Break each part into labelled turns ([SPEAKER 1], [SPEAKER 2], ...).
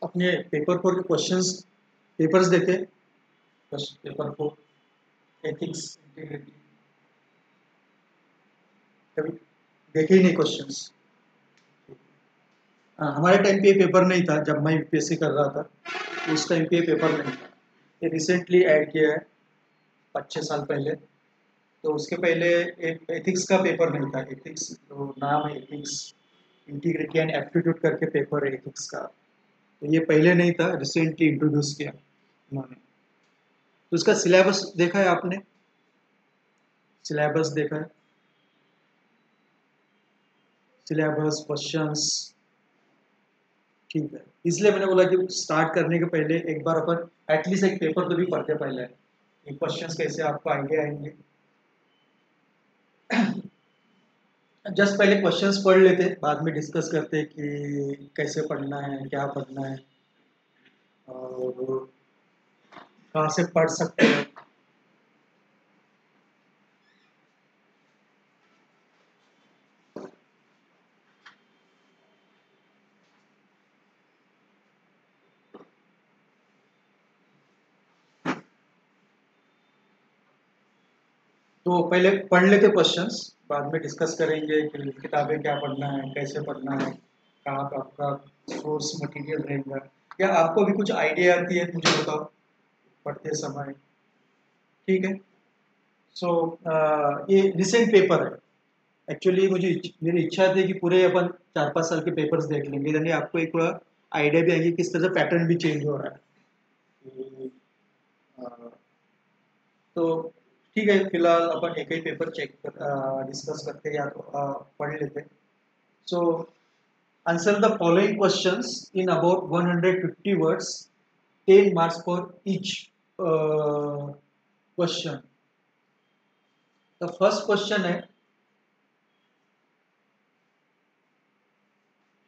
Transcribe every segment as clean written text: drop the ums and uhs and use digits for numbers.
[SPEAKER 1] अपने paper four के questions papers देखे। पेपर फोर एथिक्स इंटीग्रिटी कभी देखे ही नहीं क्वेश्चंस। हाँ, हमारे टाइम पे ये पेपर नहीं था जब मैं यूपीएससी कर रहा था। उस टाइम पे ये पेपर नहीं था। ये रिसेंटली ऐड किया है 5-6 साल पहले। तो उसके पहले एक एथिक्स का पेपर नहीं था। एथिक्स तो नाम है एथिक्स इंटीग्रिटी एंड एप्टीट्यूड करके पेपर है एथिक्स का। तो ये पहले नहीं था, रिसेंटली इंट्रोड्यूस किया उन्होंने। तो इसका सिलेबस देखा है आपने? सिलेबस देखा है? सिलेबस क्वेश्चंस ठीक है। इसलिए मैंने बोला कि स्टार्ट करने के पहले एक बार अपन एटलीस्ट एक पेपर तो भी पढ़ते पहले ये क्वेश्चंस कैसे आपको आइडिया आएंगे। जस्ट पहले क्वेश्चंस पढ़ लेते, बाद में डिस्कस करते कि कैसे पढ़ना है, क्या पढ़ना है और कहाँ से पढ़ सकते हैं। तो पहले पढ़ लेते क्वेश्चंस, बाद में डिस्कस करेंगे कि किताबें क्या पढ़ना है, कैसे पढ़ना है, कहाँ का आपका सोर्स मटेरियल रहेगा, या आपको भी कुछ आइडिया आती है मुझे बताओ पढ़ते समय। ठीक है। सो ये रिसेंट पेपर है। एक्चुअली मेरी इच्छा थी कि पूरे अपन 4-5 साल के पेपर्स देख लेंगे, यानी आपको एक आइडिया भी आएगी किस तरह से पैटर्न भी चेंज हो रहा है। कि, अ, तो ठीक है, फिलहाल अपन एक ही पेपर डिस्कस करते हैं या तो पढ़ लेते। So answer the following questions in about 150 words, 10 marks for each question. The first question है,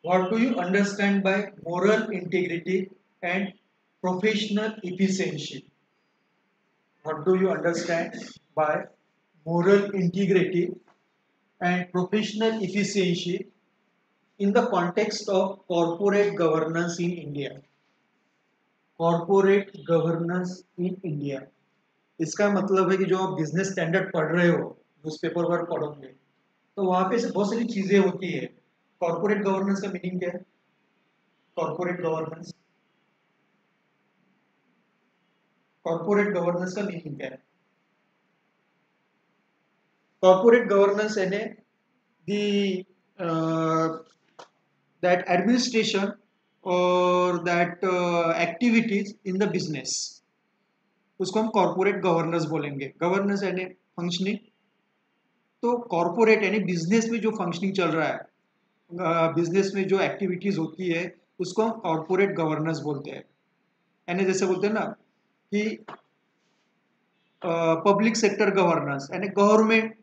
[SPEAKER 1] what do you understand by moral integrity and professional efficiency? What do you understand by moral integrity and professional efficiency in the context of corporate governance in India? Corporate governance in India. इसका मतलब है कि जो आप business standard पढ़ रहे हो, newspaper पर पढ़ोगे, तो वहां पे से बहुत सारी चीजें होती है। कॉर्पोरेट गवर्नेंस का मीनिंग क्या है? कॉर्पोरेट गवर्नेंस, कॉर्पोरेट गवर्नेंस का मीनिंग क्या है? Corporate governance यानी the that administration or that activities in the business, उसको हम कॉर्पोरेट गवर्नेंस बोलेंगे। गवर्नेंस यानी फंक्शनिंग। तो कॉर्पोरेट यानी बिजनेस में जो फंक्शनिंग चल रहा है, बिजनेस में जो एक्टिविटीज होती है, उसको हम कॉर्पोरेट गवर्नेंस बोलते हैं। यानी जैसे बोलते हैं ना कि पब्लिक सेक्टर गवर्नेंस यानी गवर्नमेंट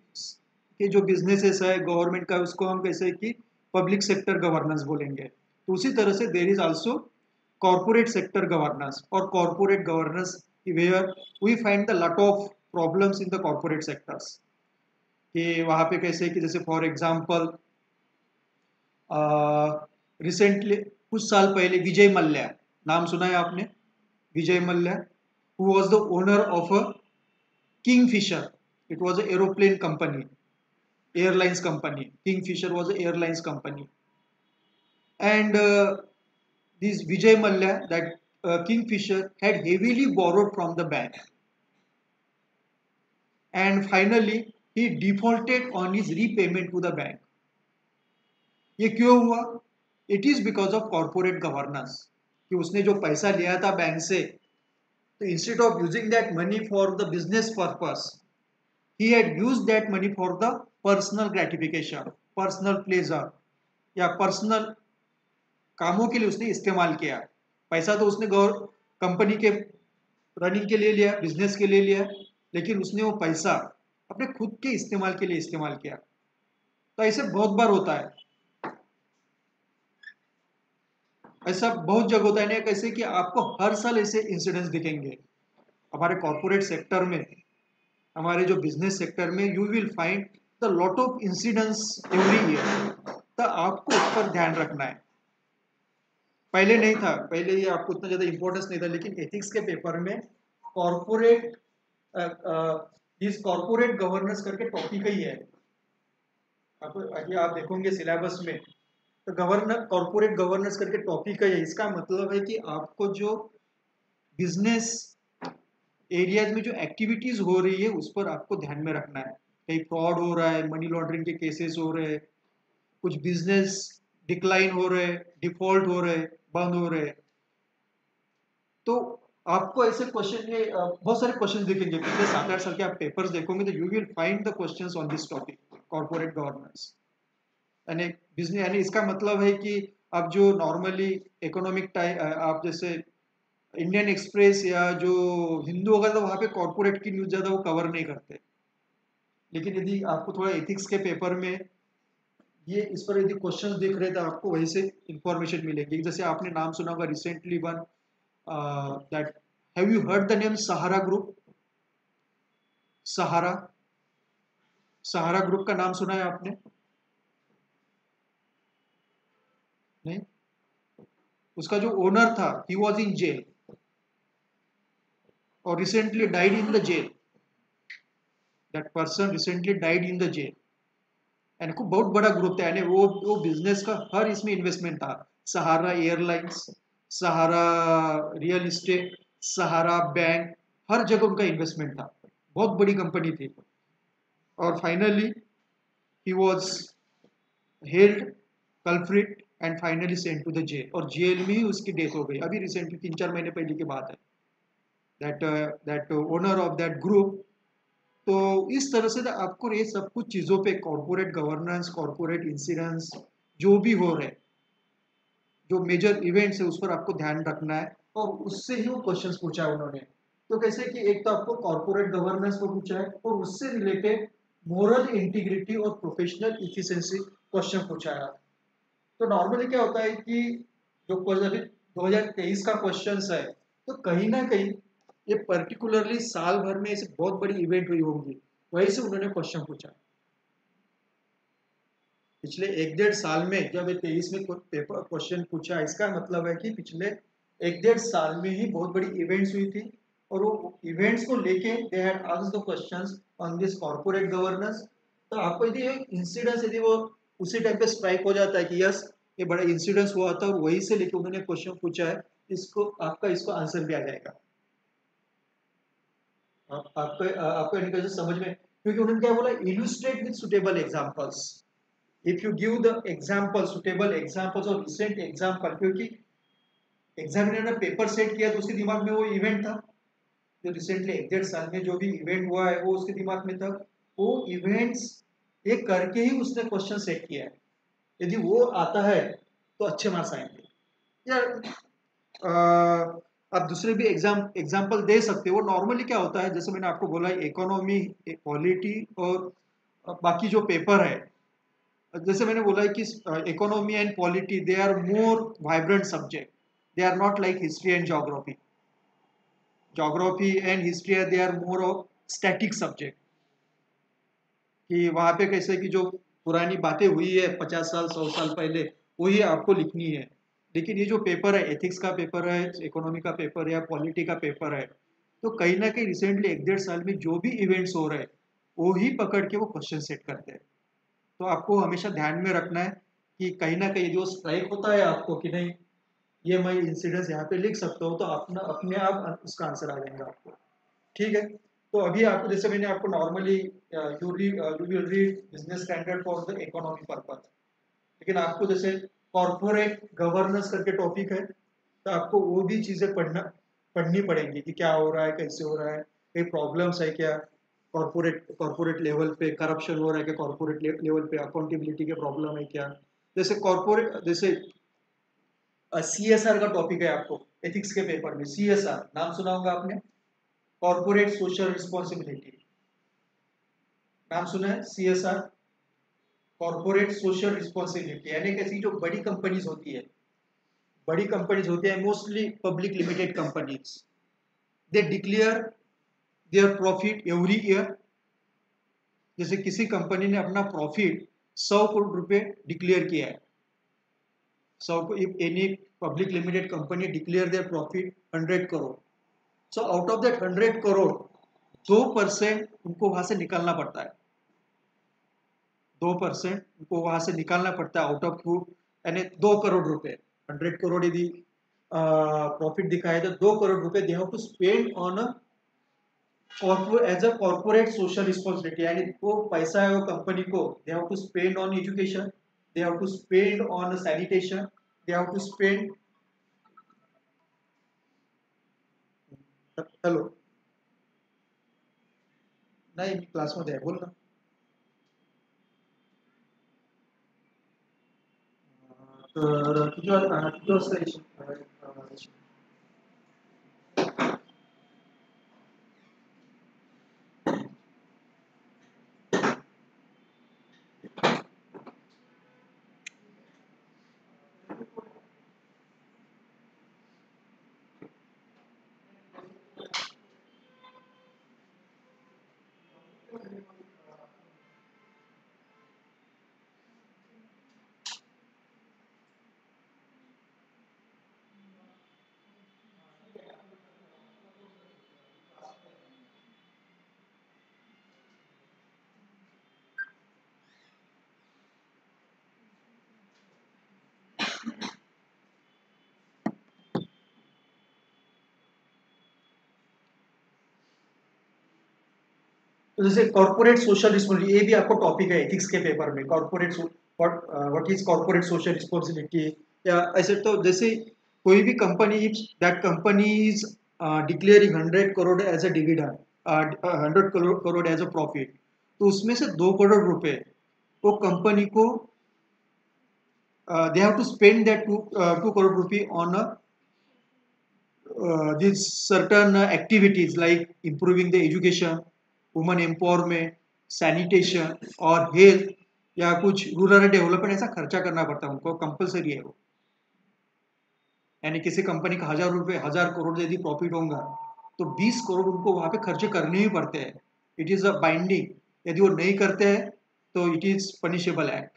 [SPEAKER 1] के जो बिजनेसेस है गवर्नमेंट का, उसको हम कैसे कि पब्लिक सेक्टर गवर्नेंस बोलेंगे। तो उसी तरह से there is also corporate sector governance और corporate governance where we find the lot of problems in the corporate sectors. कि वहाँ पे कैसे कि जैसे फॉर एग्जांपल रिसेंटली कुछ साल पहले विजय मल्ल्या, नाम सुना है आपने? Vijay Mallya who was the owner of a Kingfisher. It was an aeroplane company, airlines company. Kingfisher was an airlines company. And this Vijay Mallya, that Kingfisher had heavily borrowed from the bank. And finally, he defaulted on his repayment to the bank. ये क्यों हुआ? It is because of corporate governance. कि उसने जो पैसा लिया था bank से, तो instead of using that money for the business purpose, he had used that money for the personal gratification, personal pleasure या पर्सनल कामों के लिए उसने इस्तेमाल किया। पैसा तो उसने कंपनी के रनिंग के लिए लिया, बिजनेस के लिए लिया, लेकिन उसने वो पैसा अपने खुद के इस्तेमाल के लिए इस्तेमाल किया। तो ऐसे बहुत बार होता है, ऐसा बहुत जगह होता है ना, कैसे कि आपको हर साल ऐसे इंसिडेंट्स दिखेंगे हमारे कॉर्पोरेट सेक्टर में, हमारे जो बिजनेस सेक्टर में। You will find the lot of incidents every year. तो आपको उस पर ध्यान रखना है। पहले नहीं था, पहले ये आपको उतना ज़्यादा इम्पोर्टेंस नहीं था, लेकिन एथिक्स के पेपर में कॉर्पोरेट इस कॉर्पोरेट गवर्नेंस करके टॉपिक ही है। आप आगे आप देखोगे सिलेबस में, तो गवर्नर कॉर्पोरेट गवर्नेंस करके टॉपिक है। इसका मतलब है कि आपको जो बिजनेस एरियाज में जो एक्टिविटीज हो रही है उस पर आपको ध्यान में रखना है। कहीं फ्रॉड हो रहा है, मनी लॉन्ड्रिंग के केसेस हो रहे हैं, कुछ बिजनेस डिक्लाइन हो रहे हैं, डिफॉल्ट हो रहे हैं, बंद हो रहे हैं, तो आपको ऐसे क्वेश्चन ये बहुत सारे क्वेश्चन दिखेंगे। पिछले 7-8 साल के आप पेपर्स देखोगे तो you will find the questions on this topic, corporate governance. यानी बिजनेस, यानी इसका मतलब है कि अब जो नॉर्मली इकोनॉमिक टाइम आप जैसे इंडियन एक्सप्रेस या जो हिंदू होगा तो वहाँ पे कॉर्पोरेट की न्यूज ज़्यादा वो कवर नहीं करते, लेकिन यदि आपको थोड़ा एथिक्स के पेपर में ये इस पर यदि क्वेश्चंस दिख रहे तो आपको वहीं से इंफॉर्मेशन मिलेगी। जैसे आपने नाम सुना होगा recently one that, have you heard the name Sahara group? Sahara, Sahara group का नाम सुना है आपने? नहीं? उसका जो ओनर था ही वॉज इन जेल और recently died in the jail. That person recently died in the jail. And खूब बहुत बड़ा ग्रुप था, यानी वो बिजनेस का हर इसमें इन्वेस्टमेंट था। Sahara airlines, Sahara real estate, Sahara bank, हर जगह उनका इन्वेस्टमेंट था, बहुत बड़ी कंपनी थी। और finally he was held culprit and finally sent to the jail, और जेल में ही उसकी डेथ हो गई। अभी रिसेंटली 3-4 महीने पहले की बात है। That owner of that group. तो इस तरह से आपको ये सब कुछ चीज़ों पे कॉर्पोरेट गवर्नेंस, कॉर्पोरेट इंश्योरेंस जो भी हो रहे, जो मेजर इवेंट्स है उस पर आपको ध्यान रखना है, और उससे ही वो क्वेश्चंस पूछा है उन्होंने। तो कैसे कि एक तो आपको कॉर्पोरेट गवर्नेंस को पूछा है और उससे रिलेटेड मोरल इंटीग्रिटी और प्रोफेशनल इफिशिएंसी क्वेश्चन पूछा है। तो नॉर्मली क्या होता है कि जो अभी 2023 का क्वेश्चन है, तो कहीं ना कहीं ये पर्टिकुलरली साल भर में ऐसे बहुत बड़ी इवेंट हुई होंगी, वहीं से उन्होंने क्वेश्चन पूछा। पिछले 1-1.5 साल में जब ये 23 में पेपर क्वेश्चन पूछा, इसका मतलब है कि पिछले 1-1.5 साल में ही बहुत बड़ी इवेंट्स हुई थी, और वो इवेंट्स को लेके they had asked the questions on this corporate governance. तो आपको यदि इंसिडेंस यदि वो उसी टाइम पे स्ट्राइक हो जाता है कि यस ये बड़ा इंसिडेंस हुआ था और वहीं से लेके उन्होंने क्वेश्चन पूछा है, इसको आपका इसको आंसर भी आ जाएगा। आपको इंडिकेशन समझ में, क्योंकि उन्होंने क्या बोला, illustrate with suitable examples. If you give the example, suitable examples और रिसेंट एग्जांपल, क्योंकि एग्जामिनर ने पेपर सेट किया तो उसके दिमाग में वो इवेंट था जो रिसेंटली 1-1.5 साल में जो भी इवेंट हुआ है वो उसके दिमाग में था। वो इवेंट्स ये करके ही उसने क्वेश्चन सेट किया है। यदि वो आता है तो अच्छे मार्क्स आएंगे। या आप दूसरे भी एग्जाम्पल दे सकते हो। वो नॉर्मली क्या होता है, जैसे मैंने आपको बोला, इकोनॉमी, पॉलिटी और बाकी जो पेपर है, जैसे मैंने बोला है कि economy and polity they are more vibrant subject, they are not like history and geography. Geography and history they are more of static subject, कि वहाँ पे कैसे कि जो पुरानी बातें हुई है 50 साल 100 साल पहले वही आपको लिखनी है। लेकिन ये जो पेपर है, एथिक्स का पेपर है, इकोनॉमी का पेपर है या पॉलिटी का पेपर है, तो कहीं ना कहीं रिसेंटली 1-1.5 साल में जो भी इवेंट्स हो रहे हैं वो ही पकड़ के वो क्वेश्चन सेट करते हैं। तो आपको हमेशा ध्यान में रखना है कि कहीं ना कहीं जो स्ट्राइक होता है आपको कि नहीं ये मैं इंसिडेंस यहाँ पे लिख सकता हूँ, तो अपना अपने आप उसका आंसर आ जाएगा आपको। ठीक है। तो अभी आपको, जैसे मैंने आपको normally you will read business standard for the economic purpose, लेकिन आपको जैसे कॉर्पोरेट गवर्नेंस करके टॉपिक है, तो आपको वो भी चीज़ें पढ़नी पड़ेंगी कि क्या हो रहा है, कैसे हो रहा है, कोई प्रॉब्लम्स है क्या, कॉर्पोरेट लेवल पे करप्शन हो रहा है क्या, कॉर्पोरेट लेवल पे अकाउंटेबिलिटी के प्रॉब्लम है क्या। जैसे कॉर्पोरेट, जैसे CSR का टॉपिक है आपको एथिक्स के पेपर में। CSR नाम सुना होगा आपने, कॉर्पोरेट सोशल रिस्पॉन्सिबिलिटी, नाम सुना है? CSR, कॉर्पोरेट सोशल रिस्पॉन्सिबिलिटी, यानी कैसी जो बड़ी कंपनीज होती है, बड़ी कंपनीज होती है mostly public limited companies, they declare their profit every year. जैसे किसी कंपनी ने अपना प्रॉफिट 100 करोड़ रुपए डिक्लेयर किया है, 100 को, any public limited company declare their profit 100 crore. So out of that 100 crore 2% उनको वहां से निकालना पड़ता है. 2% उनको वहां से निकालना पड़ता है आउट ऑफ यानी 2 करोड़ रुपए. 100 करोड़ यदि प्रॉफिट दिखाए तो 2 करोड़ रुपए they have to spend on as a corporate social responsibility. यानी वो पैसा है वो कंपनी को they have to spend on education, they have to spend on sanitation, they have to spend. Hello, नाही मी क्लासमध्ये आहे, बोल ना. तर किती वाजता येशील? तो जैसे कॉर्पोरेट सोशल रिस्पॉन्सिबिलिटी, ये भी आपको टॉपिक है एथिक्स के पेपर में. Corporate what is corporate social responsibility. या ऐसे तो जैसे कोई भी company, that company is declaring 100 crore as a dividend, 100 crore as a profit, तो उसमें से 2 करोड़ रुपए वो कंपनी को they have to spend that 2 crore रुपए on these certain activities like improving the education, women empowerment, sanitation और health या कुछ रूरल डेवलपमेंट, ऐसा खर्चा करना पड़ता है उनको, कंपलसरी है वो. यानी किसी कंपनी का 1000 करोड़ यदि प्रॉफिट होगा तो 20 करोड़ उनको वहां पे खर्चे करने ही पड़ते हैं. It is a binding. यदि वो नहीं करते हैं तो इट इज पनिशेबल एक्ट.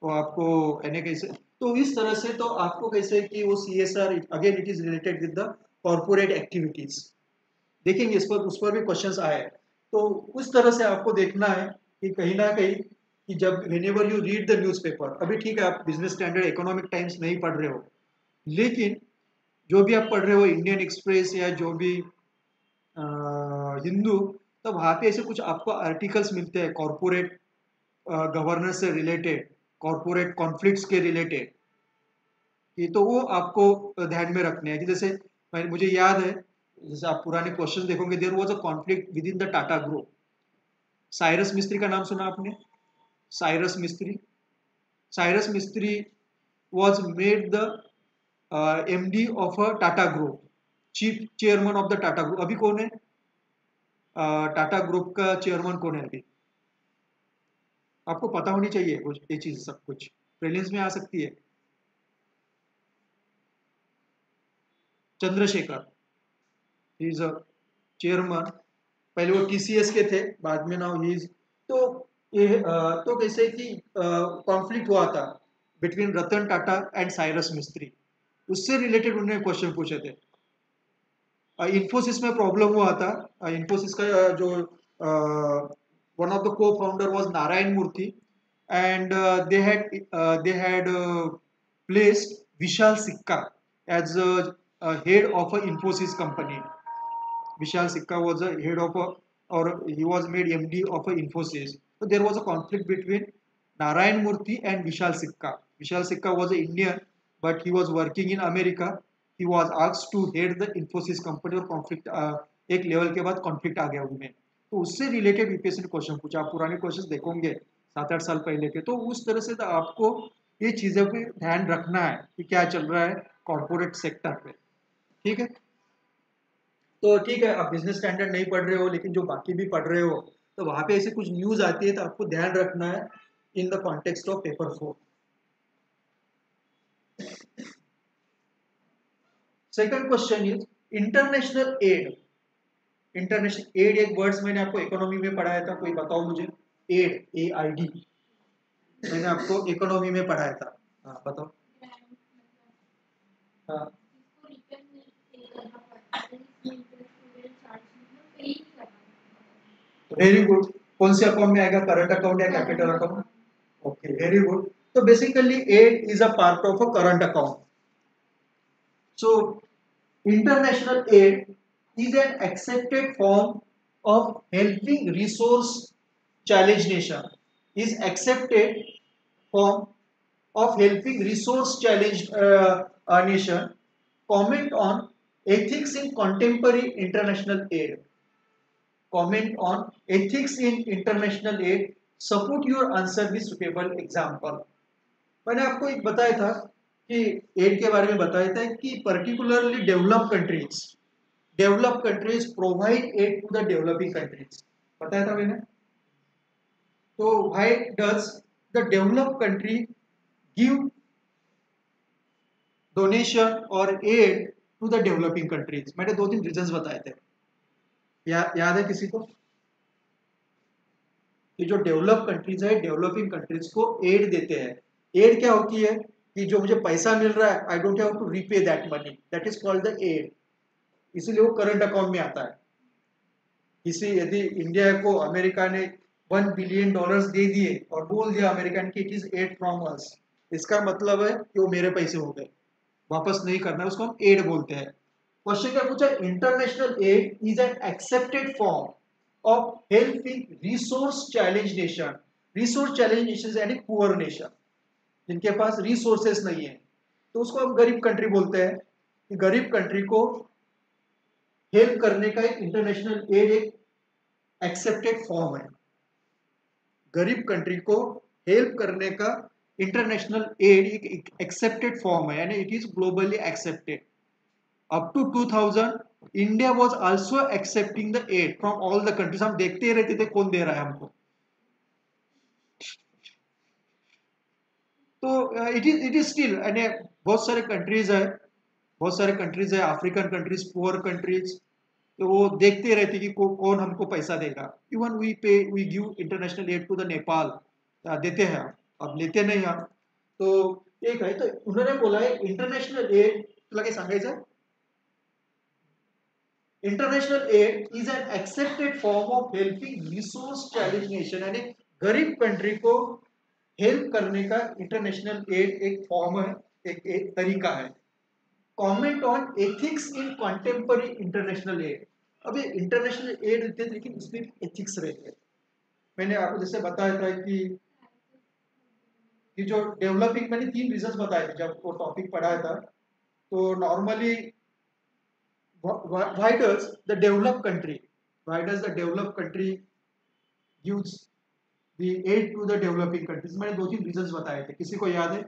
[SPEAKER 1] तो आपको यानी कैसे, तो इस तरह से तो आपको कैसे कि वो CSR again it is related with the corporate activities. देखेंगे इस पर, उस पर भी क्वेश्चंस आए. तो उस तरह से आपको देखना है कि कहीं ना कहीं कि जब whenever you read the newspaper, अभी ठीक है आप बिजनेस स्टैंडर्ड, इकोनॉमिक टाइम्स नहीं पढ़ रहे हो, लेकिन जो भी आप पढ़ रहे हो इंडियन एक्सप्रेस या जो भी हिंदू, तो वहाँ पे ऐसे कुछ आपको आर्टिकल्स मिलते हैं कॉर्पोरेट गवर्नेंस से रिलेटेड, कॉर्पोरेट कॉन्फ्लिक्ट्स के रिलेटेड. ये तो वो आपको ध्यान में रखने हैं कि जैसे मुझे याद है, जैसे आप पुराने क्वेश्चन देखोगे, there was a conflict with in the Tata group. Cyrus Mistry का नाम सुना आपने? साइरस मिस्त्री. साइरस मिस्त्री was made the MD of a Tata group, chief chairman of the Tata group. अभी कौन है टाटा ग्रुप का चेयरमैन, कौन है अभी? आपको पता होनी चाहिए कुछ ये चीज, सब कुछ प्रीलिम्स में आ सकती है. Chandrashekhar is a chairman. पहले वो TCS के थे, बाद में नाउ ही इज. तो ये तो कैसे कि कॉन्फ्लिक्ट हुआ था between Ratan Tata and Cyrus मिस्त्री, उससे रिलेटेड उन्होंने क्वेश्चन पूछे थे. इन्फोसिस में प्रॉब्लम हुआ था. इन्फोसिस का जो one of the co founder was Narayana Murthy, and they had placed Vishal Sikka as head of a Infosys company. Vishal Sikka was a head of a, or he was made MD of a Infosys. So there was a conflict between Narayan Murthy and Vishal Sikka. Vishal Sikka was an Indian, but he was working in America. He was asked to head the Infosys company, और conflict एक level के बाद conflict आ गया उनमें. तो उससे related UPSC ने question पूछा. आप पुराने क्वेश्चन देखोगे 7-8 साल पहले के, तो उस तरह से तो आपको ये चीज़ों पे ध्यान रखना है कि क्या चल रहा है कॉर्पोरेट सेक्टर पे. ठीक है. तो ठीक है, आप बिजनेस स्टैंडर्ड नहीं पढ़ रहे हो, लेकिन जो बाकी भी पढ़ रहे हो, तो वहां पे ऐसे कुछ न्यूज आती है तो आपको ध्यान रखना है in the context of paper 4. Second question is international aid. International aid एक वर्ड्स मैंने आपको इकोनॉमी में पढ़ाया था, कोई बताओ मुझे. एड, AID, मैंने आपको इकोनॉमी में पढ़ाया था. हाँ बताओ. हाँ, वेरी गुड। कौन से अकाउंट में आएगा, करंट अकाउंट या capital account? Okay, very good. तो basically aid is a part of a current account. So, international aid is an accepted form of helping resource challenged nation. Is accepted form of helping resource challenged nation. Comment on ethics in contemporary international aid. Comment on ethics in international aid. Support your answer with suitable example. मैंने आपको एक बताया था कि add के बारे में बताया था कि particularly develop countries provide aid to the developing countries, बताया था मैंने। तो why does the develop country give donation और aid to the developing countries? मैंने दो तीन रीजंस बताए थे, याद है किसी को? कि जो डेवलप कंट्रीज है डेवलपिंग कंट्रीज को एड देते हैं। एड क्या होती है कि जो मुझे पैसा मिल रहा है, I don't have to repay that money, that is called the aid. इसीलिए वो करंट अकाउंट में आता है। इसी यदि इंडिया को अमेरिका ने $1 बिलियन दे दिए और बोल दिया अमेरिकन की it is aid from us, इसका मतलब है कि वो मेरे पैसे हो गए, वापस नहीं करना है, उसको हम एड बोलते हैं। क्वेश्चन क्या पूछा? International aid is an accepted form of helping resource challenge nation. Resource challenge nation यानी पुअर नेशन, जिनके पास रिसोर्सेस नहीं है, तो उसको हम गरीब कंट्री बोलते हैं। कि गरीब कंट्री को हेल्प करने का एक इंटरनेशनल एड एक एक्सेप्टेड फॉर्म है। गरीब कंट्री को हेल्प करने का इंटरनेशनल एड एक एक्सेप्टेड फॉर्म है, यानी it is globally accepted. Up to 2000 India was also accepting the aid from all the countries. हम देखते ही रहते थे कौन दे रहा है हमको। तो इट इज स्टिल, यानी बहुत सारे कंट्रीज है, बहुत सारे कंट्रीज है, अफ्रीकन कंट्रीज, पुअर कंट्रीज, तो वो देखते रहते कि कौन हमको पैसा देगा। Even we give international aid to the Nepal, देते हैं, अब लेते नहीं हम। तो एक है, तो उन्होंने बोला है इंटरनेशनल एड, लगे सांगायचं, international aid is an accepted form of helping resource challenge nation, यानी गरीब कंट्री को हेल्प करने का इंटरनेशनल एड एक फॉर्म है, एक तरीका है। Comment on ethics in contemporary international aid. अब ये इंटरनेशनल एड देते हैं लेकिन उसमें एथिक्स रहते हैं। मैंने आपको जैसे बताया था कि जो डेवलपिंग, मैंने तीन रीजंस बताए थे जब वो टॉपिक पढ़ाया था। तो normally why does the developed country why does the developed country gives the aid to the developing countries? मैंने दो तीन रीजंस बताए थे, किसी को याद है?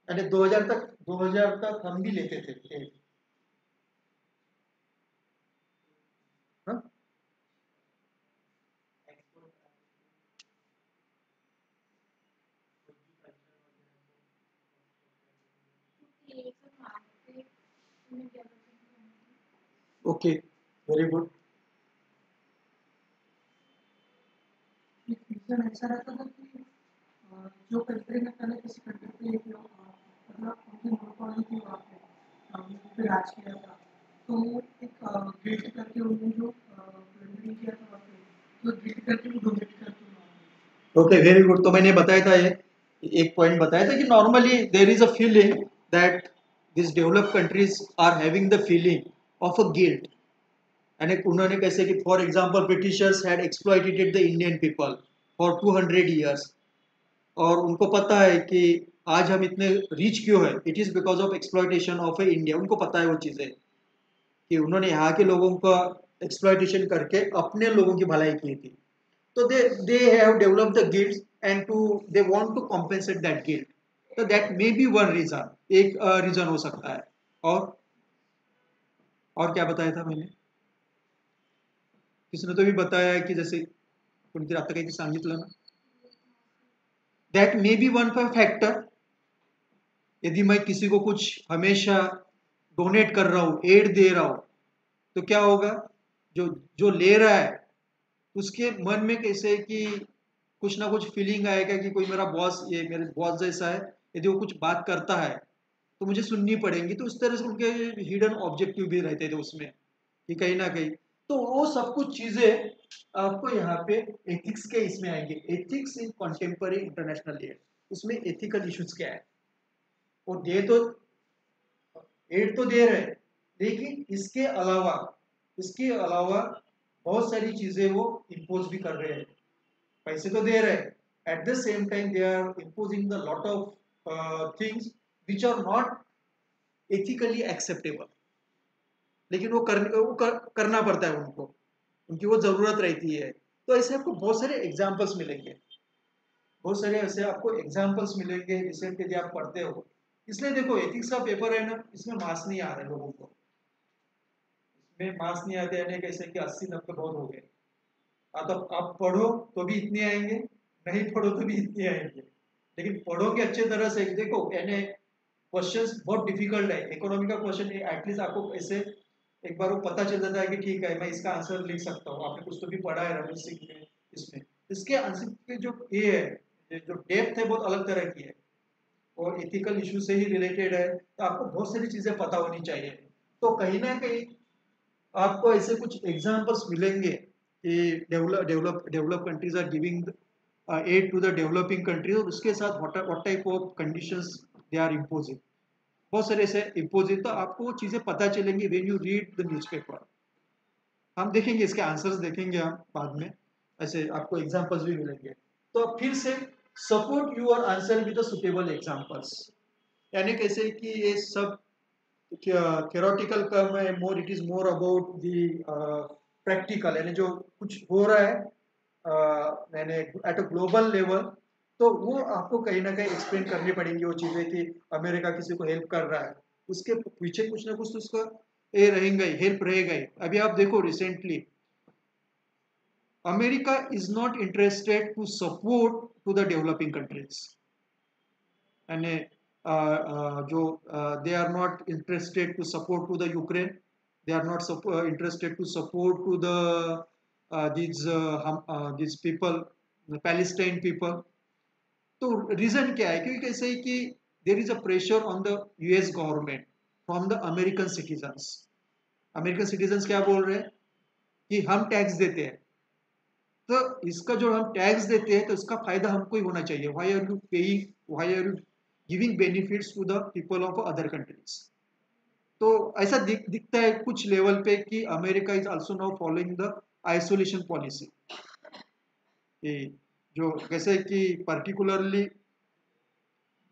[SPEAKER 1] यानी 2000 तक हम भी लेते थे aid, हाँ? Okay, very good.
[SPEAKER 2] रीजन ऐसा रहता था कि जो कंट्री में पहले किसी कंट्री पे एक मतलब उनकी मोनोपोली थी वहाँ पे राज किया था, तो एक गिल्ट करके उन्होंने जो प्लंडरिंग किया था वहाँ पे, तो गिल्ट करके वो डोनेट करते वहाँ
[SPEAKER 1] ओके, वेरी गुड। तो मैंने बताया था, ये एक पॉइंट बताया था कि normally there is a feeling that this developed countries are having the feeling of a guilt. यानी उन्होंने कैसे कि for example Britishers had exploited the Indian people for 200 years, और उनको पता है कि आज हम इतने रिच क्यों है, it is because of exploitation of India. उनको पता है वो चीजें कि उन्होंने यहाँ के लोगों का एक्सप्लॉइटेशन करके अपने लोगों की भलाई की थी। तो they have developed the guilt and they want to compensate that guilt. So that may be one reason, एक रीजन हो सकता है। और क्या बताया था मैंने? किसने तो भी बताया कि जैसे कोणीतरी आता काही सांगितलं ना, that may be one factor. यदि मैं किसी को कुछ हमेशा डोनेट कर रहा हूँ, एड दे रहा हूँ, तो क्या होगा, जो जो ले रहा है उसके मन में कैसे कि कुछ ना कुछ फीलिंग आएगा कि कोई मेरा बॉस, ये मेरे बॉस जैसा है, यदि वो कुछ बात करता है तो मुझे सुननी पड़ेंगी। तो उस तरह से उनके हिडन ऑब्जेक्टिव भी रहते थे उसमें, कि कहीं ना कहीं तो वो सब कुछ चीजें आपको यहाँ पे एथिक्स के इसमें आएंगे। Ethics in contemporary international aid, उसमें एथिकल इश्यूज क्या है। और दे तो एड तो दे रहे, लेकिन इसके अलावा बहुत सारी चीजें वो इम्पोज भी कर रहे हैं। पैसे तो दे रहे हैं, at the same time they are imposing the lot of things which are not ethically acceptable, लेकिन करना पड़ता है उनको, उनकी वो जरूरत रहती है। तो ऐसे आपको बहुत सारे एग्जाम्पल्स मिलेंगे, बहुत सारे ऐसे आपको एग्जाम्पल्स मिलेंगे रिसेंट यदि आप पढ़ते हो। इसलिए देखो एथिक्स का पेपर है ना, इसमें मार्क्स नहीं आ रहे लोगों को, इसमें मार्क्स नहीं आते यानी कैसे कि 80-90 बहुत हो गए। तो आप पढ़ो तो भी इतने आएंगे, नहीं पढ़ो तो भी इतने आएंगे। लेकिन पढ़ोगे अच्छे तरह से, देखो यानी क्वेश्चंस बहुत डिफिकल्ट है, इकोनॉमी का क्वेश्चन एटलीस्ट आपको ऐसे एक बार वो पता चल जाता है कि ठीक है मैं इसका आंसर लिख सकता हूँ। आपने कुछ तो भी पढ़ा है रमेश सिंह ने इसमें, इसके आंसर के जो ये है, ये जो डेप्थ है बहुत अलग तरह की है और एथिकल इशू से ही रिलेटेड है। तो आपको बहुत सारी चीजें पता होनी चाहिए। तो कहीं ना कहीं आपको ऐसे कुछ एग्जांपल्स मिलेंगे कि develop countries are giving aid to the developing countries, और उसके साथ what type of conditions they are imposing, बहुत सारे ऐसे इम्पोजिंग। तो आपको वो चीजें पता चलेंगी when you read the newspaper. हम देखेंगे इसके आंसर्स देखेंगे हम बाद में, ऐसे आपको एग्जांपल्स भी मिलेंगे। तो अब फिर से support your answer with the suitable examples, यानी कैसे कि ये सब थ्योरेटिकल कम है, more it is more about the practical, यानी जो कुछ हो रहा है यानी एट अ ग्लोबल लेवल। तो वो आपको कहीं ना कहीं एक्सप्लेन करनी पड़ेंगी वो चीजें कि अमेरिका किसी को हेल्प कर रहा है, उसके पीछे कुछ ना कुछ तो उसका ये रहेगा ही, हेल्प रहेगा ही। अभी आप देखो recently America is not interested to support to the developing countries, यानी जो they are not interested to support to the Ukraine, they are not interested to support to the these people, Palestine people. तो reason क्या है, क्योंकि कैसे है कि there is a pressure on the US government from the American citizens. American citizens क्या बोल रहे हैं कि हम टैक्स देते हैं, तो इसका जो हम टैक्स देते हैं तो इसका फायदा हमको ही होना चाहिए। Why are you paying, why are you giving benefits to the people of other countries. तो ऐसा दिखता है कुछ लेवल पे कि America is also now following the isolation policy, जो जैसे कि पर्टिकुलरली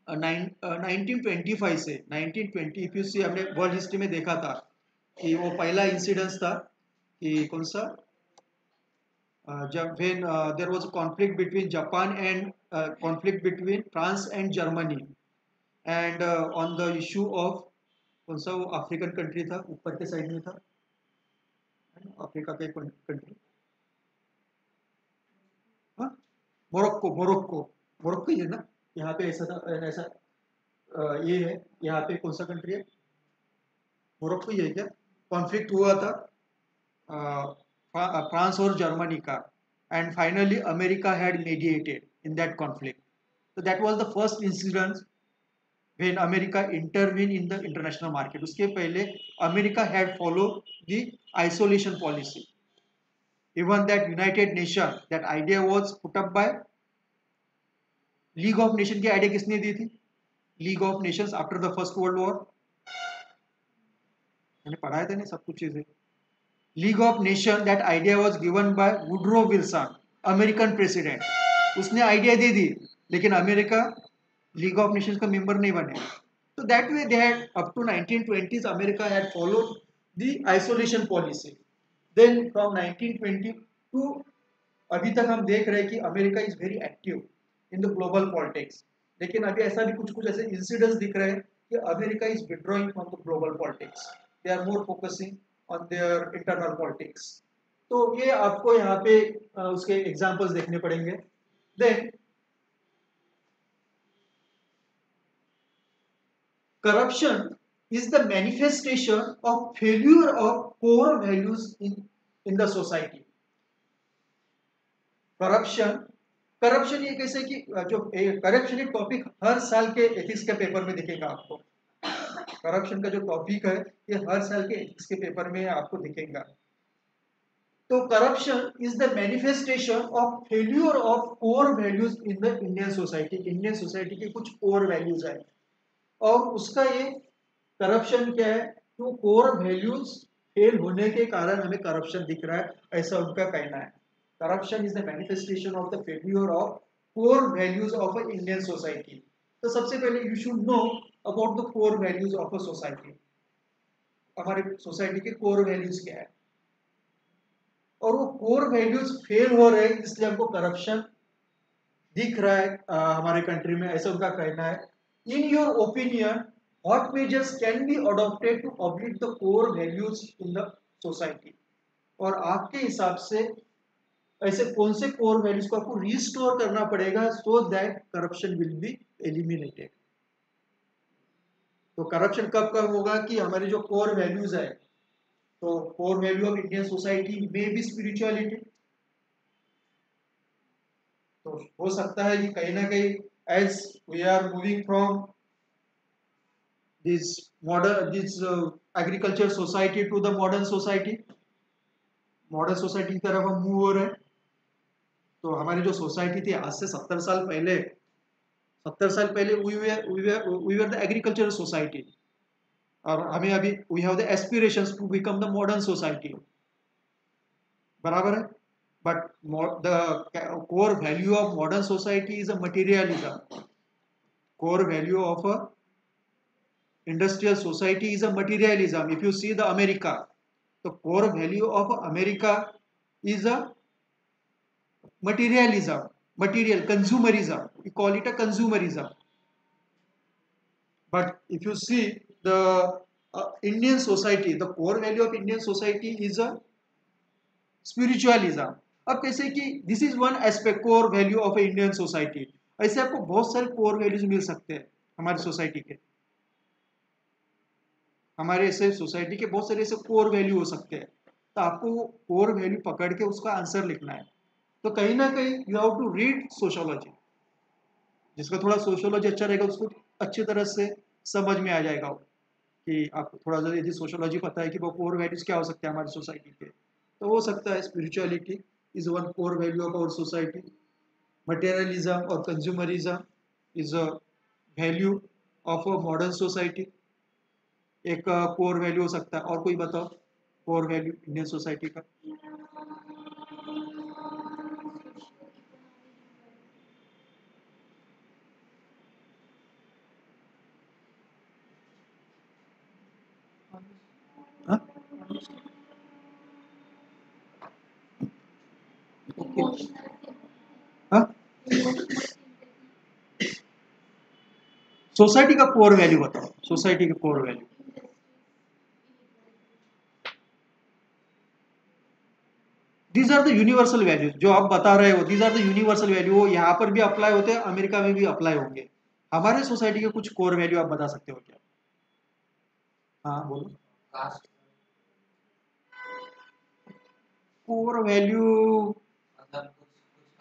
[SPEAKER 1] 1925 से 1920 इफ यू सी, हमने वर्ल्ड हिस्ट्री में देखा था कि वो पहला इंसिडेंस था कि कौन सा, जब when there was a conflict between Japan and conflict between France and Germany, and on the issue of कौन सा वो अफ्रीकन कंट्री था, ऊपर के साइड में था अफ्रीका का कंट्री, हाँ मोरक्को, मोरक्को ही है ना। यहाँ पे ऐसा था, ऐसा ये है, यहाँ पे कौन सा कंट्री है, मोरक्को ही है क्या। कॉन्फ्लिक्ट हुआ था फ्रांस और जर्मनी का, and finally America had mediated in that conflict. तो that was the first incident when America intervened in the international market. उसके पहले America had followed the isolation policy. Even that United Nations, that idea was put up by League of Nations। की idea किसने दी थी, league of Nations, after the first world war. मैंने पढ़ाया था नहीं सब कुछ चीजें। League of nation, that idea was given by Woodrow Wilson, American president. उसने आइडिया दे दी, लेकिन अमेरिका लीग ऑफ नेशंस का मेंबर नहीं बने। So that way they had up to 1920s America had followed the isolation policy. Then from 1922 अभी तक हम देख रहे हैं कि America is very active in the global politics. लेकिन अभी ऐसा भी कुछ ऐसे इंसिडेंट्स दिख रहे हैं कि America is withdrawing from the global politics, they are more focusing on their internal politics. तो ये आपको यहाँ पे उसके एग्जांपल्स देखने पड़ेंगे। Then corruption is the manifestation of failure of core values in the society. Corruption corruption ये कैसे कि जो करप्शन एक टॉपिक हर साल के एथिक्स के पेपर में दिखेगा आपको। करप्शन का जो टॉपिक है ये हर साल के एथिक्स के पेपर में आपको दिखेगा। तो corruption is the manifestation of failure of core values in the Indian society. Indian society की कुछ कोर वैल्यूज है और उसका ये करप्शन क्या है, तो कोर वैल्यूज फेल होने के कारण हमें करप्शन दिख रहा है, ऐसा उनका कहना है। Corruption is the manifestation of the failure of core values of a Indian society. तो सबसे पहले you should know about the core values of a society. हमारे सोसाइटी के कोर वैल्यूज क्या है, और वो कोर वैल्यूज फेल हो रहे हैं इसलिए हमको करप्शन दिख रहा है हमारे कंट्री में, ऐसा उनका कहना है। In your opinion what measures can be adopted to uplift the core values in the society. और आपके हिसाब से ऐसे कौन से कोर वैल्यूज को आपको रिस्टोर करना पड़ेगा so that corruption will be eliminated. तो करप्शन कब कब होगा कि हमारी जो कोर वैल्यूज है, तो core value of Indian society में भी स्पिरिचुअलिटी, तो हो सकता है कि कहीं ना कहीं as we are moving from this modern this agriculture society to the modern society, modern society की तरफ हम मूव हो रहे हैं। तो हमारी जो सोसाइटी थी आज से 70 साल पहले, 70 साल पहले we were the agriculture society, और हमें अभी we have the aspirations to become the modern society, बराबर है। But the core value of modern society is a materialism. Core value of a industrial society is a materialism. If you see the America, the core value of America is a materialism, material consumerism. We call it a consumerism. But if you see the Indian society, the core value of Indian society is a spiritualism. अब कैसे कि this is one aspect core value of a Indian society. ऐसे आपको बहुत सारे core values मिल सकते हैं हमारी सोसाइटी के, हमारे ऐसे सोसाइटी के बहुत सारे ऐसे कोर वैल्यू हो सकते हैं। तो आपको वो कोर वैल्यू पकड़ के उसका आंसर लिखना है। तो कहीं ना कहीं you have to read sociology, जिसका थोड़ा सोशोलॉजी अच्छा रहेगा उसको अच्छी तरह से समझ में आ जाएगा कि आपको थोड़ा सा यदि सोशोलॉजी पता है कि वो कोर वैल्यूज क्या हो सकते हैं हमारी सोसाइटी के, तो हो सकता है spirituality is one core value of our society, materialism और consumerism is a value of a modern society, एक कोर वैल्यू हो सकता है। और कोई बताओ कोर वैल्यू इंडियन सोसाइटी का? हाँ? ओके। हाँ? सोसाइटी का कोर वैल्यू बताओ, सोसाइटी का core value. These are the universal values जो आप बता रहे हो, these are the universal value, वो यहाँ पर भी अप्लाई होते हैं, अमेरिका में भी अप्लाई होंगे। हमारे सोसाइटी के कुछ कोर वैल्यू आप बता सकते हो क्या? हाँ बोलो। कोर वैल्यू
[SPEAKER 3] मतलब कुछ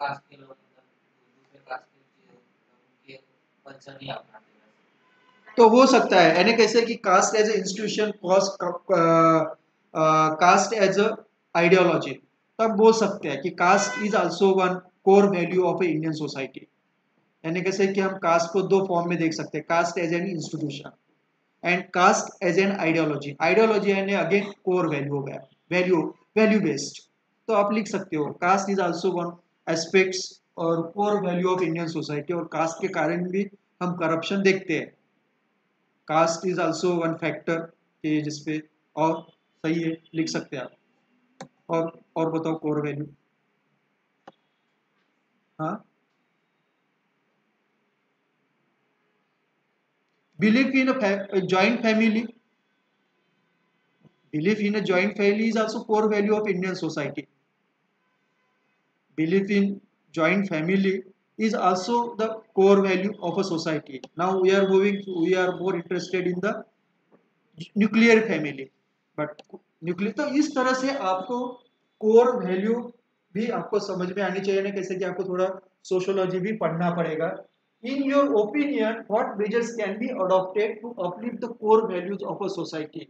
[SPEAKER 3] कास्ट के लोग दूसरे कास्ट के उनके कल्चर नहीं अपनाते।
[SPEAKER 1] तो हो सकता है यानी कैसे कि caste as a institution, caste as a ideology, तब बोल सकते हैं कि caste is also one core value of a Indian society. यानी कैसे कि हम कास्ट को दो फॉर्म में देख सकते हैं, caste as an institution and caste as an ideology. Ideology यानी अगेन कोर वैल्यू हो गया, वैल्यू वैल्यू बेस्ड। तो आप लिख सकते हो caste is also one aspects और core value of Indian society, और कास्ट के कारण भी हम करप्शन देखते हैं। Caste is also one factor कि जिसपे, और सही है लिख सकते हैं आप। और बताओ कोर वैल्यू। हाँ, belief in a joint family, belief in a joint family is also core value of Indian society. Belief in joint family is also the core value of a society. Now we are more interested in the nuclear family, but nuclear, तो इस तरह से आपको core value भी आपको समझ में आनी चाहिए ना, कैसे कि आपको थोड़ा सोशोलॉजी भी पढ़ना पड़ेगा। In your opinion what measures can be adopted to uplift the core values of a society.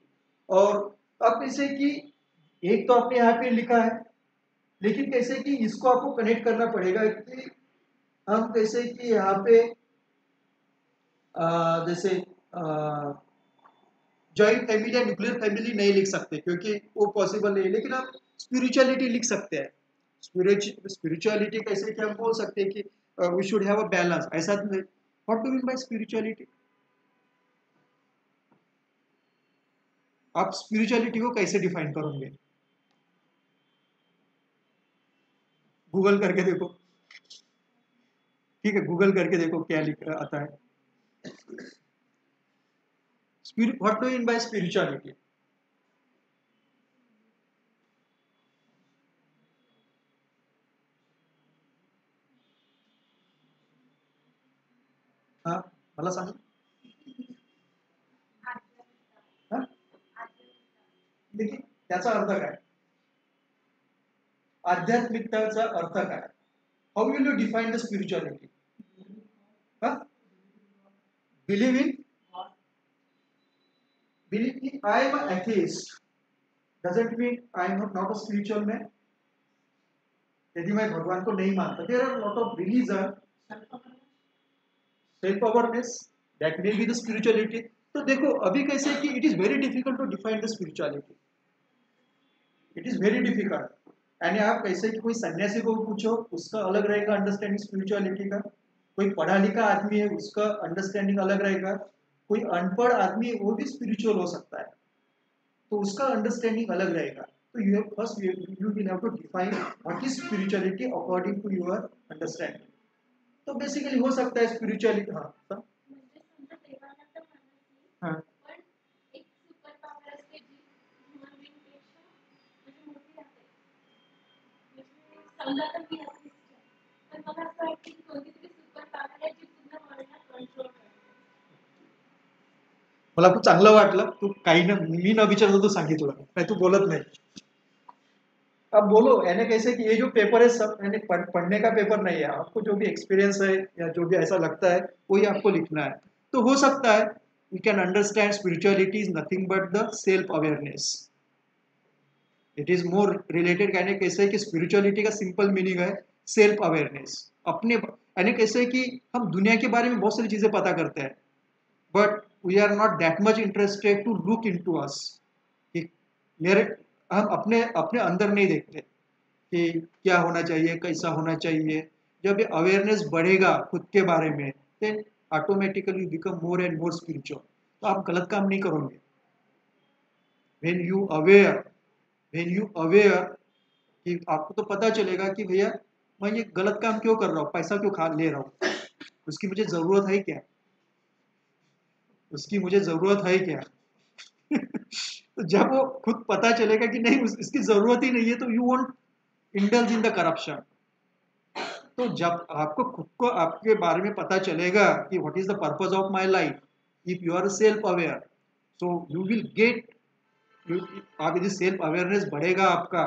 [SPEAKER 1] और अब जैसे कि एक तो आपने यहाँ पे लिखा है, लेकिन कैसे कि इसको आपको कनेक्ट करना पड़ेगा कि हम कैसे कि यहाँ पे जैसे जॉइंट फैमिली या न्यूक्लियर फैमिली नहीं लिख सकते क्योंकि वो पॉसिबल नहीं है, लेकिन आप स्पिरिचुअलिटी लिख सकते हैं। स्पिरिचुअलिटी कैसे कि हम बोल सकते हैं कि we should have a balance, ऐसा नहीं। What do mean by spirituality? आप स्पिरिचुअलिटी को कैसे डिफाइन करोगे? गूगल करके देखो, ठीक है, गूगल करके देखो क्या लिख आता है। What do mean by spirituality? हाँ, मला सांगा. हा? देखील त्याचा अर्थ काय? आध्यात्मिकताचा अर्थ काय? How will you define the spirituality? Believe in I am an atheist doesn't mean I am not a spiritual man. यदि मैं भगवान को नहीं मानता, there are lot of religion, self awareness, that may be the spirituality. तो देखो अभी कैसे कि it is very difficult to define the spirituality. It is very difficult. यानी आप कैसे कि कोई सन्यासी को पूछो, उसका अलग रहेगा अंडरस्टैंडिंग स्पिरिचुअलिटी का, कोई पढ़ा लिखा आदमी है उसका अंडरस्टैंडिंग अलग रहेगा, कोई अनपढ़ आदमी वो भी स्पिरिचुअल हो सकता है, तो उसका अंडरस्टैंडिंग अलग रहेगा। तो you first you will have to define what is spirituality according to your understanding. तो बेसिकली हो सकता है स्पिरिचुअलिटी, हाँ हाँ मला खूप चांगलं वाटलं, तू काही ना मी न विचारतो तू सांगितलं, नाही तू बोलत नाही। अब बोलो, यानी कैसे कि ये जो पेपर है सब यानी पढ़ने का पेपर नहीं है, आपको जो भी एक्सपीरियंस है या जो भी ऐसा लगता है वही आपको लिखना है। तो हो सकता है you can understand spirituality is nothing but the self awareness. It is more related, कहने कैसे कि स्पिरिचुअलिटी का सिंपल मीनिंग है सेल्फ अवेयरनेस, अपने यानी कैसे कि हम दुनिया के बारे में बहुत सारी चीजें पता करते हैं, but we are not that much interested to look into us. मेरे हम अपने अपने अंदर नहीं देखते कि क्या होना चाहिए, कैसा होना चाहिए। जब ये अवेयरनेस बढ़ेगा खुद के बारे में, then automatically become more and more spiritual. तो आप गलत काम नहीं करोगे। व्हेन यू अवेयर कि आपको तो पता चलेगा कि भैया मैं ये गलत काम क्यों कर रहा हूँ, पैसा क्यों खा ले रहा हूँ, उसकी मुझे जरूरत है क्या, उसकी मुझे जरूरत है क्या। तो जब वो खुद पता चलेगा कि नहीं इसकी जरूरत ही नहीं है, तो you won't indulge in the corruption. तो जब आपको खुद को आपके बारे में पता चलेगा कि what is the purpose of my life, if you are self aware, so you will get, आप यदि सेल्फ अवेयरनेस बढ़ेगा आपका,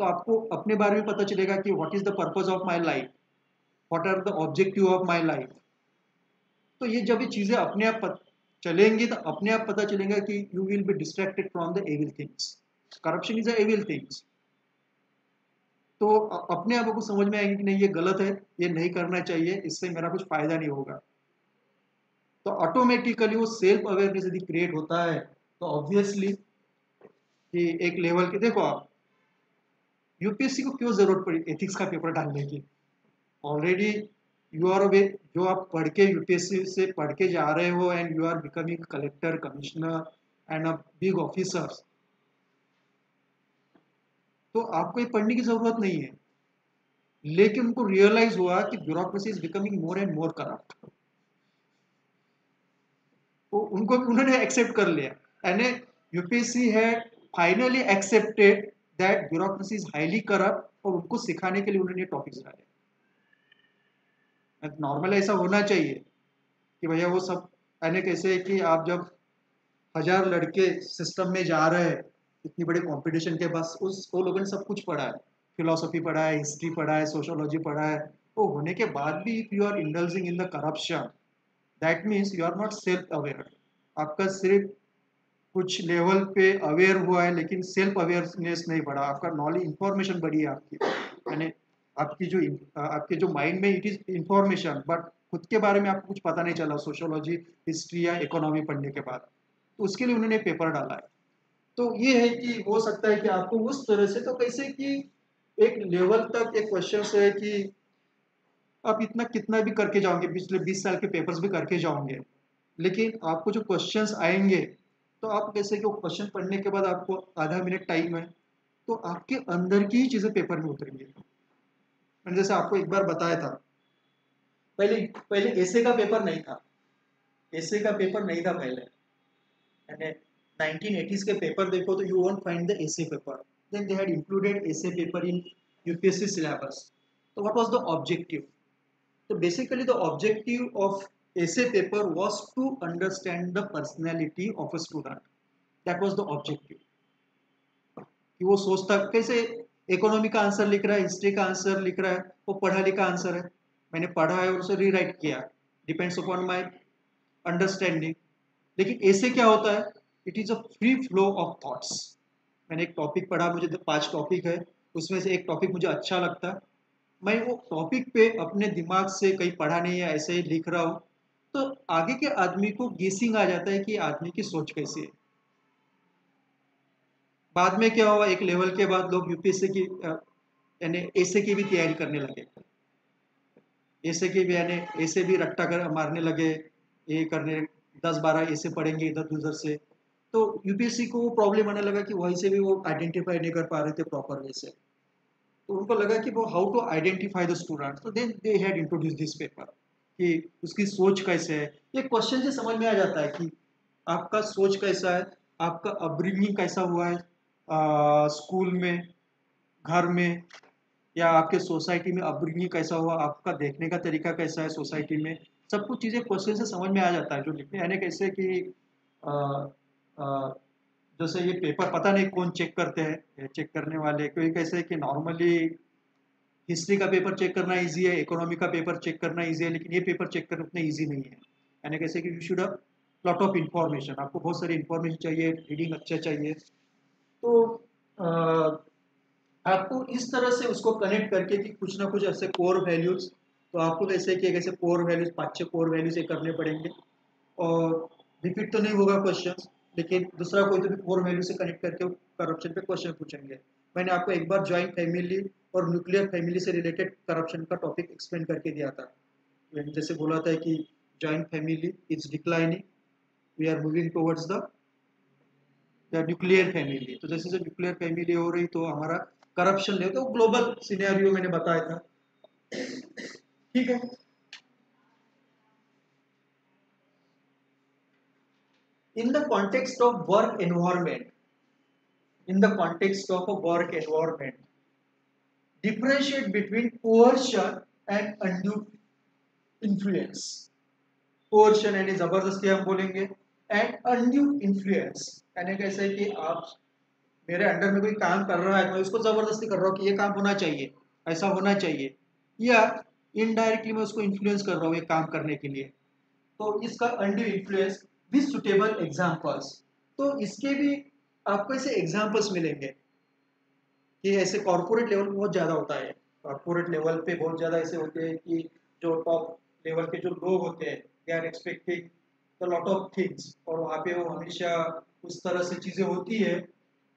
[SPEAKER 1] तो आपको अपने बारे में पता चलेगा कि what is the purpose of my life, what are the objective of my life. तो ये जब ये चीजें अपने आप चलेंगी तो अपने आप पता चलेगा कि you will be distracted from the evil things. Corruption is a evil things. तो अपने आप को समझ में आएंगे कि नहीं ये गलत है, ये नहीं करना चाहिए, इससे मेरा कुछ फायदा नहीं होगा। तो ऑटोमेटिकली वो सेल्फ अवेयरनेस यदि क्रिएट होता है, तो ऑब्वियसली कि एक लेवल के, देखो आप यूपीएससी को क्यों जरूरत पड़ी एथिक्स का पेपर डालने की? ऑलरेडी यू आर वे, जो आप पढ़ के यूपीएससी से पढ़ के जा रहे हो and you are becoming collector, commissioner and a big officer, तो आपको ये पढ़ने की जरूरत नहीं है। लेकिन उनको रियलाइज हुआ कि bureaucracy is becoming more and more corrupt, तो उन्होंने एक्सेप्ट कर लिया, यानी यूपीएससी है finally accepted that bureaucracy is highly corrupt, और उनको सिखाने के लिए उन्होंने टॉपिक्स डाले। नॉर्मल ऐसा होना चाहिए कि भैया वो सब, यानी कैसे कि आप जब 1000 लड़के सिस्टम में जा रहे हैं इतनी बड़ी कंपटीशन के, बस वो लोगों ने सब कुछ पढ़ा है, फिलोसफी पढ़ा है, हिस्ट्री पढ़ा है, सोशोलॉजी पढ़ा है, तो होने के बाद भी if you are indulging in the corruption, that means you are not self aware. आपका सिर्फ कुछ लेवल पे अवेयर हुआ है लेकिन सेल्फ अवेयरनेस नहीं बढ़ा, आपका नॉलेज इंफॉर्मेशन बढ़ी है आपकी, यानी आपके जो माइंड में इट इज इंफॉर्मेशन बट खुद के बारे में आपको कुछ पता नहीं चला सोशियोलॉजी, हिस्ट्री या इकोनॉमी पढ़ने के बाद, तो उसके लिए उन्होंने पेपर डाला है। तो ये है कि हो सकता है कि आपको उस तरह से, तो कैसे कि एक लेवल तक एक क्वेश्चन है कि आप इतना कितना भी करके जाओगे, पिछले 20 साल के पेपर्स भी करके जाओगे, लेकिन आपको जो क्वेश्चंस आएंगे तो आप कैसे कि वो क्वेश्चन पढ़ने के बाद आपको आधा मिनट टाइम है तो आपके अंदर की ही चीजें पेपर में उतरेंगी। मैंने जैसे आपको एक बार बताया था, पहले पहले एसे का पेपर नहीं था, एसे का पेपर नहीं था पहले, यानी 1980s के पेपर देखो तो you won't find the essay paper, then they had included essay paper in UPSC syllabus. तो what was the objective? So basically the objective of essay paper was to understand the personality of a student. That was the objective. कि वो सोचता कैसे, economy का answer लिख रहा है, history का आंसर लिख रहा है, वो पढ़ा लिखा आंसर है, मैंने पढ़ा है और उसे रीराइट किया, डिपेंड्स अपॉन माय अंडरस्टैंडिंग। लेकिन ऐसे क्या होता है, it is a free flow of thoughts. मैंने एक टॉपिक पढ़ा, मुझे 5 टॉपिक है, उसमें से एक टॉपिक मुझे अच्छा लगता है, मैं वो टॉपिक पे अपने दिमाग से कहीं पढ़ा नहीं है ऐसे ही लिख रहा हूँ, तो आगे के आदमी को गेसिंग आ जाता है कि आदमी की सोच कैसी है। बाद में क्या हुआ, एक लेवल के बाद लोग यूपीएससी की यानी एसे की भी तैयारी करने लगे, एसे की भी यानी एसे भी रट्टा कर मारने लगे, ये करने 10-12 ऐसे पढ़ेंगे इधर उधर से, तो यूपीएससी को वो प्रॉब्लम आने लगा कि वहीं से भी वो आइडेंटिफाई नहीं कर पा रहे थे प्रॉपर वे से। तो उनको लगा कि वो how to identify the student, तो then they had introduce this paper कि उसकी सोच कैसे है। ये क्वेश्चन से समझ में आ जाता है कि आपका सोच कैसा है, आपका अपब्रिंगिंग कैसा हुआ है, स्कूल में, घर में, या आपके सोसाइटी में अपब्रिंगिंग कैसा हुआ, आपका देखने का तरीका कैसा है सोसाइटी में, सब कुछ चीज़ें क्वेश्चन से समझ में आ जाता है। जो लिखने यानी कैसे कि अ, अ, जैसे ये पेपर पता नहीं कौन चेक करते हैं, चेक करने वाले कोई कैसे कि नॉर्मली हिस्ट्री का पेपर चेक करना इजी है, इकोनॉमी का पेपर चेक करना इजी है, लेकिन ये पेपर चेक करना उतना इजी नहीं है। यानी कैसे कि you should have lot of information, आपको बहुत सारी इन्फॉर्मेशन चाहिए, रीडिंग अच्छा चाहिए। तो आपको इस तरह से उसको कनेक्ट करके कि कुछ ना कुछ ऐसे कोर वैल्यूज, तो आपको कैसे कि कैसे कोर वैल्यूज 5-6 कोर वैल्यूज करने पड़ेंगे, और रिपीट तो नहीं होगा क्वेश्चन, लेकिन दूसरा कोई तो भी कोर वैल्यू से कनेक्ट करके करप्शन पे क्वेश्चन पूछेंगे। मैंने आपको एक बार ज्वाइंट फैमिली और न्यूक्लियर फैमिली से रिलेटेड करप्शन का टॉपिक एक्सप्लेन करके दिया था। जैसे बोला था कि joint family is declining, we are moving towards the nuclear family, तो जैसे जैसे न्यूक्लियर फैमिली हो रही तो हमारा करप्शन ले, तो ग्लोबल सिनेरियो मैंने बताया था। ठीक है, in the context of work environment, in the context of a work environment, differentiate between coercion and undue influence। Coercion यानी जबरदस्ती हम बोलेंगे, एंड अनड्यू इन्फ्लुएंस यानी कैसे कि आप मेरे अंडर में कोई काम कर रहा है तो इसको जबरदस्ती कर रहा हूँ कि ये काम होना चाहिए, ऐसा होना चाहिए, या इनडायरेक्टली मैं उसको इन्फ्लुएंस कर रहा हूँ ये काम करने के लिए, तो इसका undue influence with suitable examples. तो इसके भी आपको ऐसे एग्जांपल्स मिलेंगे कि ऐसे कॉर्पोरेट लेवल पे बहुत ज़्यादा होता है, कॉर्पोरेट लेवल पे बहुत ज़्यादा ऐसे होते हैं कि जो टॉप लेवल के जो लोग होते हैं they are expecting the lot of things, और वहाँ पे वो हमेशा उस तरह से चीज़ें होती है,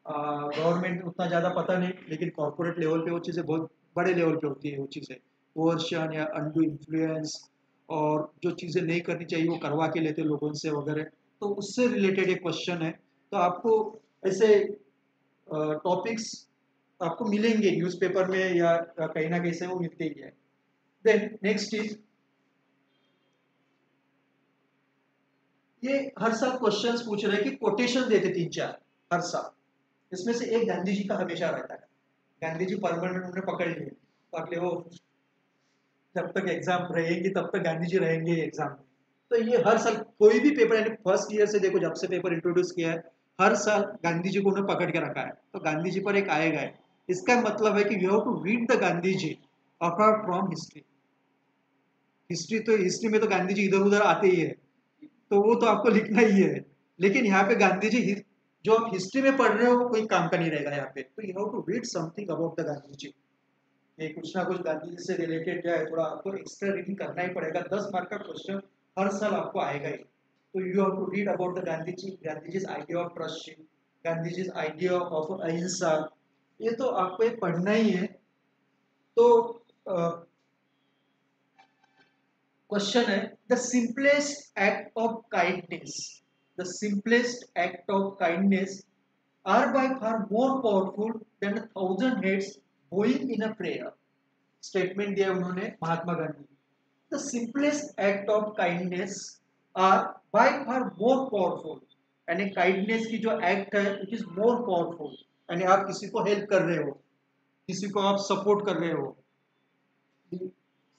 [SPEAKER 1] गवर्नमेंट उतना ज़्यादा पता नहीं, लेकिन कॉर्पोरेट लेवल पे वो चीज़ें बहुत बड़े लेवल पे होती है, वो चीज़ें कोर्शन या अनडू इन्फ्लुएंस, और जो चीज़ें नहीं करनी चाहिए वो करवा के लेते लोगों से वगैरह, तो उससे रिलेटेड एक क्वेश्चन है। तो आपको ऐसे टॉपिक्स आपको मिलेंगे न्यूज़पेपर में या कहीं ना कहीं से वो मिलते ही है। देन नेक्स्ट इज, ये हर साल क्वेश्चंस पूछ रहे हैं कि कोटेशन देते 3-4 हर साल, इसमें से एक गांधी जी का हमेशा रहता है, गांधी जी परमानेंट उन्होंने पकड़ लिए, तो अगले वो जब तक एग्जाम रहेंगी तब तक गांधी जी रहेंगे एग्जाम में। तो ये हर साल कोई भी पेपर, यानी फर्स्ट ईयर से देखो जब से पेपर इंट्रोड्यूस किया है, हर साल गांधी जी को उन्होंने पकड़ के रखा है, तो गांधी जी पर एक आएगा है। इसका मतलब है कि you have to read the Gandhi ji apart from history. History में तो गांधी जी इधर उधर आते ही है, तो वो तो आपको लिखना ही है। लेकिन यहाँ पे गांधी जी जो आप हिस्ट्री में पढ़ रहे हो कोई काम का नहीं रहेगा यहाँ पे, तो you have to read something about the Gandhi ji. ये कुछ ना कुछ गांधी जी से रिलेटेड क्या है, थोड़ा आपको एक्स्ट्रा रीडिंग करना ही पड़ेगा। 10 मार्क का क्वेश्चन हर साल आपको आएगा ही। तो you have to read about the Gandhi ji idea of trusteeship, Gandhi ji idea of ahimsa, ये तो आपको एक पढ़ना ही है। तो क्वेश्चन है, the simplest act of kindness, the simplest act of kindness are by far more powerful than 1,000 heads bowing in a prayer। Statement दिया उन्होंने Mahatma Gandhi. The simplest act of kindness are by far more powerful, यानी kindness की जो act है it is more powerful, यानी आप किसी को हेल्प कर रहे हो, किसी को आप सपोर्ट कर रहे हो।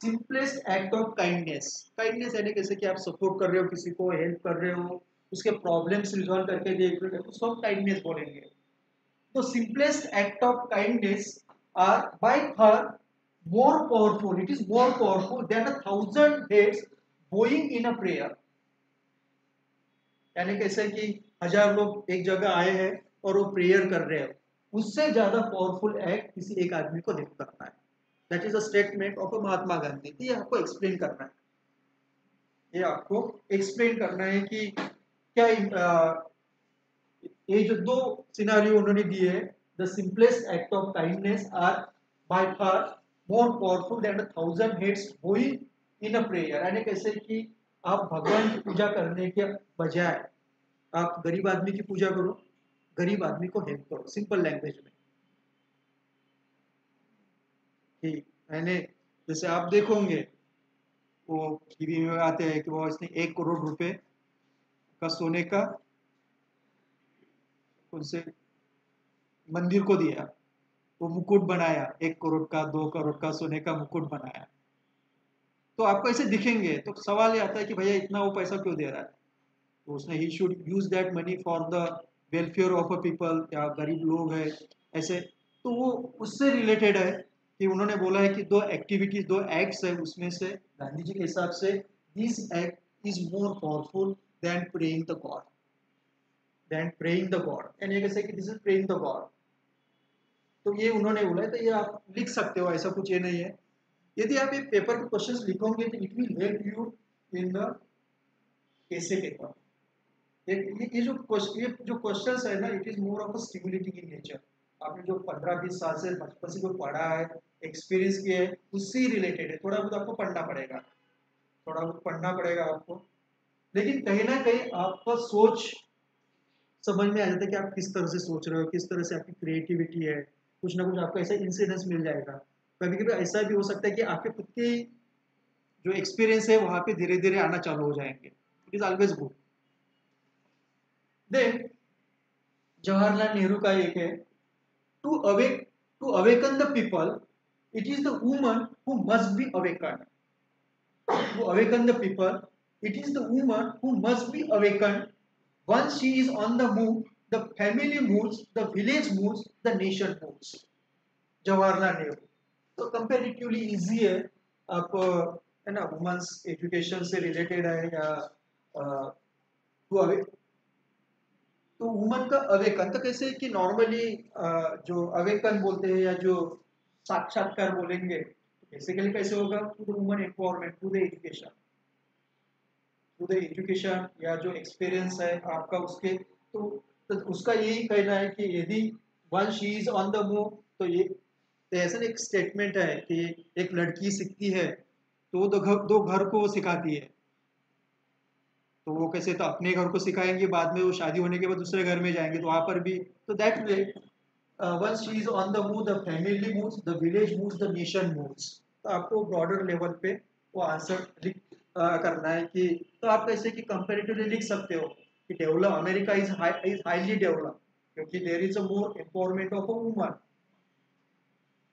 [SPEAKER 1] Simplest act of kindness, kindness यानी कैसे कि आप सपोर्ट कर रहे हो, किसी को हेल्प कर रहे हो, उसके प्रॉब्लम्स रिजॉल्व करके देख रहे हो, उसको हम काइंडनेस बोलेंगे। तो simplest act of kindness are by far more powerful, it is more powerful than 1,000 heads bowing in a prayer। यानी कैसे कि 1000 लोग एक जगह आए हैं और वो प्रेयर कर रहे हैं, उससे ज्यादा पावरफुल एक्ट किसी एक आदमी को हेल्प करना है। That is a statement of Mahatma Gandhi. ये आपको एक्सप्लेन करना है, ये आपको एक्सप्लेन करना है कि क्या ये जो दो सिनारियो उन्होंने दिए हैं, the simplest act of kindness are by far more powerful than 1,000 heads bowing in a prayer। यानी कैसे कि आप भगवान की पूजा करने के बजाय आप गरीब आदमी की पूजा करो, गरीब आदमी को हेल्प करो, सिंपल लैंग्वेज में। ठीक, मैंने जैसे आप देखोगे वो टीवी में आते हैं कि वो इसने 1 करोड़ रुपए का सोने का उनसे मंदिर को दिया, वो मुकुट बनाया, 1 करोड़ का 2 करोड़ का सोने का मुकुट बनाया। तो आपको ऐसे दिखेंगे तो सवाल ये आता है कि भैया इतना वो पैसा क्यों दे रहा है। तो उसने he should use that money for the welfare of a people, या गरीब लोग है ऐसे। तो वो उससे रिलेटेड है कि उन्होंने बोला है कि दो एक्टिविटीज, दो एक्ट्स है, उसमें से गांधी जी के हिसाब से this act is more powerful then praying the God, यानी कैसे कि this is praying the God. तो ये उन्होंने बोला है, तो ये आप लिख सकते हो, ऐसा कुछ ये नहीं है। यदि आप ये पेपर के क्वेश्चंस लिखोगे तो it will help you in the ऐसे पेपर। ये जो क्वेश्चंस है ना, it is more of a stimulating in nature. आपने जो 15-20 साल से बचपन से जो पढ़ा है, एक्सपीरियंस किया है, उससे रिलेटेड है। थोड़ा बहुत आपको पढ़ना पड़ेगा, थोड़ा बहुत पढ़ना पड़ेगा आपको, लेकिन कहीं ना कहीं आपका सोच समझ में आ जाता है कि आप किस तरह से सोच रहे हो, किस तरह से आपकी क्रिएटिविटी है। कुछ ना कुछ आपको ऐसा इंसिडेंस मिल जाएगा। कभी कभी ऐसा भी हो सकता है कि आपके खुद के जो एक्सपीरियंस है वहां पे धीरे धीरे आना चालू हो जाएंगे। It is always good. Then Jawaharlal Nehru का एक है, to awaken the people it is the woman who must be awaken. To awaken the people it is the woman who must be awaken. Once she is on the move, the family moves, the village moves, the nation moves। Jawaharlal Nehru तो comparatively easy है। आप है ना, women's education से related है, या तो woman का अवेकन तो कैसे कि नॉर्मली जो अवेकन बोलते हैं या जो साक्षात्कार बोलेंगे, बेसिकली कैसे होगा, to the woman empowerment, to the education, या जो एक्सपीरियंस है आपका उसके, तो उसका यही कहना है कि यदि one she is on the move, तो ये तो ऐसा एक स्टेटमेंट है कि एक लड़की सीखती है तो दो घर को सिखाती है। तो वो कैसे, तो अपने घर को सिखाएंगे, बाद में वो शादी होने के बाद दूसरे घर में जाएंगे तो वहां पर भी, तो that way one she is on the move, the family moves, the village moves, the nation moves. तो आपको ब्रॉडर लेवल पे वो आंसर करना है कि, तो आप कैसे कि कंपैरेटिवली लिख सकते हो कि develop America is highly develop क्योंकि there is a more empowerment of a woman.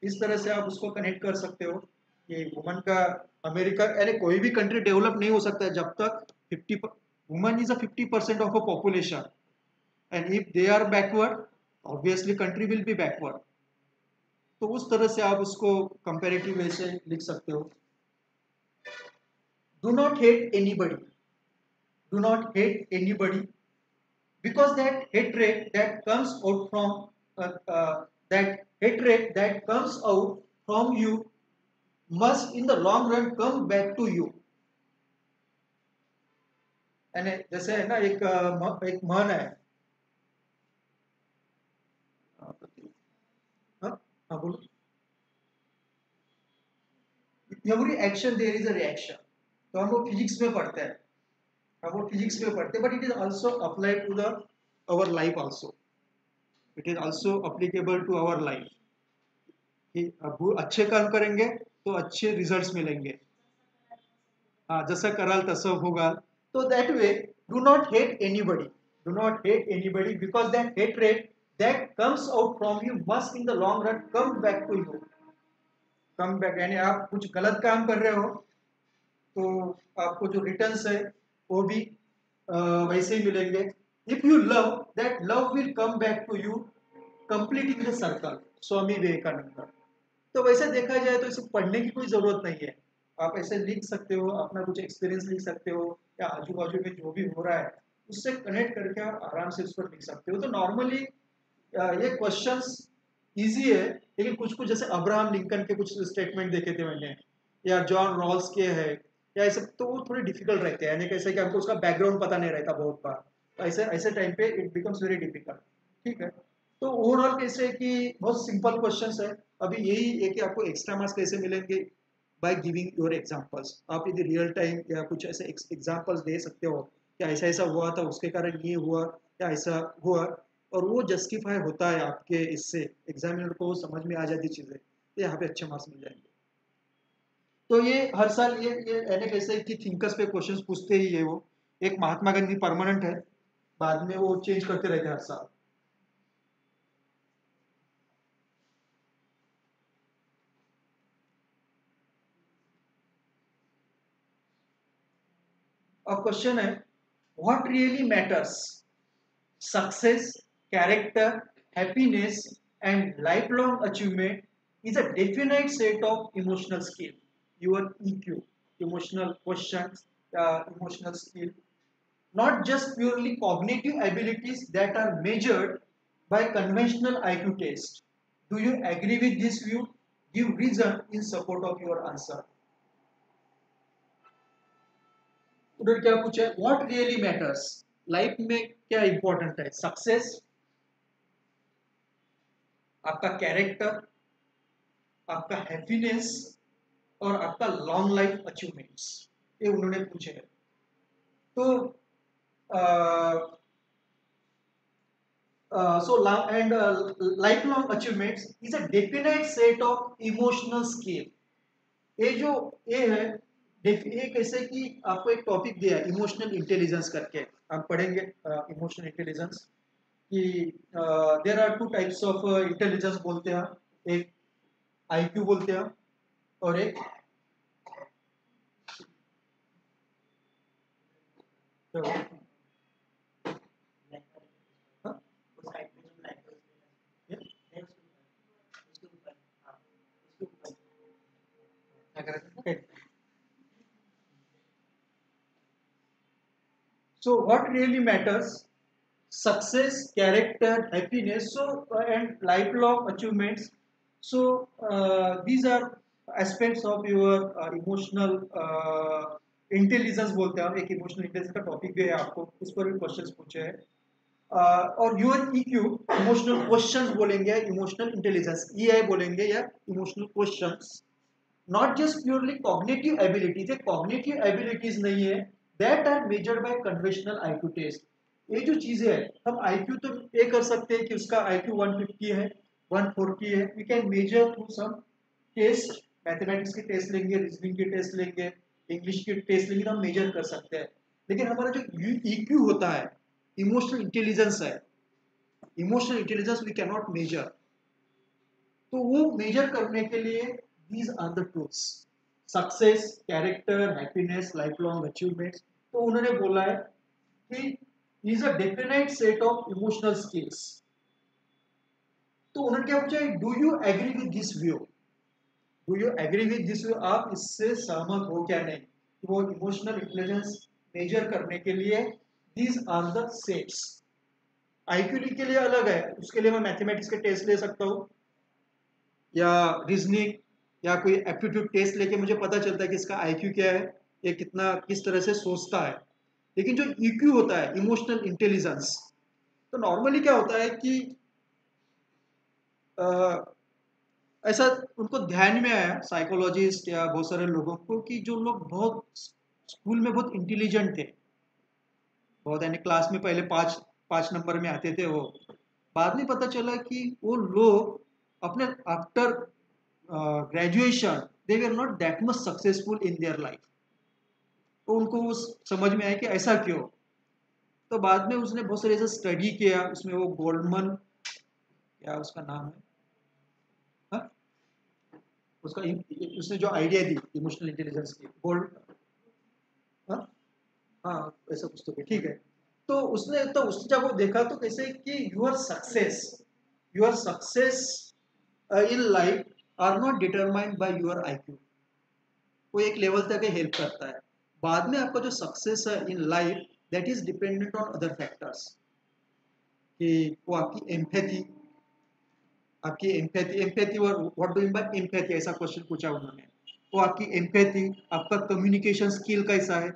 [SPEAKER 1] इस तरह से आप उसको कनेक्ट कर सकते हो कि वुमन का अमेरिका, यानी कोई भी कंट्री डेवलप नहीं हो सकता जब तक 50 woman is a 50% of a population, and if they are backward obviously country will be backward. तो उस तरह से आप उसको कंपैरेटिव वे से लिख सकते हो। do not hate anybody. Do not hate anybody, because that hatred that comes out from you must in the long run come back to you. यानी जैसे है ना एक मन है, हाँ हाँ बोलो, every action there is a reaction. तो हम वो फिजिक्स में पढ़ते हैं, but it is also applied to the our life also. It is also applicable to our life कि अब अच्छे काम करेंगे तो अच्छे रिजल्ट्स मिलेंगे. हाँ, जसं कराल तसं होगाल. तो that way do not hate anybody because that hatred that comes out from you must in the long run come back to you. Come back यानी आप कुछ गलत काम कर रहे हो तो आपको जो रिटर्न्स है वो भी वैसे ही मिलेंगे. If you love, that love will come back to you completing the circle. Swami Vivekananda. तो वैसे देखा जाए तो इसे पढ़ने की कोई जरूरत नहीं है. आप ऐसे लिख सकते हो, अपना कुछ एक्सपीरियंस लिख सकते हो, या आजू बाजू में जो भी हो रहा है उससे कनेक्ट करके आप आराम से उस पर लिख सकते हो. तो नॉर्मली ये क्वेश्चंस इजी है, लेकिन कुछ कुछ जैसे अब्राहम लिंकन के कुछ स्टेटमेंट देखे थे मैंने, या जॉन रॉल्स के है, या ऐसे, तो वो थोड़े डिफिकल्ट रहते हैं. यानी कैसे कि हमको उसका बैकग्राउंड पता नहीं रहता बहुत बार, तो ऐसे ऐसे टाइम पे इट बिकम्स वेरी डिफिकल्ट. ठीक है, तो ओवरऑल कैसे कि बहुत सिंपल क्वेश्चंस है. अभी यही है कि आपको एक्स्ट्रा मार्क्स कैसे मिलेंगे, बाय गिविंग योर एग्जांपल्स. आप यदि रियल टाइम या कुछ ऐसे एग्जांपल्स दे सकते हो कि ऐसा ऐसा हुआ था, उसके कारण ये हुआ या ऐसा हुआ, और वो जस्टिफाई होता है आपके इससे, एग्जामिनर को समझ में आ जाती चीज़ें, तो यहाँ पे अच्छे मार्क्स मिल जाएंगे. तो ये हर साल ये यानी कैसे कि थिंकर्स पे क्वेश्चंस पूछते ही है. वो एक महात्मा गांधी परमानेंट है, बाद में वो चेंज करते रहते हर साल. अब क्वेश्चन है, what really matters? Success, character, happiness, and lifelong achievement is a definite set of emotional skill. Your EQ, emotional questions, emotional skill, not just purely cognitive abilities that are measured by conventional IQ test. Do you agree with this view? Give reason in support of your answer. उधर क्या पूछा है? What really matters? Life में क्या important है? Success, आपका character, आपका happiness, और आपका लॉन्ग लाइफ अचीवमेंट्स, ये उन्होंने पूछे हैं. तो and lifelong achievements is a definite set of emotional skill. ये जो ये है, ये कैसे कि आपको एक टॉपिक दिया है इमोशनल इंटेलिजेंस करके, आप पढ़ेंगे इमोशनल इंटेलिजेंस कि there are two types of intelligence बोलते हैं. एक आईक्यू बोलते हैं और एक So what really matters? Success, character, happiness, and lifelong achievements. So these are aspects of your emotional intelligence बोलते हैं. एक इमोशनल इंटेलिजेंस का टॉपिक भी है, आपको उस पर भी क्वेश्चंस पूछे हैं. और यूर ईक्यू, इमोशनल क्वेश्चंस बोलेंगे, इमोशनल इंटेलिजेंस ईआई बोलेंगे, या emotional questions. Not just purely cognitive abilities, cognitive abilities नहीं है, that are measured by conventional IQ test. ये जो चीजें हैं, हम आईक्यू तो ये कर सकते हैं कि उसका आईक्यू 150 है, 140 है. We can measure through some test, mathematics के टेस्ट लेंगे, रीजनिंग के टेस्ट लेंगे, इंग्लिश के टेस्ट लेंगे, तो हम मेजर कर सकते हैं. लेकिन हमारा जो ईक्यू होता है, इमोशनल इंटेलिजेंस है, emotional intelligence we can not measure. तो वो मेजर करने के लिए these are the tools: success, character, happiness, lifelong achievements. तो उन्होंने बोला है कि is a definite set of emotional skills. तो उन्होंने क्या पूछा है? Do you agree with this view? Do you agree with this view? आप इससे सहमत हो क्या नहीं? वो इमोशनल इंटेलिजेंस मेजर करने के लिए these are the sets. IQ के लिए अलग है, उसके लिए मैं मैथमेटिक्स के टेस्ट ले सकता हूँ या रीजनिंग या कोई एप्टीट्यूड टेस्ट लेके मुझे पता चलता है कि इसका आईक्यू क्या है, ये कितना किस तरह से सोचता है। लेकिन जो ईक्यू होता है, इमोशनल इंटेलिजेंस, तो नॉर्मली क्या होता है कि ऐसा उनको ध्यान में आया साइकोलॉजिस्ट या बहुत सारे लोगों को कि जो लोग बहुत स्कूल में बहुत इंटेलिजेंट थे, बहुत यानी क्लास में पहले पाँच पाँच नंबर में आते थे, वो बाद में पता चला कि वो लोग अपने after graduation they were not that much successful in their life. तो उनको वो समझ में आया कि ऐसा क्यों। तो बाद में उसने बहुत सारे ऐसा स्टडी किया, उसमें वो गोल्डमन, क्या उसका नाम है, हाँ? उसका उसने जो आइडिया दी इमोशनल इंटेलिजेंस की, गोल्ड, हाँ हाँ ऐसा कुछ तो ठीक है। तो उसने जब वो देखा तो कैसे कि your success in life are not determined by your IQ. वो एक लेवल तक हेल्प करता है, बाद में आपका जो सक्सेस है in life that is dependent on other factors. कि वो आपकी एम्पैथी एम्पैथी और what do you mean by empathy, ऐसा क्वेश्चन पूछा उन्होंने। वो आपकी एम्पैथी, आपका कम्युनिकेशन स्किल कैसा है,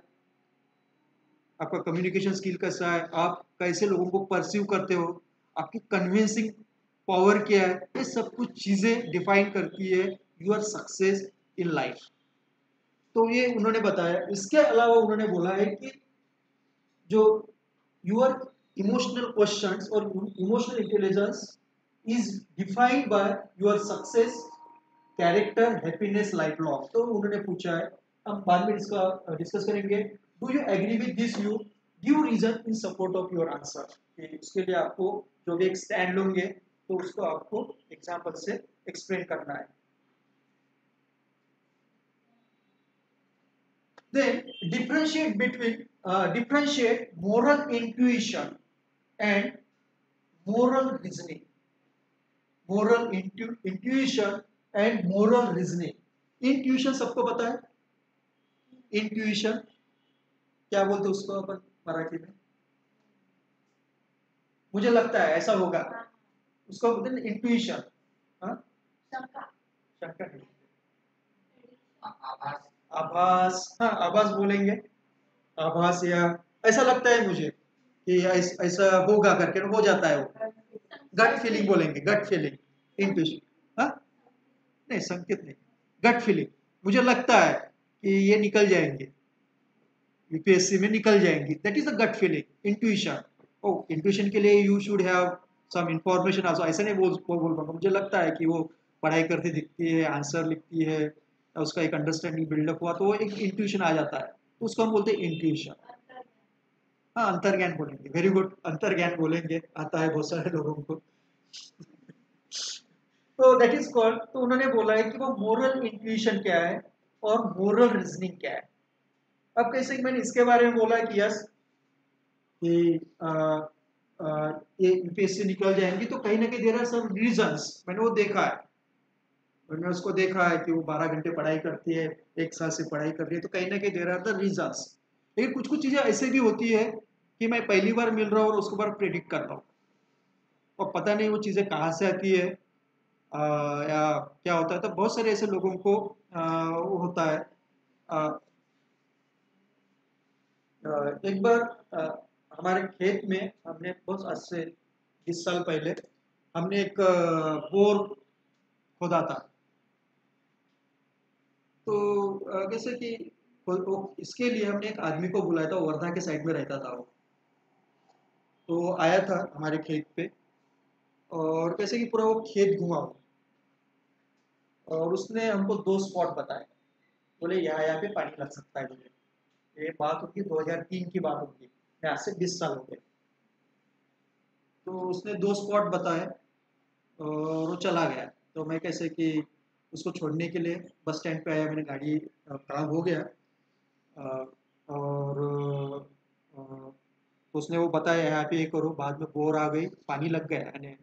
[SPEAKER 1] आपका कम्युनिकेशन स्किल कैसा है, आप कैसे लोगों को परसीव करते हो, आपकी कन्विंसिंग पावर क्या है, ये सब कुछ चीजें डिफाइन करती है यूर सक्सेस इन लाइफ। तो ये उन्होंने बताया। इसके अलावा उन्होंने बोला है कि जो यूर इमोशनल क्वेश्चंस और emotional intelligence is defined by your success, character, happiness, life long. तो उन्होंने पूछा है, हम बाद में इसका डिस्कस करेंगे। Do you agree with this, you give reason in support of your answer. उसके लिए आपको जो भी एक स्टैंड लोगे तो उसको आपको एग्जाम्पल से एक्सप्लेन करना है। Then differentiate moral intuition and moral reasoning. Intuition and moral reasoning. Intuition सबको पता है? Intuition क्या बोलते हैं उसको अपन मराठी में? मुझे लगता है ऐसा होगा, उसको बोलते हैं इंट्यूशन। हाँ, शंका नहीं, आभास, हाँ आभास बोलेंगे, आभास, या ऐसा लगता है मुझे कि ऐसा होगा करके हो जाता है वो। गट फीलिंग बोलेंगे, गट फीलिंग, इंट्यूशन। हाँ नहीं, संकेत नहीं, गट फीलिंग। मुझे लगता है कि ये निकल जाएंगे, यूपीएससी में निकल जाएंगी, that is the gut feeling, intuition. Oh, intuition के लिए you should have some information also, ऐसा नहीं बोल पाऊंगा, मुझे लगता है कि वो पढ़ाई करती दिखती है, आंसर लिखती है, उसका एक अंडरस्टैंडिंग बिल्डअप हुआ तो वो एक इंट्यूशन आ जाता है, तो उसको हम बोलते हैं इंट्यूशन। हाँ अंतर्ज्ञान बोलेंगे, वेरी गुड, अंतर्ज्ञान बोलेंगे, आता है बहुत सारे लोगों को। तो दैट इज कॉल्ड, तो उन्होंने बोला है कि वो मोरल इंट्यूशन क्या है और मोरल रीजनिंग क्या है। अब कैसे मैंने इसके बारे में बोला कि यस कि ये यूपीएससी निकल जाएंगी तो कहीं ना कहीं देयर आर सम रीजंस, मैंने वो देखा है, मैंने उसको देखा है कि वो 12 घंटे पढ़ाई करती है, एक साल से पढ़ाई कर रही है, तो कहीं ना कहीं देयर आर द रीजंस। लेकिन कुछ कुछ चीजें ऐसे भी होती है कि मैं पहली बार मिल रहा हूँ और उसके बाद प्रेडिक्ट करता हूँ और पता नहीं वो चीजें कहाँ से आती है, या क्या होता है। तो बहुत सारे ऐसे लोगों को वो होता है। आ, एक बार हमारे खेत में हमने बहुत आज से 20 साल पहले हमने एक बोर खोदा था। तो जैसे कि इसके लिए हमने एक आदमी को बुलाया था, वर्धा के साइड में रहता था वो। तो वो आया था हमारे खेत पे और कैसे कि पूरा वो खेत घुमा वो, और उसने हमको 2 स्पॉट बताए, बोले यहाँ पे पानी लग सकता है मुझे। ये बात होगी 2003 की बात होगी, मैं आज से 20 साल हो गए। तो उसने 2 स्पॉट बताए और वो चला गया। तो मैं कैसे कि उसको छोड़ने के लिए बस स्टैंड पे आया, मैंने गाड़ी खड़ा हो गया, अ, और तो उसने वो बताया यहाँ पे ये करो, बाद में बोर आ गई, पानी लग गया, यानी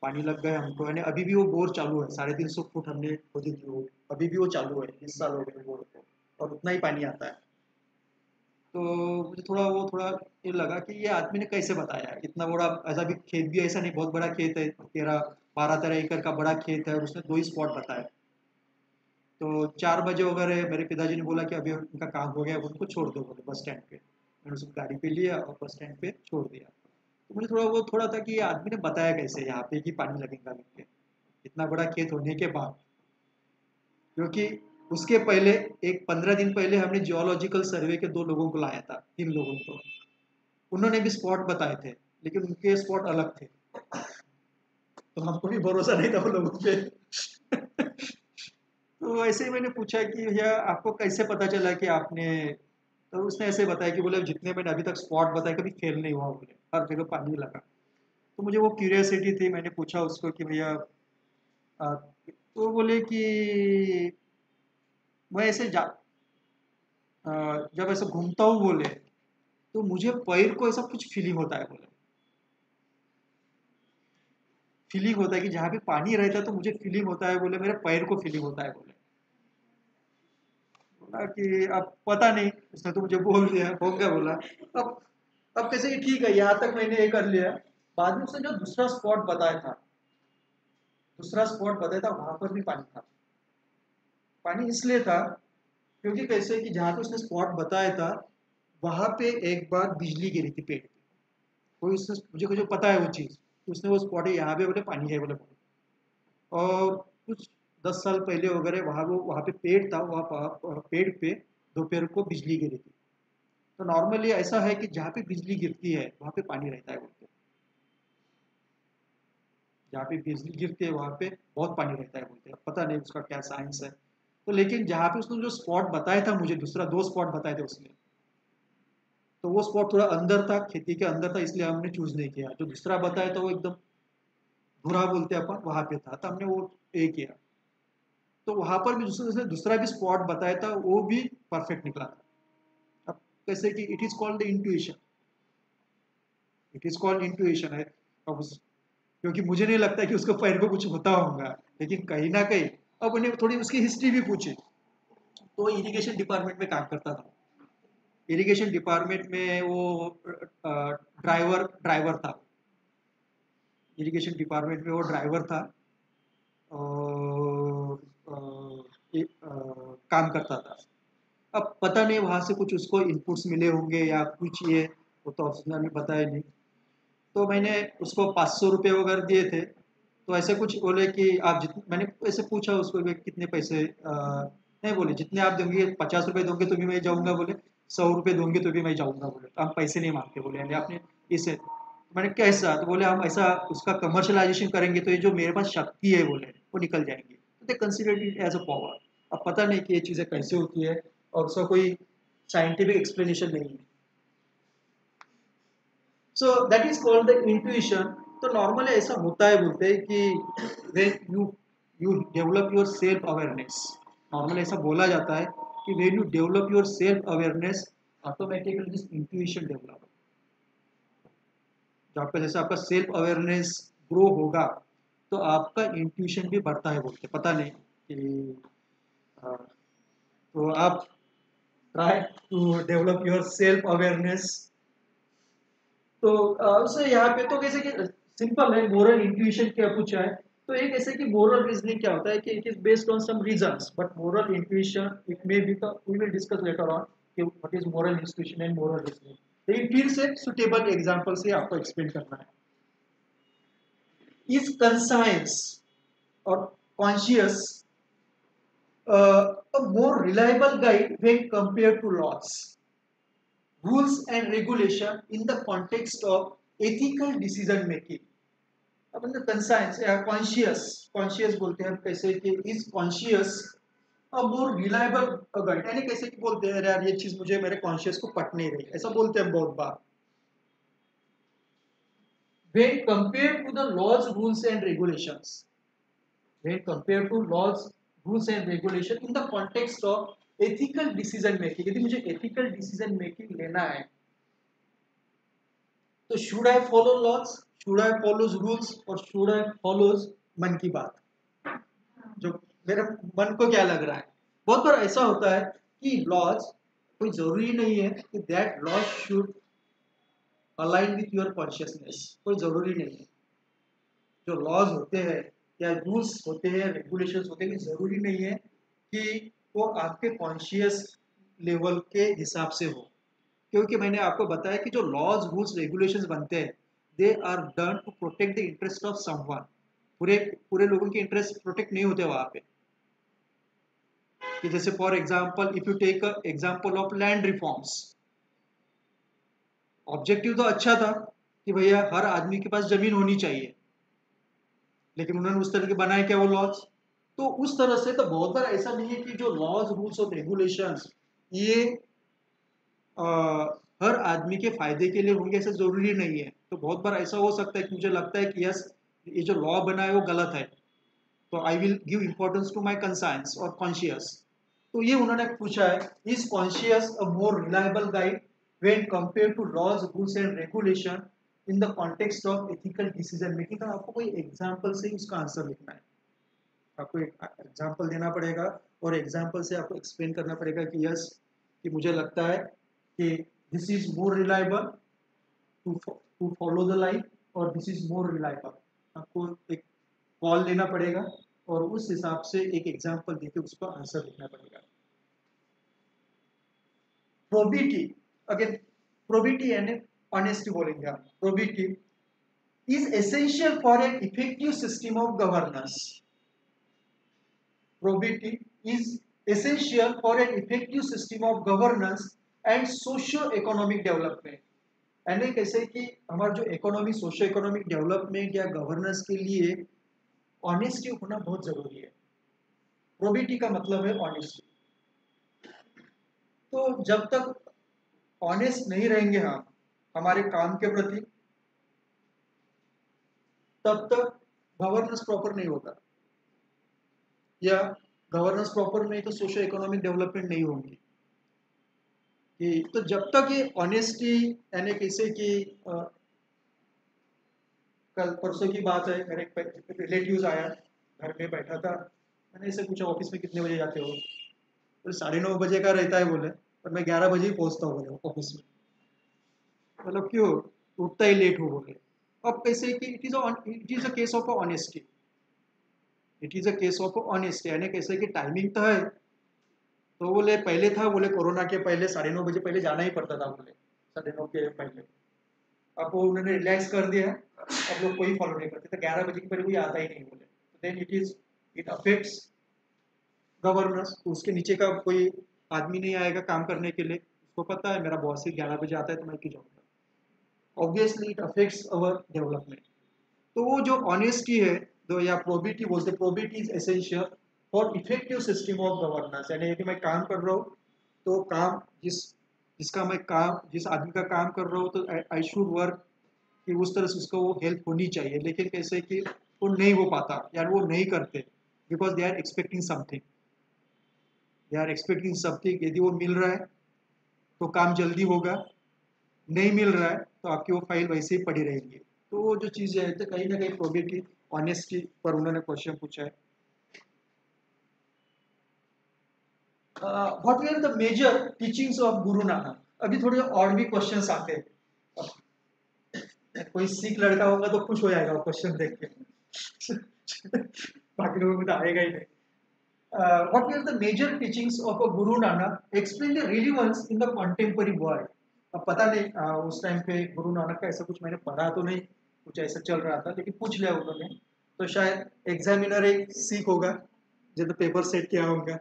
[SPEAKER 1] पानी लग गया हमको, यानी अभी भी वो बोर चालू है, 350 फुट हमने खोदी थी वो, अभी भी वो चालू है, 20 साल हो गए बोर को। और उतना ही पानी आता है। तो मुझे थोड़ा ये लगा कि ये आदमी ने कैसे बताया, इतना बड़ा, ऐसा भी खेत भी ऐसा नहीं बहुत बड़ा खेत है, 12-13 एकड़ का बड़ा खेत है और उसने 2 ही स्पॉट बताए। तो 4 बजे वगैरह मेरे पिताजी ने बोला कि अभी उनका काम हो गया, अब उनको छोड़ दो बोले बस स्टैंड पे। मैंने उसको गाड़ी पे लिया और बस स्टैंड पे छोड़ दिया। तो मुझे थोड़ा था कि ये आदमी ने बताया कैसे यहाँ पे कि पानी लगेगा करके, इतना बड़ा खेत होने के बाद। क्योंकि उसके पहले एक 15 दिन पहले हमने जियोलॉजिकल सर्वे के 2 लोगों को लाया था, 3 लोगों को। उन्होंने भी स्पॉट बताए थे, लेकिन उनके स्पॉट अलग थे, तो हमको भी भरोसा नहीं था उन लोगों पे। तो ऐसे ही मैंने पूछा कि भैया आपको कैसे पता चला कि आपने, तो उसने ऐसे बताया कि बोले जितने मैंने अभी तक स्पॉट बताए कभी फेल नहीं हुआ, बोले हर जगह पानी लगा। तो मुझे वो क्यूरियोसिटी थी, मैंने पूछा उसको कि भैया तो बोले कि मैं ऐसे जब ऐसे घूमता हूँ बोले, तो मुझे पैर को ऐसा कुछ फीलिंग होता है बोले, फीलिंग होता है कि जहाँ पे पानी रहता है तो मुझे फीलिंग होता है बोले, मेरे पैर को फीलिंग होता है बोले। बोला कि अब पता नहीं, उसने तो मुझे बोल दिया, हो गया बोला। अब अब कैसे कि ठीक है, यहाँ तक मैंने ये कर लिया। बाद में उसने जो दूसरा स्पॉट बताया था वहां पर भी पानी था। पानी इसलिए था क्योंकि कैसे कि जहाँ पे उसने स्पॉट बताया था वहां पे एक बार बिजली गिरी थी पेड़ पे। कोई उसने मुझे कुछ पता है वो चीज़, तो उसने वो स्पॉट है यहाँ पे बोले पानी है बोले। और कुछ 10 साल पहले वगैरह वहाँ पे पेड़ था, वहाँ पेड़ पे दोपहर को बिजली गिरी थी। तो नॉर्मली ऐसा है कि जहाँ पे बिजली गिरती है वहाँ पे पानी रहता है बोलते हैं। जहाँ पे बिजली गिरती है वहाँ पे बहुत पानी रहता है बोलते हैं, पता नहीं उसका क्या साइंस है। तो लेकिन जहाँ पे उसने जो स्पॉट बताया था मुझे, दूसरा 2 स्पॉट बताए थे उसने, तो वो स्पॉट थोड़ा अंदर था, खेती के अंदर था, इसलिए हमने चूज नहीं किया। जो दूसरा बताया था वो एकदम बुरा बोलते हैं अपन, वहां पे था, तो हमने वो ए किया। तो वहां पर भी उसने दूसरा भी स्पॉट बताया था, वो भी परफेक्ट निकला था। अब कैसे कि it is called the intuition, it is called intuition है। अब क्योंकि मुझे नहीं लगता कि उसको पैर को कुछ होता होगा, लेकिन कहीं ना कहीं अब उन्हें थोड़ी उसकी हिस्ट्री भी पूछी। तो इरिगेशन डिपार्टमेंट में काम करता था, इरिगेशन डिपार्टमेंट में वो ड्राइवर ड्राइवर था, इरिगेशन डिपार्टमेंट में वो ड्राइवर था और काम करता था। अब पता नहीं वहाँ से कुछ उसको इनपुट्स मिले होंगे या कुछ, ये वो तो ऑप्शनली बताया नहीं। तो मैंने उसको 500 रुपये वगैरह दिए थे। तो ऐसे कुछ बोले कि आप जितने, मैंने ऐसे पूछा उसको कि कितने पैसे, नहीं बोले जितने आप देंगे, 50 रुपये दोगे तो भी मैं जाऊँगा बोले, 100 रुपये दोगे तो भी मैं जाऊँगा बोले, तो हम पैसे नहीं मांगते बोले, यानी आपने इसे। मैंने कैसा, तो बोले हम ऐसा उसका कमर्शलाइजेशन करेंगे तो ये जो मेरे पास शक्ति है बोले वो निकल जाएंगी, तो they consider it as a power. अब पता नहीं कि ये चीज़ें कैसे होती है और उसका कोई साइंटिफिक एक्सप्लेनेशन नहीं है। So that is called the intuition. तो नॉर्मली ऐसा होता है बोलते हैं कि when you develop your self awareness, normally ऐसा बोला जाता है कि when you develop your self awareness automatically this intuition develop. जो आपका जैसे आपका सेल्फ अवेयरनेस ग्रो होगा तो आपका इंट्यूशन भी बढ़ता है बोलते, पता नहीं कि तो आप try to develop your self awareness. तो उससे यहाँ पे तो कैसे कि सिंपल है, मोरल इंट्यूशन क्या पूछा है। तो एक ऐसे कि मोरल रीजनिंग क्या होता है कि it is based on some reasons, but moral intuition it may be, we will discuss later on कि what is moral intuition and moral reasoning. लेकिन फिर से सुटेबल एग्जांपल से आपको एक्सप्लेन करना है। इज कंसाइंस और conscious a more reliable guide when compared to laws, rules and regulation in the context of ethical decision making। Upon conscience या conscious बोलते हैं हम, कैसे कि is conscious a more reliable guide, यानी कैसे कि बोलते हैं यार ये चीज मुझे मेरे कॉन्शियस को पट नहीं रही, ऐसा बोलते हैं हम बहुत बार। when compared to the laws, rules and regulations, when compared to laws, rules and regulation in the context of ethical decision making, यदि मुझे ethical decision making लेना है तो should I follow laws, should I follow rules और should I follow मन की बात, जो मेरे मन को क्या लग रहा है। बहुत बार ऐसा होता है कि लॉज कोई जरूरी नहीं है कि that laws should align with your consciousness, कोई जरूरी नहीं है। जो लॉज होते हैं या रूल्स होते हैं, रेगुलेशंस होते हैं, जरूरी नहीं है कि वो आपके कॉन्शियस लेवल के हिसाब से हो, क्योंकि मैंने आपको बताया कि जो लॉज रूल्स रेगुलेशंस बनते हैं they are done to protect the interest of someone. पूरे पूरे लोगों के इंटरेस्ट प्रोटेक्ट नहीं होते वहां पे। कि जैसे for example if you take example of land reforms, objective तो अच्छा था कि भैया हर आदमी के पास जमीन होनी चाहिए, लेकिन उन्होंने उस तरह के बनाए क्या वो लॉज। तो उस तरह से तो बहुत बार ऐसा नहीं है कि जो लॉज रूल्स और रेगुलेशंस ये आ, हर आदमी के फायदे के लिए होंगे, ऐसा जरूरी नहीं है। तो बहुत बार ऐसा हो सकता है कि मुझे लगता है कि यस ये जो लॉ बना है वो गलत है, तो I will give importance to my conscience और कॉन्शियस। तो ये उन्होंने पूछा है, is conscious a more reliable guide when compare to laws rules and regulation in the context of ethical decision making. तो आपको कोई एग्जाम्पल से ही उसका आंसर लिखना है, आपको एक एग्जाम्पल देना पड़ेगा और एग्जाम्पल से आपको एक्सप्लेन करना पड़ेगा कि यस कि मुझे लगता है कि this is more reliable to follow the line और दिस इज मोर रिलायबल। आपको एक कॉल लेना पड़ेगा और उस हिसाब से एक एग्जाम्पल देके उसको आंसर लिखना पड़ेगा। प्रोबिटी, अगेन प्रोबिटी यानी ऑनेस्टी बोलेंगे आप। Probity is essential for an effective system of governance. Probity is essential for an effective system of governance and socio-economic development। यानी कैसे कि हमारा जो इकोनॉमी सोशो इकोनॉमिक डेवलपमेंट या गवर्नेंस के लिए ऑनेस्टी होना बहुत जरूरी है। प्रोबिटी का मतलब है ऑनेस्टी। तो जब तक ऑनेस्ट नहीं रहेंगे हम हमारे काम के प्रति, तब तक गवर्नेंस प्रॉपर नहीं होगा, या गवर्नेंस प्रॉपर नहीं तो सोशो इकोनॉमिक डेवलपमेंट नहीं होगी। कि तो जब तक ये ऑनेस्टी यानी कैसे कि कल परसों की बात है, मेरे एक रिलेटिव्स आया, घर में बैठा था, मैंने इसे पूछा ऑफिस में कितने बजे जाते हो, तो 9:30 बजे का रहता है बोले, और मैं 11 बजे ही पहुंचता हूँ बोले ऑफिस में। मतलब क्यों, उठता ही लेट हो बोले। अब कैसे कि it is a case of honesty, it is a case of honesty यानी कैसे कि टाइमिंग तो है। तो बोले पहले था, बोले कोरोना के पहले 9:30 बजे पहले जाना ही पड़ता था बोले, 9:30 के पहले। अब वो उन्होंने रिलैक्स कर दिया, अब लोग कोई फॉलो नहीं करते, तो 11 बजे के पहले कोई आता ही नहीं बोले। तो देन इट अफेक्ट्स गवर्नेंस। तो उसके नीचे का कोई आदमी नहीं आएगा काम करने के लिए, उसको पता है मेरा बॉस ही 11 बजे आता है तो मैं क्यों जाऊँगा। Obviously it affects our development. तो वो जो ऑनेस्टी है दो या प्रोबिटी बोलते, probity is essential for effective system of governance. यानी कि मैं काम कर रहा हूँ तो काम जिस आदमी का काम कर रहा हूँ तो आई शुड वर्क कि उस तरह से उसको वो हेल्प होनी चाहिए। लेकिन कैसे कि वो नहीं हो पाता यार, वो नहीं करते because they are expecting something, they are expecting something. यदि वो मिल रहा है तो काम जल्दी होगा, नहीं मिल रहा है तो आपकी वो फाइल वैसे ही पड़ी रहेगी। तो वो जो चीज़ें है तो कहीं ना कहीं प्रोबेबिलिटी ऑनेस्टी पर उन्होंने क्वेश्चन पूछा है। What were the major teachings of Guru Nanak. अभी थोड़े और भी क्वेश्चंस आते हैं, कोई सिख लड़का होगा तो खुश हो जाएगा क्वेश्चन देख के बाकी लोगों को तो आएगा ही नहीं। What were the major teachings of a Guru Nanak? Explain the relevance in the contemporary world। अब पता नहीं उस टाइम पे गुरु नानक का ऐसा कुछ मैंने पढ़ा तो नहीं, कुछ ऐसा चल रहा था, लेकिन पूछ लिया उन्होंने तो शायद एग्जामिनर एक सीख होगा जब पेपर सेट किया होगा,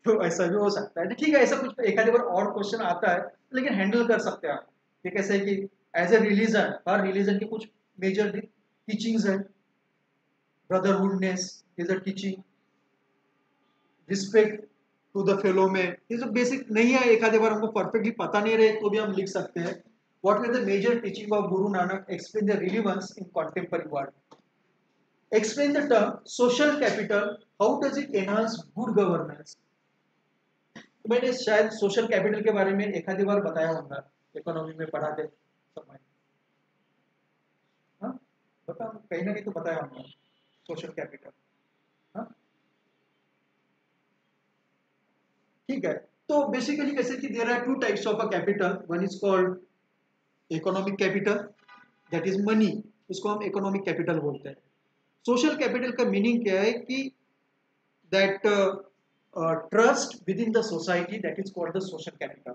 [SPEAKER 1] तो ऐसा भी हो सकता है। ठीक है, ऐसा कुछ एक आधे बार और क्वेश्चन आता है, लेकिन हैंडल कर सकते हैं आप। ये कैसे है कि एज ए रिलीजन, हर रिलीजन के कुछ मेजर टीचिंग्स है। Brotherhoodness is a teaching, respect to the fellow men, ये जो बेसिक नहीं है, एक आधे बार हमको परफेक्टली पता नहीं रहे तो भी हम लिख सकते हैं। What were the major teaching of Guru Nanak, explain the relevance in contemporary world, explain the term social capital, how does it enhance good governance. तो मैंने शायद सोशल कैपिटल के बारे में एक आधी बार बताया होगा, इकोनॉमी में पढ़ाते समय। हाँ बता, कहीं ना कहीं तो बताया होगा सोशल कैपिटल। हाँ ठीक है, तो बेसिकली कैसे कि there are two types of a capital, one is called economic capital, that is money, इसको हम इकोनॉमिक कैपिटल बोलते हैं। सोशल कैपिटल का मीनिंग क्या है कि that trust with in the society, that is called the social capital.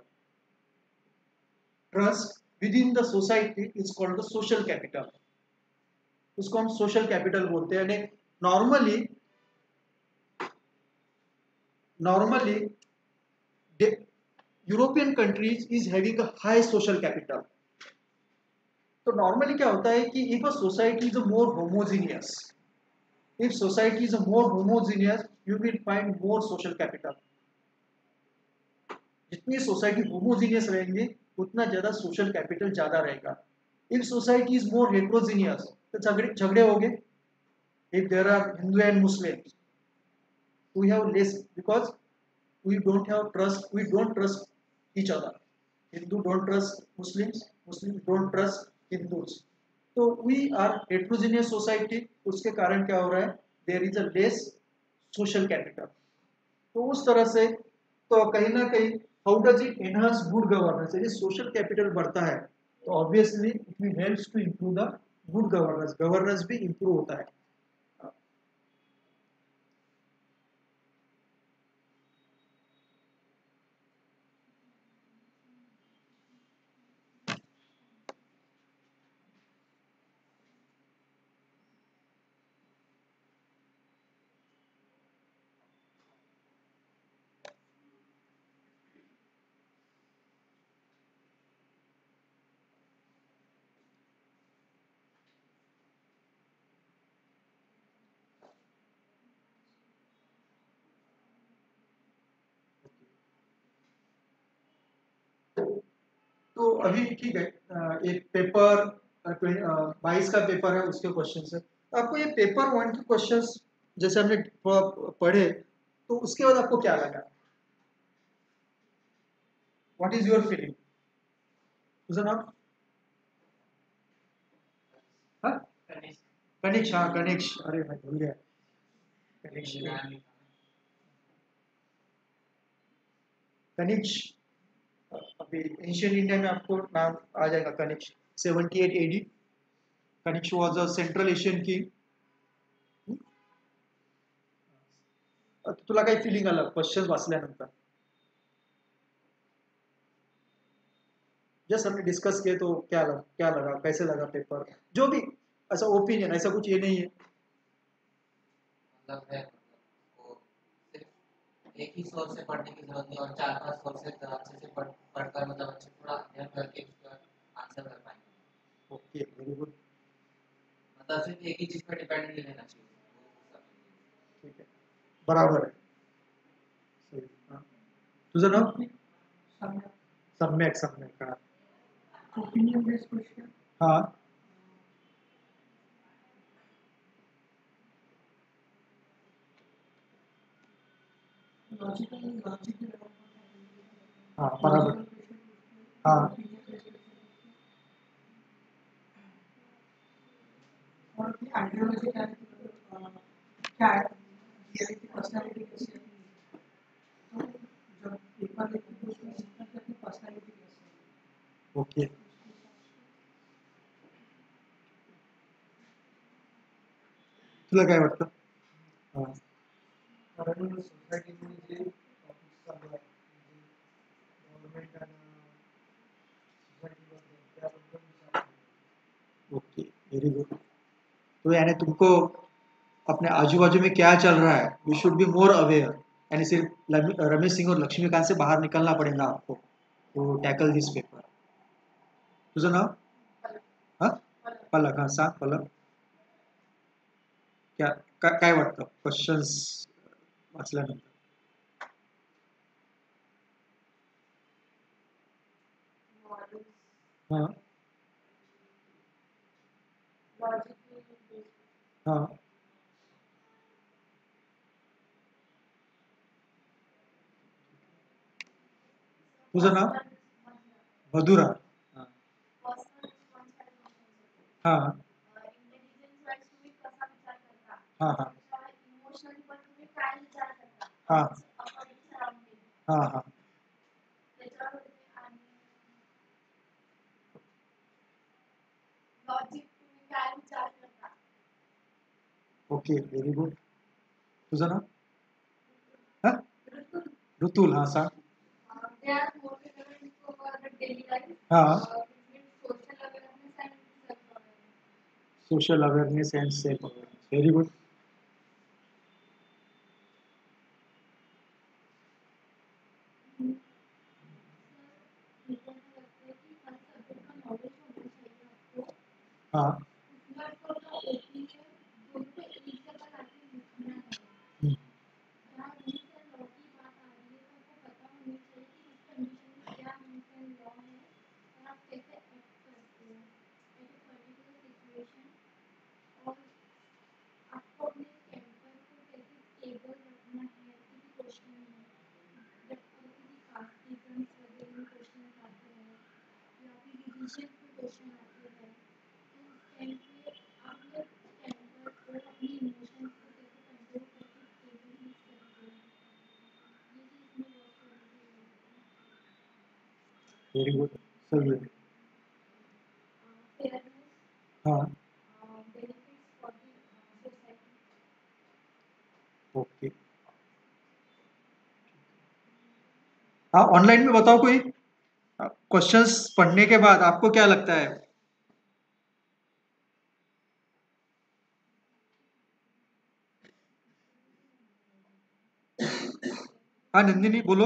[SPEAKER 1] Trust with in the society is called the social capital, उसको हम सोशल कैपिटल बोलते हैं। यानी normally normally European countries is having a high social capital. तो normally क्या होता है कि if a society is a more homogeneous, if society is a more homogeneous, you will find more social capital. जितनी society homogeneous रहेंगे उतना ज्यादा social capital ज्यादा रहेगा। If society is more heterogeneous तो झगड़े झगड़े होंगे। If there are Hindu and Muslims, we have less because we don't trust each other. Hindu don't trust Muslims, Muslims don't trust Hindus. तो वी आर हेट्रोजीनियस सोसाइटी, उसके कारण क्या हो रहा है, there is a less social capital. तो उस तरह से तो कहीं ना कहीं how does it enhance good governance, यदि सोशल कैपिटल बढ़ता है तो obviously it will helps to improve the good governance, governance भी इंप्रूव होता है। तो अभी ठीक है, एक पेपर 22 का पेपर है, उसके क्वेश्चन है। तो आपको ये पेपर 1 के क्वेश्चंस जैसे हमने थोड़ा पढ़े, तो उसके बाद आपको क्या लगा, व्हाट इज योर फीलिंग? तुझं नाव? हाँ, कनिक्स, हाँ कनिक्स, अरे मैं भूल गया। कनिक्स, कनिक्स अभी एंशियंट इंडिया में आपको नाम आ जाएगा, Kanishka 78 AD. Kanishka was a central Asian king. तुला काही फिलिंग आलं क्वेश्चन वाचल्यानंतर? जस्ट हमने डिस्कस किए तो क्या लगा, कैसे लगा पेपर, जो भी ऐसा ओपिनियन, ऐसा कुछ ये नहीं है।
[SPEAKER 3] मतलब है, वो सिर्फ एक ही सोर्स से पढ़ने की जरूरत नहीं और चार पांच सोर्स से अच्छे से पढ़कर मतलब अच्छे पूरा अध्ययन करके उसका आंसर कर पाएंगे।
[SPEAKER 1] Okay, very good.
[SPEAKER 3] मतलब सिर्फ एक ही चीज पर डिपेंड नहीं रहना चाहिए।
[SPEAKER 1] ठीक है, बराबर है, सही। हाँ, तुझं नाव?
[SPEAKER 2] सम्यक
[SPEAKER 1] सम्यक, सम्यक, हाँ।
[SPEAKER 2] Opinion based question.
[SPEAKER 1] हाँ,
[SPEAKER 2] लॉजिक
[SPEAKER 1] हाँ, बराबर। हाँ,
[SPEAKER 2] और अपनी आइडियोलॉजी क्या है, क्या है, रियलिटी पर्सनालिटी कैसी है। तो जब पेपर लिखते हैं तो उसमें सीखना कि अपनी पर्सनालिटी कैसी है।
[SPEAKER 1] ओके। तुला काय वाटतं? हाँ,
[SPEAKER 2] कारण सोसायटीमध्ये जे टॉपिक्स चालू आहेत, गव्हर्नमेंट आणि सोसायटीबद्दल त्याबद्दल विचार करतो।
[SPEAKER 1] Okay, very good. तो यानी तुमको अपने आजू बाजू में क्या चल रहा है, you should be more aware. यानी सिर्फ रमेश सिंह और लक्ष्मीकांत से बाहर निकलना पड़ेगा आपको टू टैकल दिस पेपर। तुझं नाव? हाँ, पलक, हाँ सांग पलक, काय वाटतं क्वेश्चन्स वाचल्यानंतर? हाँ, हाँ, तुझं नाव? मधुरा, हाँ, हाँ, हाँ, हाँ, हाँ, हाँ, हाँ, ओके, व्हेरी गुड. तुझं नाव? हा, ऋतुल. हा, सांग.
[SPEAKER 4] They are motivated to our daily life.
[SPEAKER 1] हा,
[SPEAKER 4] With social awareness and self-awareness.
[SPEAKER 1] Social awareness and self awareness. Very good.
[SPEAKER 4] मुझे ऐसा लगता है कि हर सब्जेक्ट का नॉलेज होना चाहिए आपको.
[SPEAKER 1] हा,
[SPEAKER 4] उसमें आपको जो ओपी है दोनों को एक जगह लाके लिखना है.
[SPEAKER 1] हम्म,
[SPEAKER 4] जहाँ मीन्स एंड लॉ की बात आ रही है तो आपको पता होनी चाहिए कि उस कंडीशन में क्या मीन्स एंड लॉ है और आप कैसे एक्ट करते हो एट ए पर्टिकुलर सिचुएशन. और आपको अपने टेम्पर को कैसे स्टेबल रखना है किसी क्वेश्चन में. जब किसी कास्टिज्म वगैरह में क्वेश्चन आते हैं या फिर रिलीजन में क्वेश्चन आते हैं तो उस टाइम पे आप अपने टेम्पर को अपने इमोशंस को कैसे कंट्रोल करके स्टेबल यूज करते हो. ये चीज़ में बहुत ज़रूरी है.
[SPEAKER 1] Very good. सही है.
[SPEAKER 4] फेयरनेस
[SPEAKER 1] हा,
[SPEAKER 4] benefits for the society.
[SPEAKER 1] Okay. हाँ, ऑनलाइन में बताओ कोई क्वेश्चंस पढ़ने के बाद आपको क्या लगता है? हाँ, नंदिनी बोलो.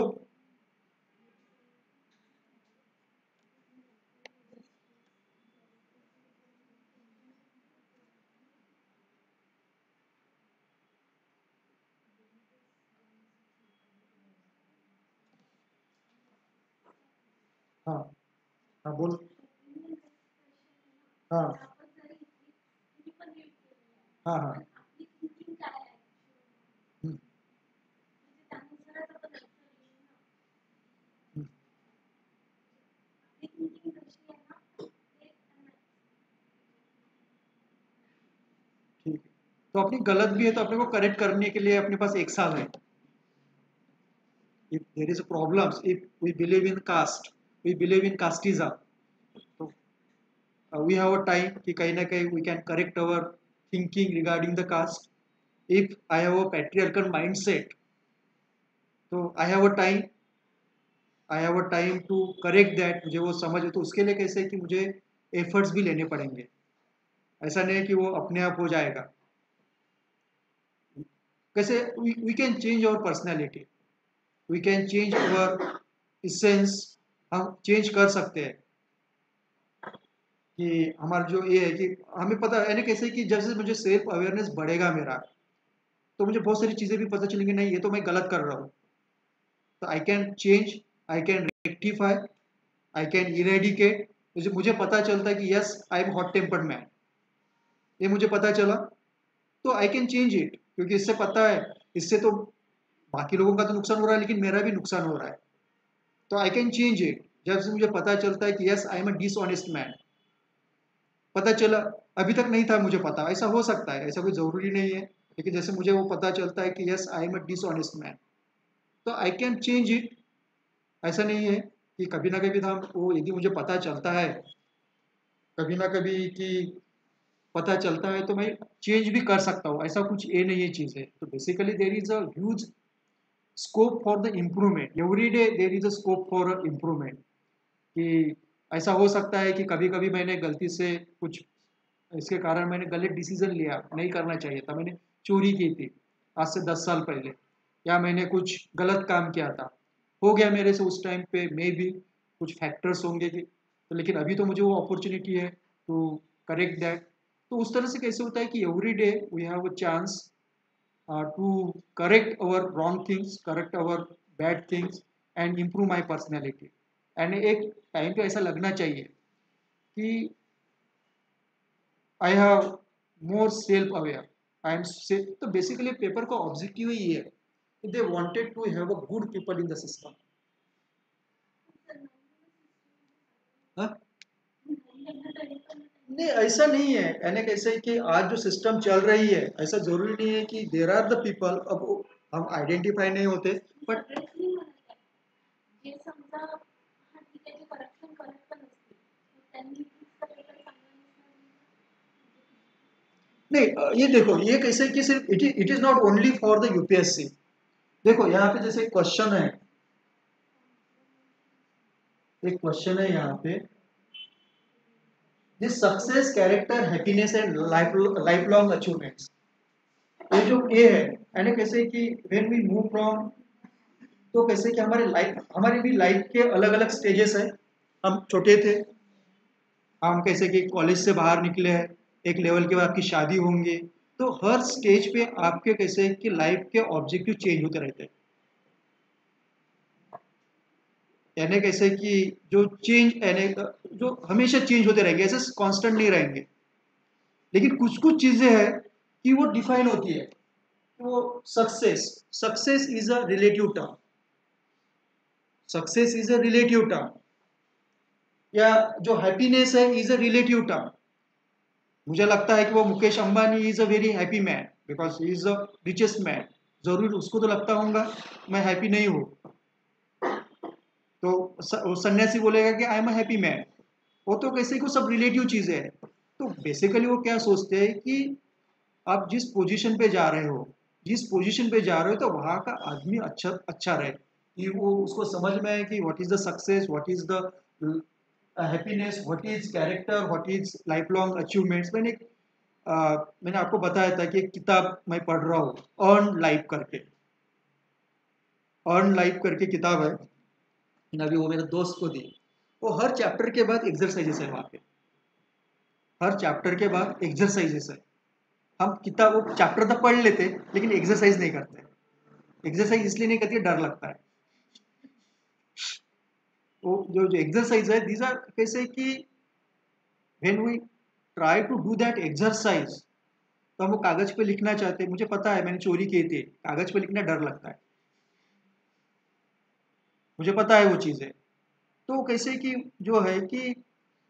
[SPEAKER 1] हाँ, हाँ, बोल. हाँ,
[SPEAKER 4] आपण जरी किती पण रीड केलं
[SPEAKER 1] हाँ, हाँ.
[SPEAKER 4] पण आपली थिंकिंग काय आहे
[SPEAKER 1] हम्म,
[SPEAKER 4] म्हणजे त्यानुसारच आपण आन्सर देऊ ना.
[SPEAKER 1] हम्म,
[SPEAKER 4] आपली थिंकिंग कशी आहे ना ते
[SPEAKER 1] ठीक है. तो अपनी गलत भी है तो अपने को करेक्ट करने के लिए अपने पास 1 साल है. If there is a problems, if we believe in caste, we believe in casteism, तो we have a time कि कहीं ना कहीं we can correct our thinking regarding the caste. If I have a patriarchal mindset, तो I have a time to correct that. मुझे वो समझ. तो उसके लिए कैसे है कि मुझे एफर्ट्स भी लेने पड़ेंगे. ऐसा नहीं है कि वो अपने आप हो जाएगा. कैसे we can change our personality, we can change our essence. हम चेंज कर सकते हैं कि हमारा जो ये है कि हमें पता है यानी कैसे कि जैसे मुझे सेल्फ अवेयरनेस बढ़ेगा मेरा तो मुझे बहुत सारी चीज़ें भी पता चलेंगी. नहीं, ये तो मैं गलत कर रहा हूँ. तो I can change, I can rectify, I can eradicate. मुझे पता चलता है कि yes I am hot tempered man. ये मुझे पता चला तो आई कैन चेंज इट. क्योंकि इससे पता है इससे तो बाकी लोगों का तो नुकसान हो रहा है लेकिन मेरा भी नुकसान हो रहा है. तो आई कैन चेंज इट. जब से मुझे पता चलता है कि yes I am a dishonest man. पता चला, अभी तक नहीं था मुझे पता. ऐसा हो सकता है, ऐसा कोई ज़रूरी नहीं है. लेकिन जैसे मुझे वो पता चलता है कि yes I am a dishonest man तो आई कैन चेंज इट. ऐसा नहीं है कि कभी ना कभी था वो यदि मुझे पता चलता है कभी ना कभी कि पता चलता है तो मैं चेंज भी कर सकता हूँ. ऐसा कुछ ये नहीं है चीज़ है. तो basically there is a huge scope for the improvement. Every day there is a scope for improvement. कि ऐसा हो सकता है कि कभी कभी मैंने गलती से कुछ इसके कारण मैंने गलत डिसीजन लिया, नहीं करना चाहिए था. मैंने चोरी की थी आज से 10 साल पहले, या मैंने कुछ गलत काम किया था, हो गया मेरे से उस टाइम पे. मे भी कुछ फैक्टर्स होंगे कि तो लेकिन अभी तो मुझे वो अपॉर्चुनिटी है टू करेक्ट दैट. तो उस तरह से कैसे होता है कि every day we have a chance to correct our wrong things, correct our bad things and improve my personality. And एक टाइम पे ऐसा लगना चाहिए कि I have more self aware, I am. तो बेसिकली पेपर का ऑब्जेक्टिव ही है. They wanted to have a good people in the system. नहीं, ऐसा नहीं है. यानी कैसे कि आज जो सिस्टम चल रही है ऐसा जरूरी नहीं है कि देर आर द पीपल. अब हम आइडेंटिफाई नहीं होते बट
[SPEAKER 4] जे समजा हा ठीक आहे जे करप्शन करत पण असते त्यांनी पेपर चांगला नसणार.
[SPEAKER 1] नहीं, ये देखो, ये कैसे कि सिर्फ it is not only for the UPSC. देखो यहाँ पे जैसे क्वेश्चन है, एक क्वेश्चन है यहाँ पे, this success character happiness and life long achievements. ये जो ए है, यानी कैसे कि व्हेन वी मूव फ्रॉम, तो कैसे कि हमारी भी लाइफ के अलग अलग स्टेजेस है। हम छोटे थे, हम कैसे कि कॉलेज से बाहर निकले हैं, एक लेवल के बाद आपकी शादी होंगी, तो हर स्टेज पे आपके कैसे कि लाइफ के ऑब्जेक्टिव चेंज होते रहते हैं। यानी कैसे कि जो चेंज, यानी जो हमेशा चेंज होते रहेंगे, ऐसे कांस्टेंट नहीं रहेंगे। लेकिन कुछ कुछ चीजें हैं कि वो डिफाइन होती है। तो success, success is a relative term, success is a relative term, या जो हैप्पीनेस है इज अ रिलेटिव टर्म। मुझे लगता है कि वो Mukesh Ambani is a very happy man because he is the richest man. जरूर उसको तो लगता होगा मैं हैप्पी नहीं हूँ, तो वो सन्यासी बोलेगा कि I am a happy man. वो तो कैसे को सब रिलेटिव चीजें हैं। तो बेसिकली वो क्या सोचते हैं कि आप जिस पोजीशन पे जा रहे हो, जिस पोजीशन पे जा रहे हो, तो वहाँ का आदमी अच्छा अच्छा रहे, कि वो उसको समझ में आए कि what is the success, what is the happiness, what is character, what is life long achievements. मैंने आपको बताया था कि एक किताब मैं पढ़ रहा हूँ, अर्न लाइफ करके, अर्न लाइफ करके किताब है। मैंने अभी वो मेरे दोस्त को दी। वो हर चैप्टर के बाद एक्सरसाइजेस है वहाँ पे, हर चैप्टर के बाद एक्सरसाइजेस है। हम किताब वो चैप्टर तो पढ़ लेते लेकिन एक्सरसाइज नहीं करते। एक्सरसाइज इसलिए नहीं करती, डर लगता है। वो जो जो एक्सरसाइज है, दीज आर कैसे कि when we try to do that exercise, तो हम वो कागज पे लिखना चाहते हैं। मुझे पता है, मैंने चोरी की थी, कागज पे लिखना डर लगता है, मुझे पता है वो चीज़ें। तो कैसे कि जो है कि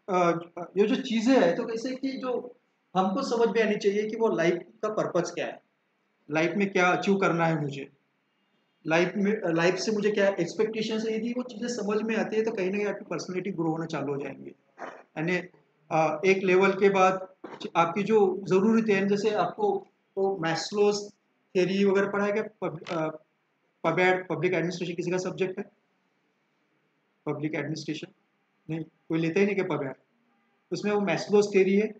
[SPEAKER 1] ये जो चीज़ें है, तो कैसे कि जो हमको समझ में आनी चाहिए कि वो लाइफ का पर्पस क्या है, लाइफ में क्या अचीव करना है मुझे, लाइफ में लाइफ से मुझे क्या एक्सपेक्टेशन है। यदि वो चीज़ें समझ में आती है तो कहीं ना कहीं आपकी पर्सनैलिटी ग्रो होना चालू हो जाएंगी। यानी एक लेवल के बाद आपकी जो ज़रूरत है, जैसे आपको वो मैस्लोस थ्योरी वगैरह पढ़ा है क्या? पब्लिक एडमिनिस्ट्रेशन किसी का सब्जेक्ट है? पब्लिक एडमिनिस्ट्रेशन नहीं, कोई लेता ही नहीं क्या पब्लिक? उसमें वो मैस्लोस थ्योरी है,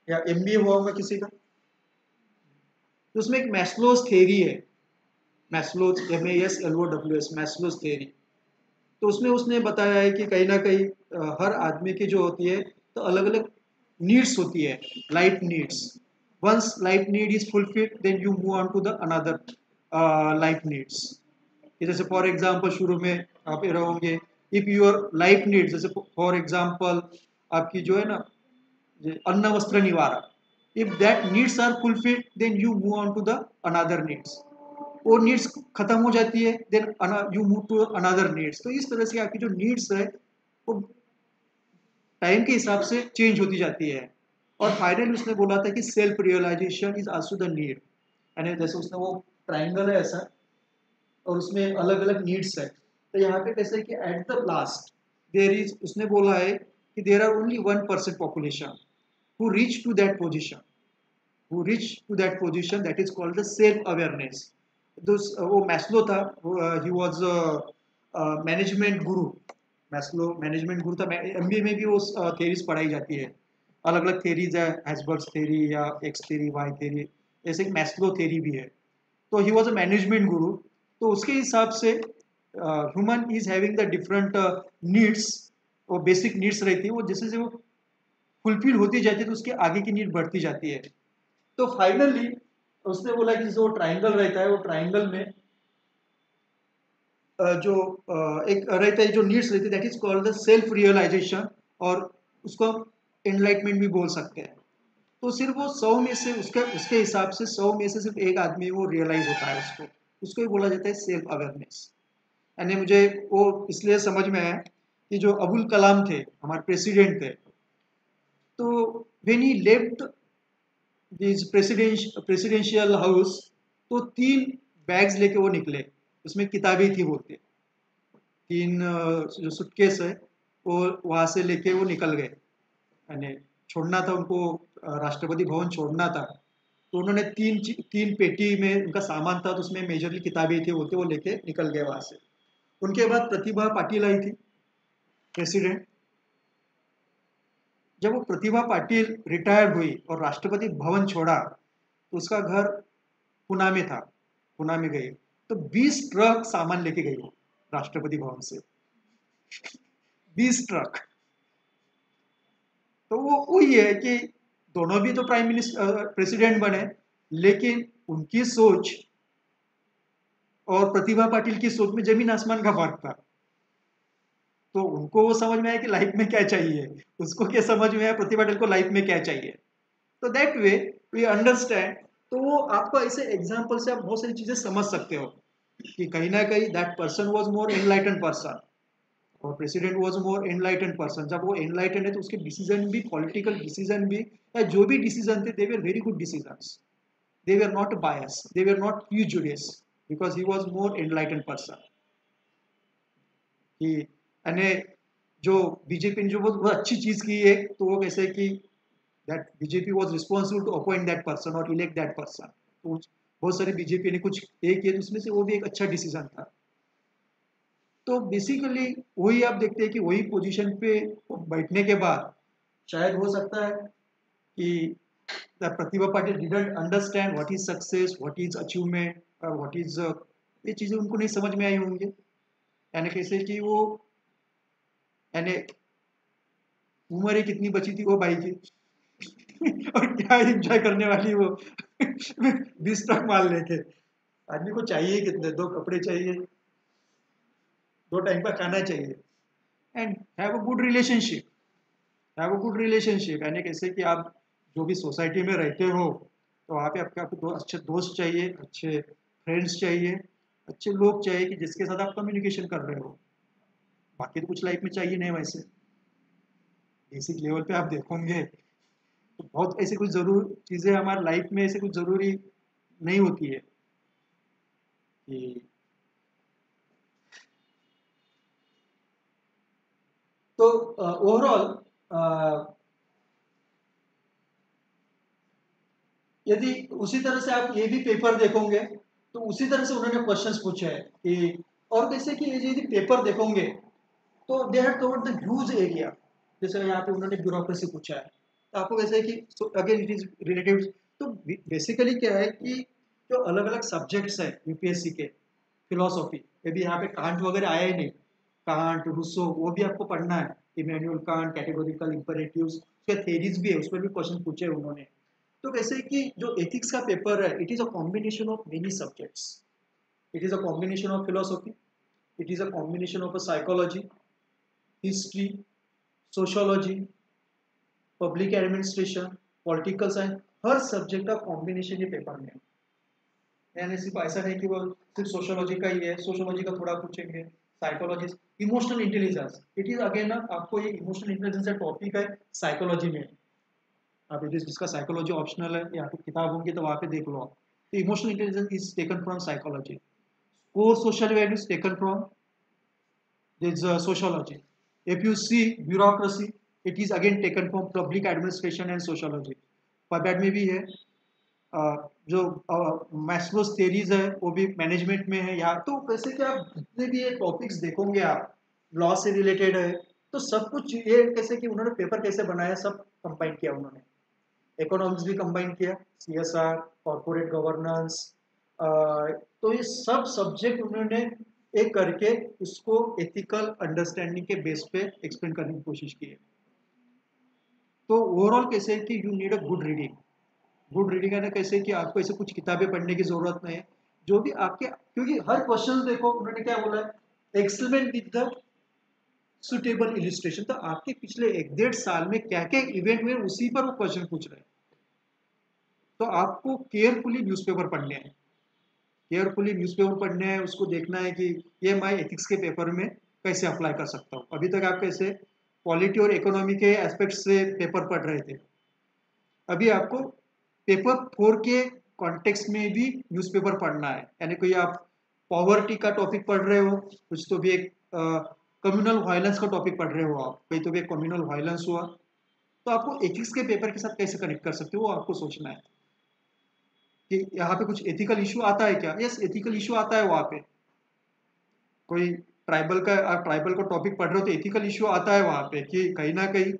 [SPEAKER 1] या एमबीए हुआ होगा किसी का, तो उसमें एक मैस्लोस थ्योरी है, मैस्लोस MASLOWS, मैस्लोस थ्योरी। तो उसमें उसने बताया है कि कहीं ना कहीं हर आदमी की जो होती है, तो अलग अलग नीड्स होती है, life needs. Once life need is fulfilled then you move on to the another life needs. जैसे फॉर एग्जांपल शुरू में आप ये रहोगे, इफ योर लाइफ नीड्स, जैसे फॉर एग्जांपल आपकी जो है ना, अन्न वस्त्र निवारा, if that needs are fulfilled then you move on to the another needs. वो नीड्स खत्म हो जाती है then you move to another needs. तो इस तरह से आपकी जो नीड्स है वो टाइम के हिसाब से चेंज होती जाती है। और फाइनली उसने बोला था कि self realization is also the need. यानी जैसे उसने वो ट्राइंगल है ऐसा, और उसमें अलग अलग नीड्स है। तो यहाँ पे कैसे कि at the last there is, उसने बोला है कि there are only 1% population who reach to that position, who reach to that position that is called the self awareness. वो मैस्लो था, he was management Guru. Maslow management गुरु था। MBA में भी वो थेरीज पढ़ाई जाती है, अलग अलग थेरीज है, हैसबर्ग्स थेरी या एक्स थेरी, वाई थेरी, ऐसे एक मैस्लो थेरी भी है। तो ही वाज अ मैनेजमेंट गुरु। तो उसके हिसाब से human is having the different needs, वो बेसिक नीड्स रहती है, वो जैसे जैसे वो फुलफिल होती जाती है तो उसके आगे की नीड बढ़ती जाती है। तो फाइनली उसने बोला कि जो ट्राइंगल रहता है, वो ट्राइंगल में जो एक रहता है, जो नीड्स रहती है, that is called the self realization, और उसको एनलाइटमेंट भी बोल सकते हैं। तो सिर्फ वो 100 में से उसके उसके हिसाब से 100 में से सिर्फ एक आदमी वो रियलाइज होता है, उसको उसको ही बोला जाता है सेल्फ अवेयरनेस। यानी मुझे वो इसलिए समझ में आया कि जो अबुल कलाम थे, हमारे प्रेसिडेंट थे, तो when he left this presidential house, तो 3 बैग्स लेके वो निकले, उसमें किताबें थी, बोलते 3 जो सुटकेस है, वो वहाँ से लेके वो निकल गए, यानी छोड़ना था उनको, राष्ट्रपति भवन छोड़ना था, तो उन्होंने तीन पेटी में उनका सामान था, तो उसमें मेजरली किताबें थी, वो लेके निकल गए वहाँ से। उनके बाद प्रतिभा पाटिल आई थी प्रेसिडेंट। जब वो प्रतिभा पाटिल रिटायर हुई और राष्ट्रपति भवन छोड़ा, तो उसका घर पुणे में था, पुणे में गई, तो 20 ट्रक सामान लेके गई वो राष्ट्रपति भवन से, 20 ट्रक। तो वो वही है कि दोनों भी तो प्राइम मिनिस्टर प्रेसिडेंट बने, लेकिन उनकी सोच और प्रतिभा पाटिल की सोच में जमीन आसमान का फर्क था। तो उनको वो समझ में आया कि लाइफ में क्या चाहिए, उसको क्या समझ में आया प्रतिभा पाटिल को लाइफ में क्या चाहिए। तो दैट वे वी अंडरस्टैंड। तो वो आपको ऐसे एग्जाम्पल से आप बहुत सारी चीजें समझ सकते हो कि कहीं ना कहीं that person was more enlighten person और president was more enlighten person. जब वो एनलाइटन है तो उसके डिसीजन भी, पॉलिटिकल डिसीजन भी, या जो भी डिसीजन थे, they were very good decisions, they were not bias, they were not prejudiced, because he was more enlighten person. कि यानी जो बीजेपी ने जो बहुत अच्छी चीज की है, तो वो कैसे कि that BJP was responsible to appoint that person और इलेक्ट दैट पर्सन। तो बहुत सारी बीजेपी ने कुछ एक किया, उसमें से वो भी एक अच्छा डिसीजन था। तो बेसिकली वही आप देखते हैं कि वही पोजीशन पे बैठने के बाद शायद हो सकता है कि Pratibha Patil didn't understand what is success, what is achievement, और व्हाट इज, ये चीजें उनको नहीं समझ में आई होंगी। यानी कैसे कि वो, यानी उम्र ही कितनी बची थी वो भाई की और क्या एंजॉय करने वाली वो 20 ट्रक माल लेके। आदमी को चाहिए कितने, 2 कपड़े चाहिए, 2 टाइम का खाना चाहिए, and have a good relationship, have a good relationship. यानी कैसे कि आप जो भी सोसाइटी में रहते हो, तो वहाँ पे आपको अच्छे दोस्त चाहिए, अच्छे फ्रेंड्स चाहिए, अच्छे लोग चाहिए कि जिसके साथ आप कम्युनिकेशन कर रहे हो। बाकी तो कुछ लाइफ में चाहिए नहीं वैसे, बेसिक लेवल पे आप देखोगे तो बहुत ऐसे कुछ जरूर चीज़ें हमारी लाइफ में ऐसे कुछ ज़रूरी नहीं होती है कि, तो ओवरऑल यदि उसी तरह से आप ये भी पेपर देखोगे, तो उसी तरह से उन्होंने क्वेश्चंस पूछे हैं कि, और कैसे कि यदि पेपर देखोगे तो they have covered the huge area. जैसे यहाँ पे उन्होंने ब्यूरोक्रेसी पूछा है, तो आपको कैसे है कि अगेन इट इज रिलेटिव। तो बेसिकली क्या है कि जो अलग अलग सब्जेक्ट्स हैं यूपीएससी के, फिलोसॉफी, यदि यहाँ पे कांट वगैरह आया ही नहीं, कांट रूसो वो भी आपको पढ़ना है, इमैनुअल कांट, कैटेगोरिकल इंपेरेटिव्स, उसके थेरीज भी है, उस पर भी क्वेश्चन पूछे उन्होंने। तो कैसे कि जो एथिक्स का पेपर है, it is a combination of many subjects, it is a combination of philosophy, it is a combination of a psychology, history, sociology, public administration, political science, her subject का combination ये paper में है। यानी सिर्फ ऐसा नहीं कि वो सिर्फ सोशोलॉजी का ही है, सोशोलॉजी का थोड़ा पूछेंगे, psychology, emotional intelligence, it is again ना, आपको ये इमोशनल इंटेलिजेंस का टॉपिक है साइकोलॉजी में। आप इट इज जिसका साइकोलॉजी ऑप्शनल है, या फिर किताब होंगी तो वहाँ पे देख लो आप। तो emotional intelligence is taken from psychology, core social values taken from this sociology. If you see bureaucracy, it is again taken from public administration and sociology. पॉपेट में भी है, जो मैस्लोस थेरीज है वो भी मैनेजमेंट में है यहाँ। तो वैसे कि आप जितने भी ये टॉपिक्स देखोगे, आप लॉ से रिलेटेड है, तो सब कुछ ये कैसे कि उन्होंने पेपर कैसे बनाया, सब कंबाइन किया उन्होंने। इकोनॉमिक्स भी कंबाइन किया, सीएसआर, कॉर्पोरेट गवर्नेंस, तो ये सब सब्जेक्ट उन्होंने एक करके उसको एथिकल अंडरस्टैंडिंग के बेस पे एक्सप्लेन करने की कोशिश की है। तो ओवरऑल कैसे कि you need a good reading. Good reading है ना, कैसे कि आपको ऐसे कुछ किताबें पढ़ने की जरूरत नहीं है, जो भी आपके, क्योंकि हर क्वेश्चन देखो उन्होंने क्या बोला है, experiment with the suitable illustration. तो आपके पिछले 1-1.5 साल में क्या क्या इवेंट हुए, उसी पर वो क्वेश्चन पूछ रहे हैं। तो आपको केयरफुली न्यूज़पेपर पढ़ने हैं, केयरफुली न्यूज़पेपर पढ़ने हैं, उसको देखना है कि ये मैं एथिक्स के पेपर में कैसे अप्लाई कर सकता हूँ। अभी तक आप कैसे पॉलिटी और इकोनॉमी के एस्पेक्ट से पेपर पढ़ रहे थे, अभी आपको पेपर 4 के कॉन्टेक्स्ट में भी न्यूज़पेपर पढ़ना है। यानी कोई आप पॉवर्टी का टॉपिक पढ़ रहे हो, कुछ तो भी एक कम्युनल वायलेंस का टॉपिक पढ़ रहे हो आप, कहीं तो भी कम्युनल वायलेंस हुआ तो आपको एथिक्स के पेपर के साथ कैसे कनेक्ट कर सकते हो, वो आपको सोचना है कि यहाँ पे कुछ एथिकल इशू आता है क्या। यस, एथिकल इशू आता है वहाँ पे। कोई ट्राइबल का, आप ट्राइबल का टॉपिक पढ़ रहे हो तो एथिकल इशू आता है वहाँ पे कि कहीं ना कहीं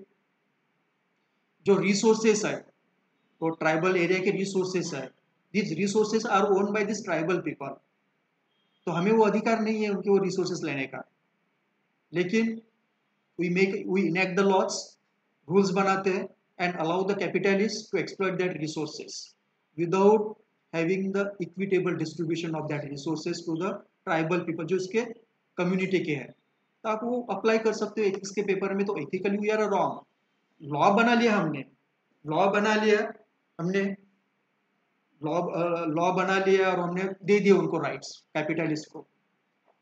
[SPEAKER 1] जो रिसोर्सेस है, तो ट्राइबल एरिया के रिसोर्सेस है, this resources are own by this tribal people, तो हमें वो अधिकार नहीं है उनके वो रिसोर्सेस लेने का। लेकिन we enact the laws, rules बनाते हैं and allow the capitalist to exploit that resources without having the equitable distribution of that resources to the tribal people जो इसके कम्युनिटी के हैं। तो आप वो अप्लाई कर सकते हो एथिक्स के पेपर में। तो ethically we are wrong, law बना लिया हमने, लॉ बना लिया हमने लॉ बना लिया और हमने दे दिया उनको राइट्स कैपिटलिस्ट को,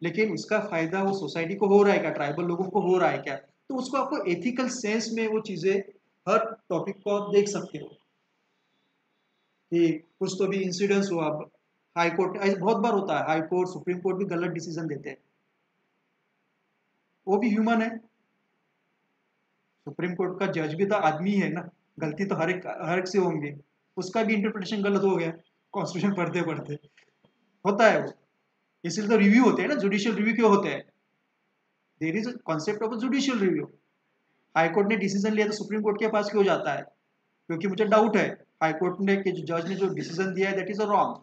[SPEAKER 1] लेकिन उसका फायदा वो सोसाइटी को हो रहा है क्या, ट्राइबल लोगों को हो रहा है क्या। तो उसको आपको एथिकल सेंस में वो चीजें, हर टॉपिक को आप देख सकते हो कि कुछ तो भी इंसिडेंस हुआ। हाई कोर्ट, ऐसा बहुत बार होता है, हाई कोर्ट सुप्रीम कोर्ट भी गलत डिसीजन देते हैं, वो भी ह्यूमन है। सुप्रीम कोर्ट का जज भी तो आदमी है ना, गलती तो हर एक से होंगे, उसका भी इंटरप्रिटेशन गलत हो गया कॉन्स्टिट्यूशन पढ़ते पढ़ते, होता है वो। इसीलिए तो रिव्यू होते हैं ना, जुडिशियल रिव्यू क्यों होते हैं, there is concept of judicial review. High court ने डिसीजन लिया तो सुप्रीम कोर्ट के पास क्यों जाता है, क्योंकि मुझे डाउट है हाई कोर्ट ने कि जज ने जो डिसीजन दिया है दैट इज अ रॉन्ग,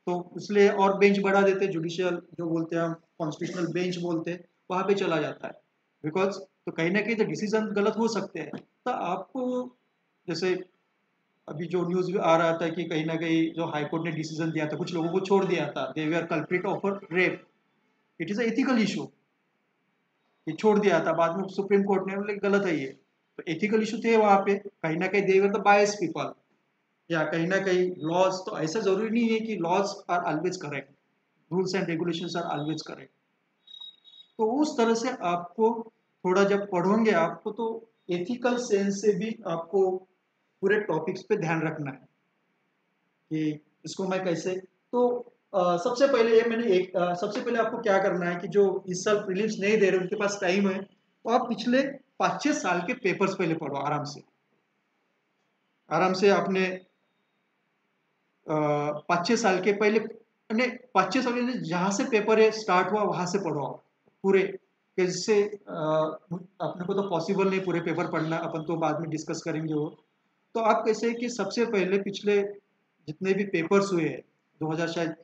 [SPEAKER 1] तो इसलिए और बेंच बढ़ा देते, जुडिशियल जो बोलते हैं हम कॉन्स्टिट्यूशनल बेंच बोलते हैं, वहां पे चला जाता है। बिकॉज तो कहीं ना कहीं तो डिसीजन गलत हो सकते हैं। तो आपको जैसे अभी जो न्यूज आ रहा था कि कहीं ना कहीं जो हाई कोर्ट ने डिसीजन दिया था कुछ लोगों को छोड़ दिया था, they were culprit of rape, it is ethical issue कि छोड़ दिया था, बाद में सुप्रीम कोर्ट ने बोले गलत है ये। तो एथिकल इशू थे वहां पे, कहीं ना कहीं दे वर द बायस पीपल, या कहीं ना कहीं लॉज, तो ऐसा जरूरी नहीं है कि laws are always correct, rules and regulations are always correct. तो उस तरह से आपको थोड़ा जब पढ़ोगे आपको तो एथिकल सेंस से भी आपको पूरे टॉपिक्स पे ध्यान रखना है कि इसको मैं कैसे। तो सबसे पहले ये मैंने सबसे पहले आपको क्या करना है कि जो इस साल प्रीलिम्स नहीं दे रहे उनके पास टाइम है, तो आप पिछले 5-6 साल के पेपर्स पहले पढ़ो आराम से। आराम से आपने 5-6 साल के पहले, 5-6 साल के जहाँ से पेपर है स्टार्ट हुआ वहां से पढ़ो आप पूरे। कैसे अपने को तो पॉसिबल नहीं पूरे पेपर पढ़ना, अपन तो बाद में डिस्कस करेंगे वो। तो आप कैसे कि सबसे पहले पिछले जितने भी पेपर्स हुए हैं 2000 शायद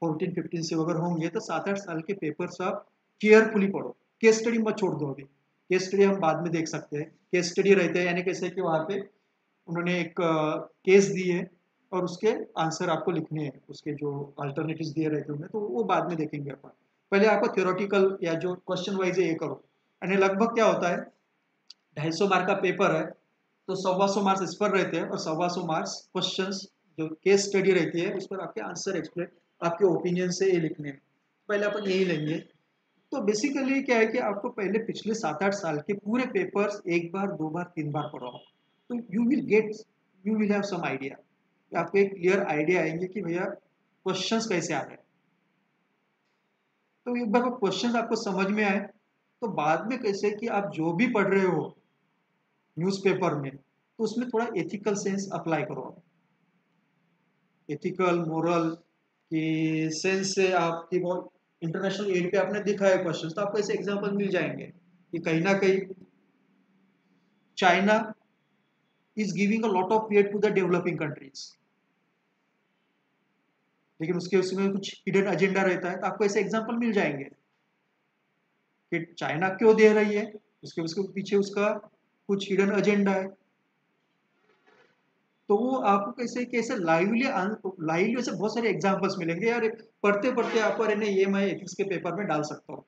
[SPEAKER 1] 14-15 से अगर होंगे तो 7-8 साल के पेपर्स आप केयरफुली पढ़ो। केस स्टडी मत छोड़ दो, अभी केस स्टडी हम बाद में देख सकते हैं। केस स्टडी रहते हैं यानी कैसे कि वहाँ पे उन्होंने एक केस दी है और उसके आंसर आपको लिखने हैं, उसके जो अल्टरनेटिव्स दिए रहते हैं तो वो बाद में देखेंगे अपन। पहले आपको थ्योरेटिकल या जो क्वेश्चन वाइज है ये करो। यानी लगभग क्या होता है 250 मार्क का पेपर है तो 125 मार्क्स इस पर रहते हैं और 125 मार्क्स क्वेश्चंस जो केस स्टडी रहती है उस पर आपके आंसर एक्सप्लेन, आपके ओपिनियन से ये लिखने हैं। पहले अपन यही लेंगे। तो बेसिकली क्या है कि आपको पहले पिछले 7-8 साल के पूरे पेपर्स एक बार, दो बार, 3 बार पढ़ो, तो you will have some idea. आपको एक क्लियर आइडिया आएंगे कि भैया क्वेश्चंस कैसे आ रहे हैं। तो एक बार वो क्वेश्चंस आपको समझ में आए तो बाद में कैसे कि आप जो भी पढ़ रहे हो न्यूज़पेपर में तो उसमें थोड़ा एथिकल सेंस अप्लाई करो। एथिकल मोरल की सेंस से आपकी बहुत इंटरनेशनल एड पे आपने दिखा है क्वेश्चंस, तो आपको ऐसे एग्जांपल मिल जाएंगे कि कहीं ना कहीं China is giving a lot of aid to the developing countries, लेकिन उसके उसमें कुछ हिडन एजेंडा रहता है, तो आपको ऐसे एग्जांपल मिल जाएंगे कि चाइना क्यों दे रही है, उसके पीछे उसका कुछ हिडन एजेंडा है। तो वो आपको कैसे कैसे लाइवली से बहुत सारे एग्जांपल्स मिलेंगे यार, पढ़ते पढ़ते आपको अरे नहीं ये मैं एथिक्स के पेपर में डाल सकता हूँ,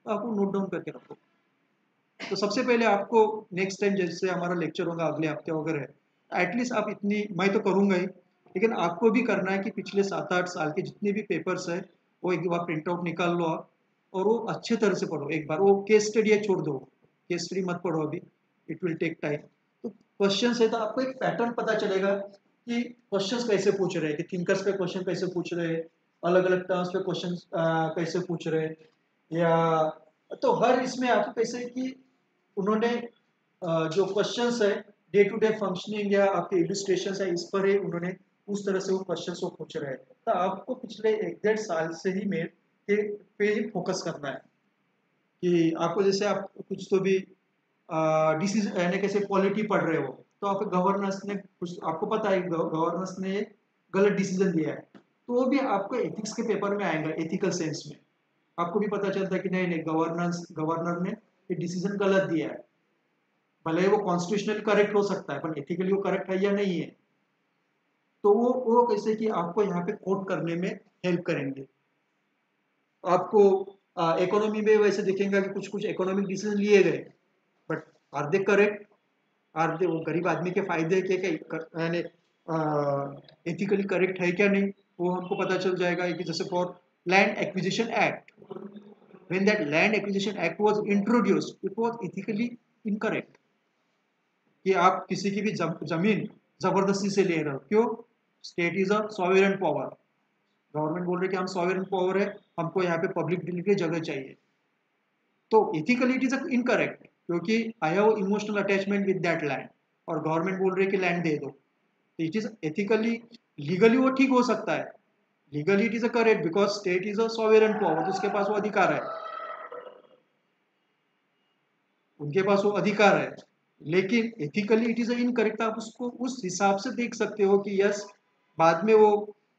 [SPEAKER 1] तो आपको नोट डाउन करके रखो। तो सबसे पहले आपको नेक्स्ट टाइम जैसे हमारा लेक्चर होगा अगले हफ्ते वगैरह, एटलीस्ट आप इतनी, मैं तो करूँगा ही लेकिन आपको भी करना है कि पिछले 7-8 साल के जितने भी पेपर्स है वो एक बार प्रिंट आउट निकाल लो आप और वो अच्छे तरह से पढ़ो। एक बार वो केस स्टडी है छोड़ दो, केस स्टडी मत पढ़ो अभी, इट विल टेक टाइम। तो क्वेश्चन है तो आपको एक पैटर्न पता चलेगा कि क्वेश्चंस कैसे पूछ रहे हैं, कि थिंकर्स पे क्वेश्चन कैसे पूछ रहे हैं, अलग अलग टर्म्स पे क्वेश्चन कैसे पूछ रहे हैं, या तो हर इसमें आपको कैसे कि उन्होंने जो क्वेश्चंस है डे टू डे फंक्शनिंग या आपके इलस्ट्रेशन है इस पर ही उन्होंने उस तरह से वो क्वेश्चंस को पूछ रहे हैं। तो आपको पिछले 1-1.5 साल से ही मेल के पे ही फोकस करना है कि आपको जैसे आप कुछ तो भी डिसीजन यानी कैसे पॉलिटी पढ़ रहे हो तो आपके गवर्नेंस ने कुछ आपको पता है गवर्नेंस ने गलत डिसीजन दिया है तो वो भी आपको एथिक्स के पेपर में आएगा एथिकल सेंस में आपको भी पता चलता है कि नहीं नहीं गवर्नर ने ये डिसीजन गलत दिया है भले ही वो कॉन्स्टिट्यूशनली करेक्ट हो सकता है पर एथिकली वो करेक्ट है या नहीं है तो वो कैसे कि आपको यहाँ पे कोट करने में हेल्प करेंगे आपको इकोनॉमी में वैसे दिखेगा कि कुछ कुछ इकोनॉमिक डिसीजन लिए गए but are they correct are they वो गरीब आदमी के फायदे के यानी एथिकली करेक्ट है क्या नहीं वो हमको पता चल जाएगा कि जैसे for land acquisition act when that land acquisition act was introduced it was ethically incorrect कि आप किसी की भी जमीन जबरदस्ती से ले रहे हो क्यों state is a sovereign power government बोल रहे कि हम सॉवरेन पावर है हमको यहाँ पे पब्लिक डिलीवरी जगह चाहिए तो इथिकली इट इज इनकरेक्ट क्योंकि I have emotional attachment with that land और गवर्नमेंट बोल रहे कि लैंड दे दो तो इट इज एथिकली लीगली वो ठीक हो सकता है legally it is a correct because state is a sovereign power तो उसके पास वो अधिकार है उनके पास वो अधिकार है लेकिन एथिकली इट इज इनकरेक्ट आप उसको उस हिसाब से देख सकते हो कि यस बाद में वो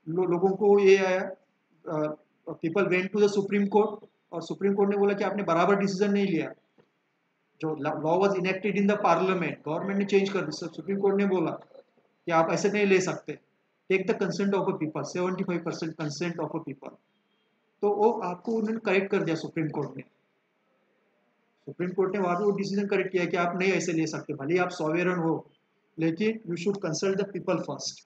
[SPEAKER 1] लोगों को ये आया people went to the supreme court और सुप्रीम कोर्ट ने बोला कि आपने बराबर डिसीजन नहीं लिया जो law was enacted in the parliament government ने चेंज कर दिया सुप्रीम कोर्ट ने बोला कि आप ऐसे नहीं ले सकते take the consent of a people 75% consent of a people तो वो आपको उन्होंने करेक्ट कर दिया सुप्रीम कोर्ट ने सुप्रीम कोर्ट ने वहां पे वो डिसीजन करेक्ट किया कि आप नहीं ऐसे ले सकते भले ही आप सॉवरेन हो लेकिन you should consult the people first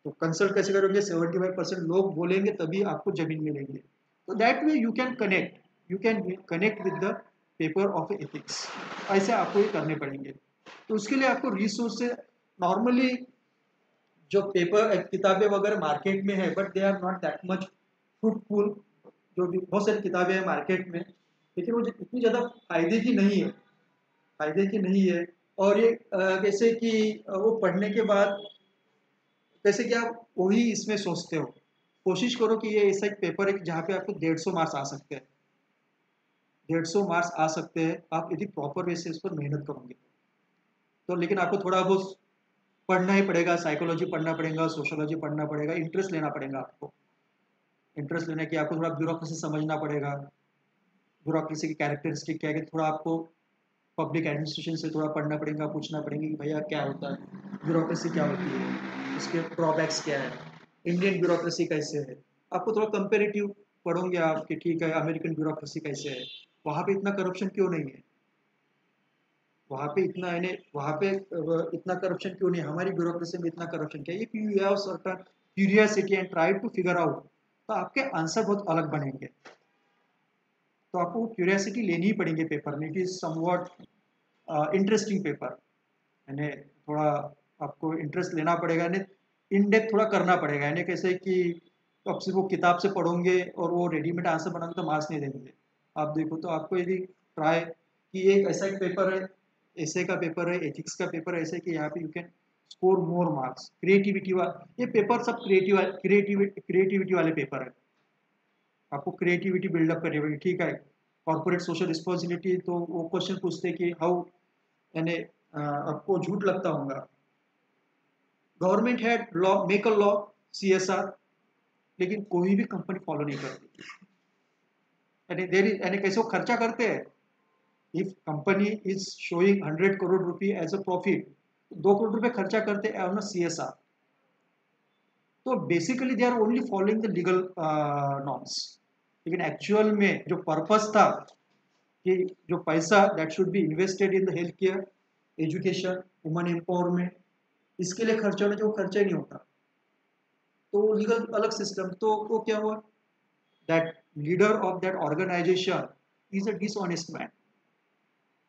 [SPEAKER 1] तो कंसल्ट कैसे करोगे 75% लोग बोलेंगे तभी आपको जमीन मिलेंगे तो that way you can connect with the paper of ethics ऐसे आपको ये करने पड़ेंगे तो उसके लिए आपको रिसोर्स नॉर्मली जो पेपर किताबें वगैरह मार्केट में है but they are not that much fruitful जो भी बहुत सारी किताबें हैं मार्केट में लेकिन वो इतनी ज़्यादा फायदे की नहीं है और ये जैसे कि वो पढ़ने के बाद जैसे कि आप वही इसमें सोचते हो कोशिश करो कि ये ऐसा एक पेपर है जहाँ पे आपको 150 मार्क्स आ सकते हैं 150 मार्क्स आ सकते हैं आप यदि प्रॉपर वे से इस पर मेहनत करोगे तो लेकिन आपको थोड़ा बहुत पढ़ना ही पड़ेगा साइकोलॉजी पढ़ना पड़ेगा सोशोलॉजी पढ़ना पड़ेगा इंटरेस्ट लेना पड़ेगा आपको इंटरेस्ट लेने की आपको थोड़ा ब्यूरोक्रेसी समझना पड़ेगा ब्यूरोक्रेसी की कैरेक्टरिस्टिक क्या है कि थोड़ा आपको पब्लिक एडमिनिस्ट्रेशन से थोड़ा पढ़ना पड़ेगा पूछना पड़ेगा कि भैया क्या होता है ब्यूरोक्रेसी क्या होती है उसके ड्रॉबैक्स क्या है इंडियन ब्यूरोक्रेसी कैसे है आपको थोड़ा कंपेरेटिव पढ़ोगे आप कि ठीक है अमेरिकन ब्यूरोक्रेसी कैसे है वहाँ पे इतना करप्शन क्यों नहीं है वहाँ पे इतना यानी वहाँ पे इतना करप्शन क्यों नहीं हमारी ब्यूरोक्रेसी में इतना करप्शन क्या है you have certain curiosity and try to figure out तो आपके आंसर बहुत अलग बनेंगे तो आपको क्यूरियोसिटी लेनी ही पड़ेगी पेपर में it is somewhat interesting paper यानी थोड़ा आपको इंटरेस्ट लेना पड़ेगा यानी इन डेप्थ थोड़ा करना पड़ेगा यानी कैसे कि तो आप सिर्फ वो किताब से पढ़ोगे और वो रेडीमेड आंसर बनाओगे तो मार्क्स नहीं देंगे आप देखो तो आपको यदि ट्राई कि एक ऐसा एक पेपर है ऐसे का पेपर है एथिक्स का पेपर है ऐसे कि यहाँ पे you can score more marks creativity ये पेपर सब क्रिएटिविटी वाले पेपर है आपको क्रिएटिविटी बिल्डअप करनी पड़ेगी ठीक है कॉर्पोरेट सोशल रिस्पॉन्सिबिलिटी तो वो क्वेश्चन पूछते हैं कि हाउ यानी आपको झूठ लगता होगा government had law make a law CSR लेकिन कोई भी कंपनी फॉलो नहीं करती यानी यानी कैसे वो खर्चा करते हैं if company is showing 100 crore rupee as a profit 2 crore रुपए खर्चा करते हैं ऑन CSR तो basically they are only following the legal norms लेकिन एक्चुअल में जो पर्पस था कि जो पैसा that should be invested in the health care education woman empowerment इसके लिए खर्चा होना जो खर्चा ही नहीं होता तो लीगल अलग सिस्टम तो वो क्या हुआ that leader of that organization is a dishonest man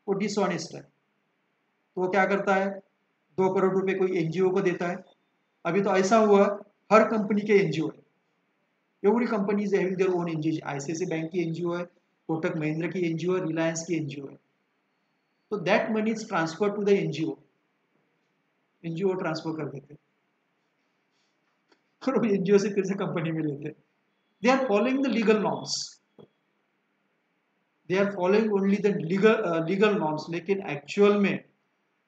[SPEAKER 1] वो डिसऑनेस्ट है तो वो क्या करता है 2 करोड़ रुपए कोई NGO को देता है अभी तो ऐसा हुआ हर कंपनी के NGO है every company is having their own NGO ICICI bank की NGO है कोटक महिंद्रा की एनजीओ है, रिलायंस की एनजीओ है, तो that money is transfer to the NGO, NGO transfer कर देते और वो एनजीओ से फिर से कंपनी में लेते। They are following the legal norms, they are following only the legal norms, लेकिन एक्चुअल में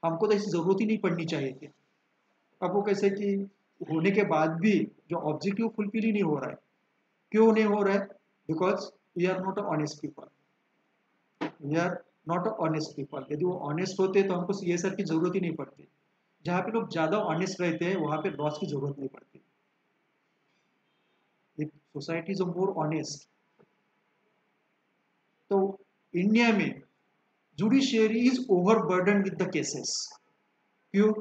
[SPEAKER 1] हमको तो ऐसी जरूरत ही नहीं पड़नी चाहिए थी। अब वो कैसे कि होने के बाद भी जो ऑब्जेक्टिव फुलफिल ही नहीं हो रहा है। क्यों नहीं हो रहा है? Because we are not a honest people, we are not a honest people. यदि वो ऑनेस्ट होते तो हमको सीएसआर की जरूरत ही नहीं पड़ती। जहाँ पे लोग ज्यादा ऑनेस्ट रहते हैं वहां पे लॉस की जरूरत नहीं पड़ती। If society is more honest, तो इंडिया में judiciary is overburden with the cases. क्यों?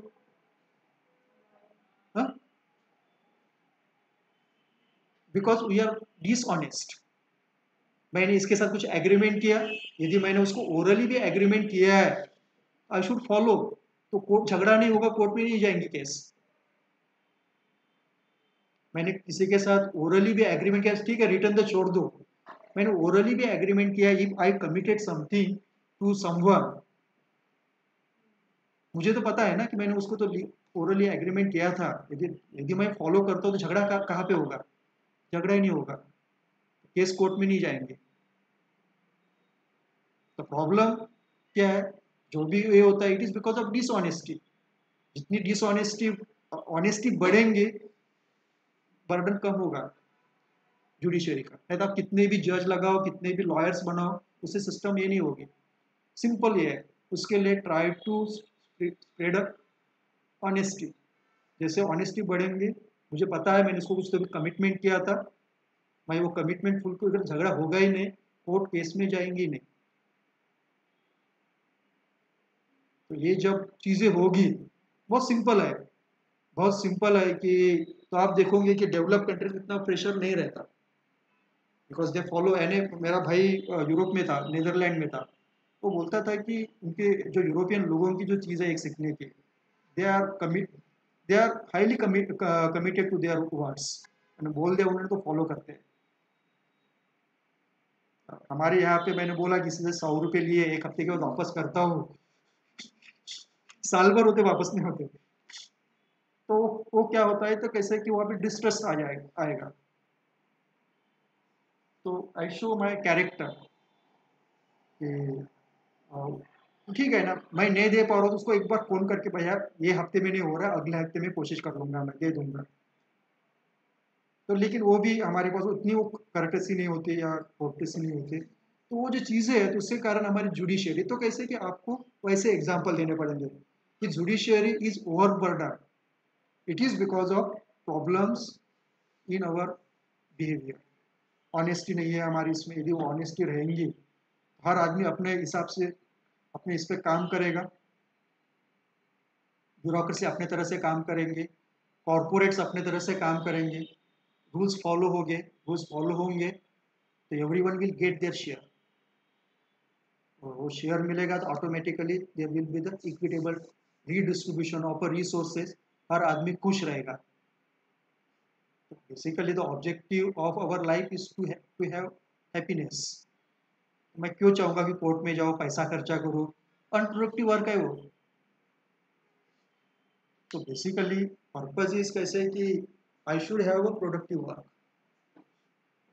[SPEAKER 1] Because we are dishonest. मैंने इसके साथ कुछ एग्रीमेंट किया, यदि मैंने उसको ओरली भी एग्रीमेंट किया है, आई शुड फॉलो, तो कोर्ट झगड़ा नहीं होगा, कोर्ट में नहीं जाएंगे केस। मैंने किसी के साथ ओरली भी एग्रीमेंट किया, ठीक है रिटर्न तो छोड़ दो, मैंने ओरली भी एग्रीमेंट किया, if I committed something to someone, मुझे तो पता है ना कि मैंने उसको तो ओरली एग्रीमेंट किया था, यदि यदि मैं फॉलो करता हूँ तो झगड़ा कहाँ पे होगा? झगड़ा ही नहीं होगा, केस कोर्ट में नहीं जाएंगे। तो प्रॉब्लम क्या है? जो भी ये होता है it is because of dishonesty. जितनी डिसऑनेस्टी ऑनेस्टी बढ़ेंगे, बर्डन कम होगा जुडिशरी का। नहीं तो आप कितने भी जज लगाओ, कितने भी लॉयर्स बनाओ, उससे सिस्टम ये नहीं होगी। सिंपल ये है, उसके लिए try to spread up honesty. जैसे ऑनेस्टी बढ़ेंगे, मुझे पता है मैंने इसको कुछ तो भी कमिटमेंट किया था, मैं वो कमिटमेंट फुल को, अगर झगड़ा होगा ही नहीं, कोर्ट केस में जाएंगे ही नहीं। तो ये जब चीजें होगी, बहुत सिंपल है, बहुत सिंपल है कि, तो आप देखोगे कि डेवलप कंट्री में इतना प्रेशर नहीं रहता, बिकॉज दे फॉलो एन। मेरा भाई यूरोप में था, नीदरलैंड में था, वो बोलता था कि उनके जो यूरोपियन लोगों की जो चीज़ है एक सीखने की, they are they are highly committed to their words, बोल दिया उन्होंने तो फॉलो करते हैं। हमारे यहाँ पे मैंने बोला किसी से 100 रुपये लिए, एक हफ्ते के बाद वापस करता हूँ, साल भर होते वापस नहीं होते। तो वो क्या होता है, तो कैसे कि वहाँ पे डिस्ट्रस्ट आएगा। तो आई शो माई कैरेक्टर कि ठीक है ना, मैं नहीं दे पा रहा हूँ तो उसको एक बार फोन करके, भैया ये हफ्ते में नहीं हो रहा, अगले हफ्ते में कोशिश कर लूंगा, मैं दे दूंगा। तो लेकिन वो भी हमारे पास उतनी वो कर्टेसी नहीं होती या कोर्टेसी नहीं होती। तो वो जो चीज़ें हैं, तो उसके कारण हमारी जुडिशियरी, तो कैसे कि आपको वैसे एग्जाम्पल देने पड़ेंगे कि judiciary is overburden, it is because of problems in our behaviour. Honesty नहीं है हमारी इसमें। यदि वो ऑनेस्टी रहेंगी, हर आदमी अपने हिसाब से अपने इस पर काम करेगा, ब्यूरोक्रेसी अपने तरह से काम करेंगे, कॉरपोरेट्स अपने तरह से काम करेंगे, रूल्स फॉलो होंगे, तो everyone will get their share. और वो शेयर मिलेगा तो automatically there will be the equitable redistribution of resources, हर आदमी खुश रहेगा। तो basically the objective of our life is to have happiness. मैं क्यों चाहूंगा कि कोर्ट में जाओ, पैसा खर्चा करो, अनप्रोडक्टिव वर्क है वो। तो बेसिकली पर्पज इज कैसे कि I should have a productive work,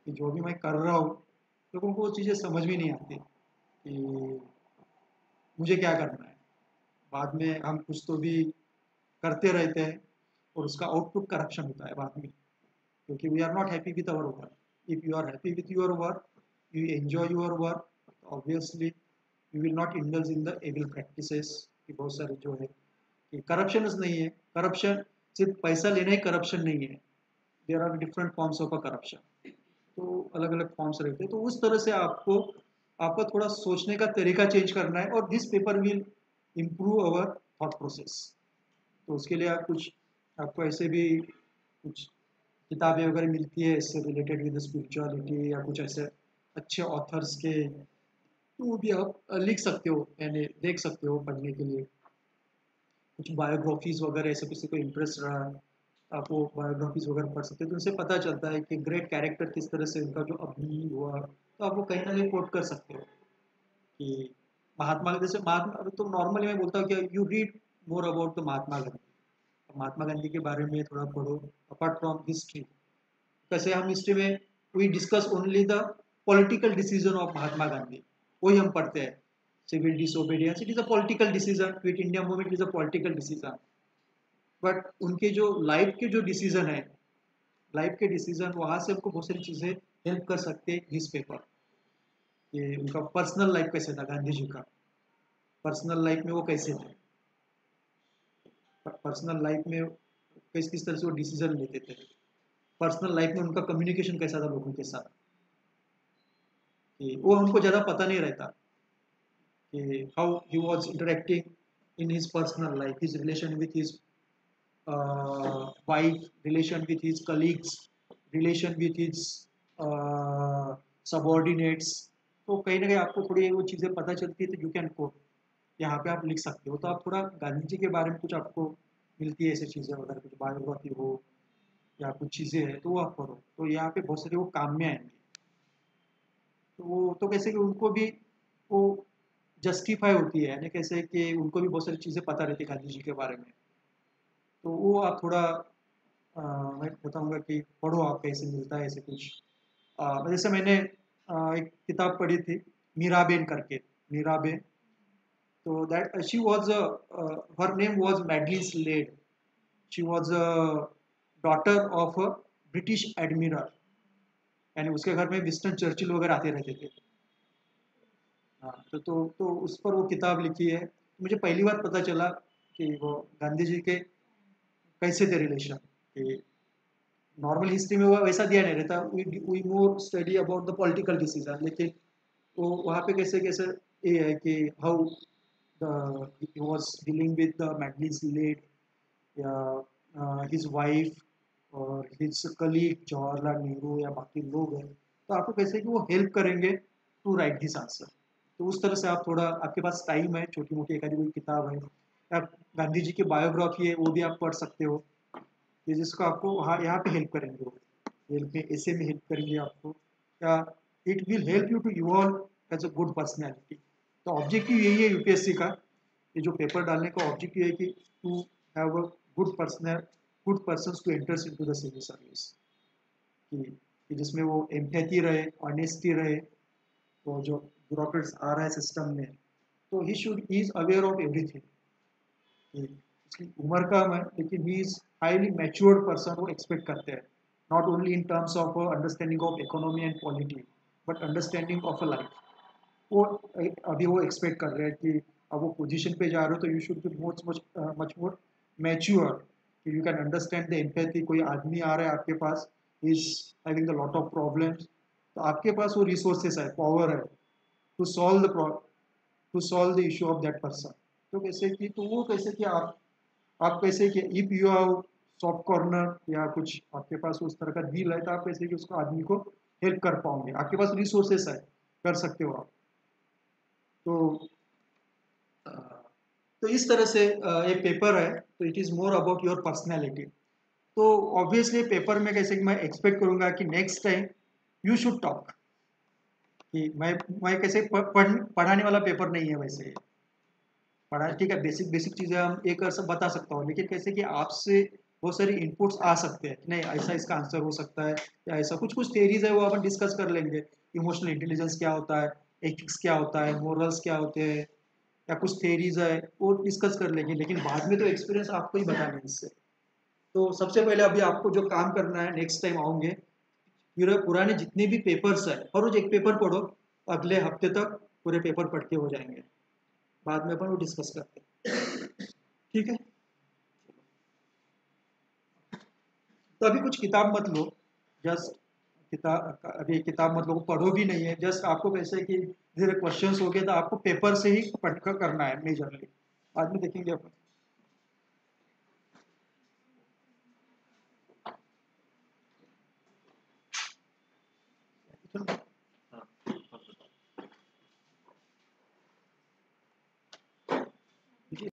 [SPEAKER 1] कि जो भी मैं कर रहा हूँ लोगों को वो चीज़ें समझ में नहीं आती कि मुझे क्या करना है। बाद में हम कुछ तो भी करते रहते हैं और उसका आउटपुट करप्शन होता है बाद में, क्योंकि we are not happy with our work. If you are happy with your work, you enjoy your work, obviously you will not indulge in the evil practices. कि बहुत सारे जो है कि करप्शन नहीं है, करप्शन सिर्फ पैसा लेना ही करप्शन नहीं है, there are different forms of a corruption. तो अलग अलग फॉर्म्स रहते हैं। तो उस तरह से आपको थोड़ा सोचने का तरीका चेंज करना है, और this paper will improve our thought process. तो उसके लिए आपको ऐसे भी कुछ किताबें वगैरह मिलती है इससे रिलेटेड विद स्पिरिचुअलिटी, या कुछ ऐसे अच्छे ऑथर्स के, तो वो भी आप लिख सकते हो, यानी देख सकते हो पढ़ने के लिए। कुछ बायोग्राफीज वगैरह ऐसे किसी को इंटरेस्ट रहा, आप वो बायोग्राफीज वगैरह पढ़ सकते हो, तो उनसे पता चलता है कि ग्रेट कैरेक्टर किस तरह से उनका जो अभी हुआ, तो आप वो कहीं ना कहीं कोट कर सकते हो कि महात्मा, जैसे महात्मा, तो नॉर्मली मैं बोलता हूँ कि you read more about the Mahatma Gandhi, Mahatma Gandhi के बारे में थोड़ा पढ़ो अपार्ट फ्रॉम हिस्ट्री। कैसे हम हिस्ट्री में we discuss only the political decision of Mahatma Gandhi, वही हम पढ़ते हैं। Civil disobedience, it is a political decision, quit India movement is a political decision. But उनके जो लाइफ के जो डिसीजन है, लाइफ के डिसीजन, वहाँ से हमको बहुत सारी चीज़ें हेल्प कर सकते हैं न्यूज़ पेपर। ये उनका पर्सनल लाइफ कैसे था, गांधी जी का पर्सनल लाइफ में वो कैसे थे, पर्सनल लाइफ में किस किस तरह से वो डिसीजन लेते थे, पर्सनल लाइफ में उनका कम्युनिकेशन कैसा था लोगों के साथ, कि वो हमको ज़्यादा पता नहीं रहता कि how he was interacting in his personal life, his relation with his wife, relation with his colleagues, relation with his subordinates. तो कहीं ना कहीं आपको थोड़ी वो चीज़ें पता चलती है, तो यू कैन कोट, यहाँ पे आप लिख सकते हो। तो आप थोड़ा गांधी जी के बारे में कुछ आपको मिलती है ऐसी चीज़ें, अगर कुछ बायोग्राफी हो या कुछ चीज़ें हैं तो वो आप पढ़ो, तो यहाँ पे बहुत सारे वो काम में आएंगे। तो वो तो कैसे कि उनको भी वो जस्टिफाई होती है, यानी कैसे कि उनको भी बहुत सारी चीज़ें पता रहती है गांधी जी के बारे में। तो वो आप थोड़ा मैं बताऊंगा कि पढ़ो, आप कैसे मिलता है ऐसे कुछ। जैसे मैंने एक किताब पढ़ी थी मीराबेन करके, मीराबेन। तो that she was her name was Madeleine Slade, she was a daughter of a British admiral, यानी उसके घर में विंस्टन चर्चिल वगैरह आते रहते थे। हाँ, तो उस पर वो किताब लिखी है। मुझे पहली बार पता चला कि वो गांधी जी के कैसे थे रिलेशन, कि नॉर्मल हिस्ट्री में वो वैसा दिया नहीं रहता, we more study about the political decision, लेकिन वो वहाँ पे कैसे कैसे ये है कि how he was dealing with the Madeleine Slade, या हिज वाइफ और हिज कलीग जवाहरलाल नेहरू या बाकी लोग हैं, तो आपको कैसे कि वो हेल्प करेंगे टू राइट दिस आंसर। तो उस तरह से आप थोड़ा, आपके पास टाइम है, छोटी मोटी एक आधी कोई किताब है या गांधी जी की बायोग्राफी है वो भी आप पढ़ सकते हो, कि जिसको आपको वहाँ यहाँ पे हेल्प करेंगे, वो हेल्प में ऐसे में हेल्प करेंगे आपको, या it will help you to evolve as a good personality. तो ऑब्जेक्टिव यही है यूपीएससी का, ये जो पेपर डालने का ऑब्जेक्टिव है कि to have a good person, good person to enters into the civil service, कि जिसमें वो एम्पैथी रहे, ऑनेस्टी रहे। तो जो ब्यूरोक्रेट्स आ रहा है सिस्टम में, तो he should, he is aware of everything, उसकी उम्र कम है लेकिन he is highly matured person, वो एक्सपेक्ट करते हैं, not only in terms of understanding of economy and polity, but understanding of a life. वो अभी वो एक्सपेक्ट कर रहे हैं कि अब वो पोजीशन पे जा रहे हो तो you should be much more mature, कि you can understand the empathy. कोई आदमी आ रहा है आपके पास, is having the lot of problems, तो आपके पास वो रिसोर्सेस है, पावर है to solve the issue of that person. तो कैसे कि, तो वो कैसे कि आप कैसे कि if you have soft corner या कुछ आपके पास उस तरह का डील है, तो आप कैसे कि उसको आदमी को हेल्प कर पाओगे, आपके पास रिसोर्सेस है, कर सकते हो आप। तो तो इस तरह से ये पेपर है, तो it is more about your personality. तो ऑब्वियसली पेपर में कैसे कि मैं एक्सपेक्ट करूंगा कि next time you should talk, कि मैं कैसे पढ़ाने वाला पेपर नहीं है वैसे। पढ़ा ठीक है, बेसिक बेसिक चीज़ें हम एक सब बता सकता हूँ, लेकिन कैसे कि आपसे बहुत सारी इनपुट्स आ सकते हैं कि नहीं ऐसा इसका आंसर हो सकता है, या ऐसा कुछ कुछ थेरीज है वो अपन डिस्कस कर लेंगे। इमोशनल इंटेलिजेंस क्या होता है, एथिक्स क्या होता है, मोरल्स क्या होते हैं, या कुछ थेरीज है वो डिस्कस कर लेंगे, लेकिन बाद में तो एक्सपीरियंस आपको ही बताना है इससे। तो सबसे पहले अभी आपको जो काम करना है, नेक्स्ट टाइम आओगे पूरे पुराने जितने भी पेपर्स है हर रोज एक पेपर पढ़ो, अगले हफ्ते तक पूरे पेपर पढ़ के हो जाएंगे, बाद में अपन वो डिस्कस करते हैं, ठीक है। तो अभी कुछ किताब मत लो, जस्ट किताब, अभी किताब मत लो, पढ़ो भी नहीं है, जस्ट आपको कैसे कि धीरे क्वेश्चंस हो गए तो आपको पेपर से ही पढ़ कर करना है मेजरली, बाद में देखेंगे अपन।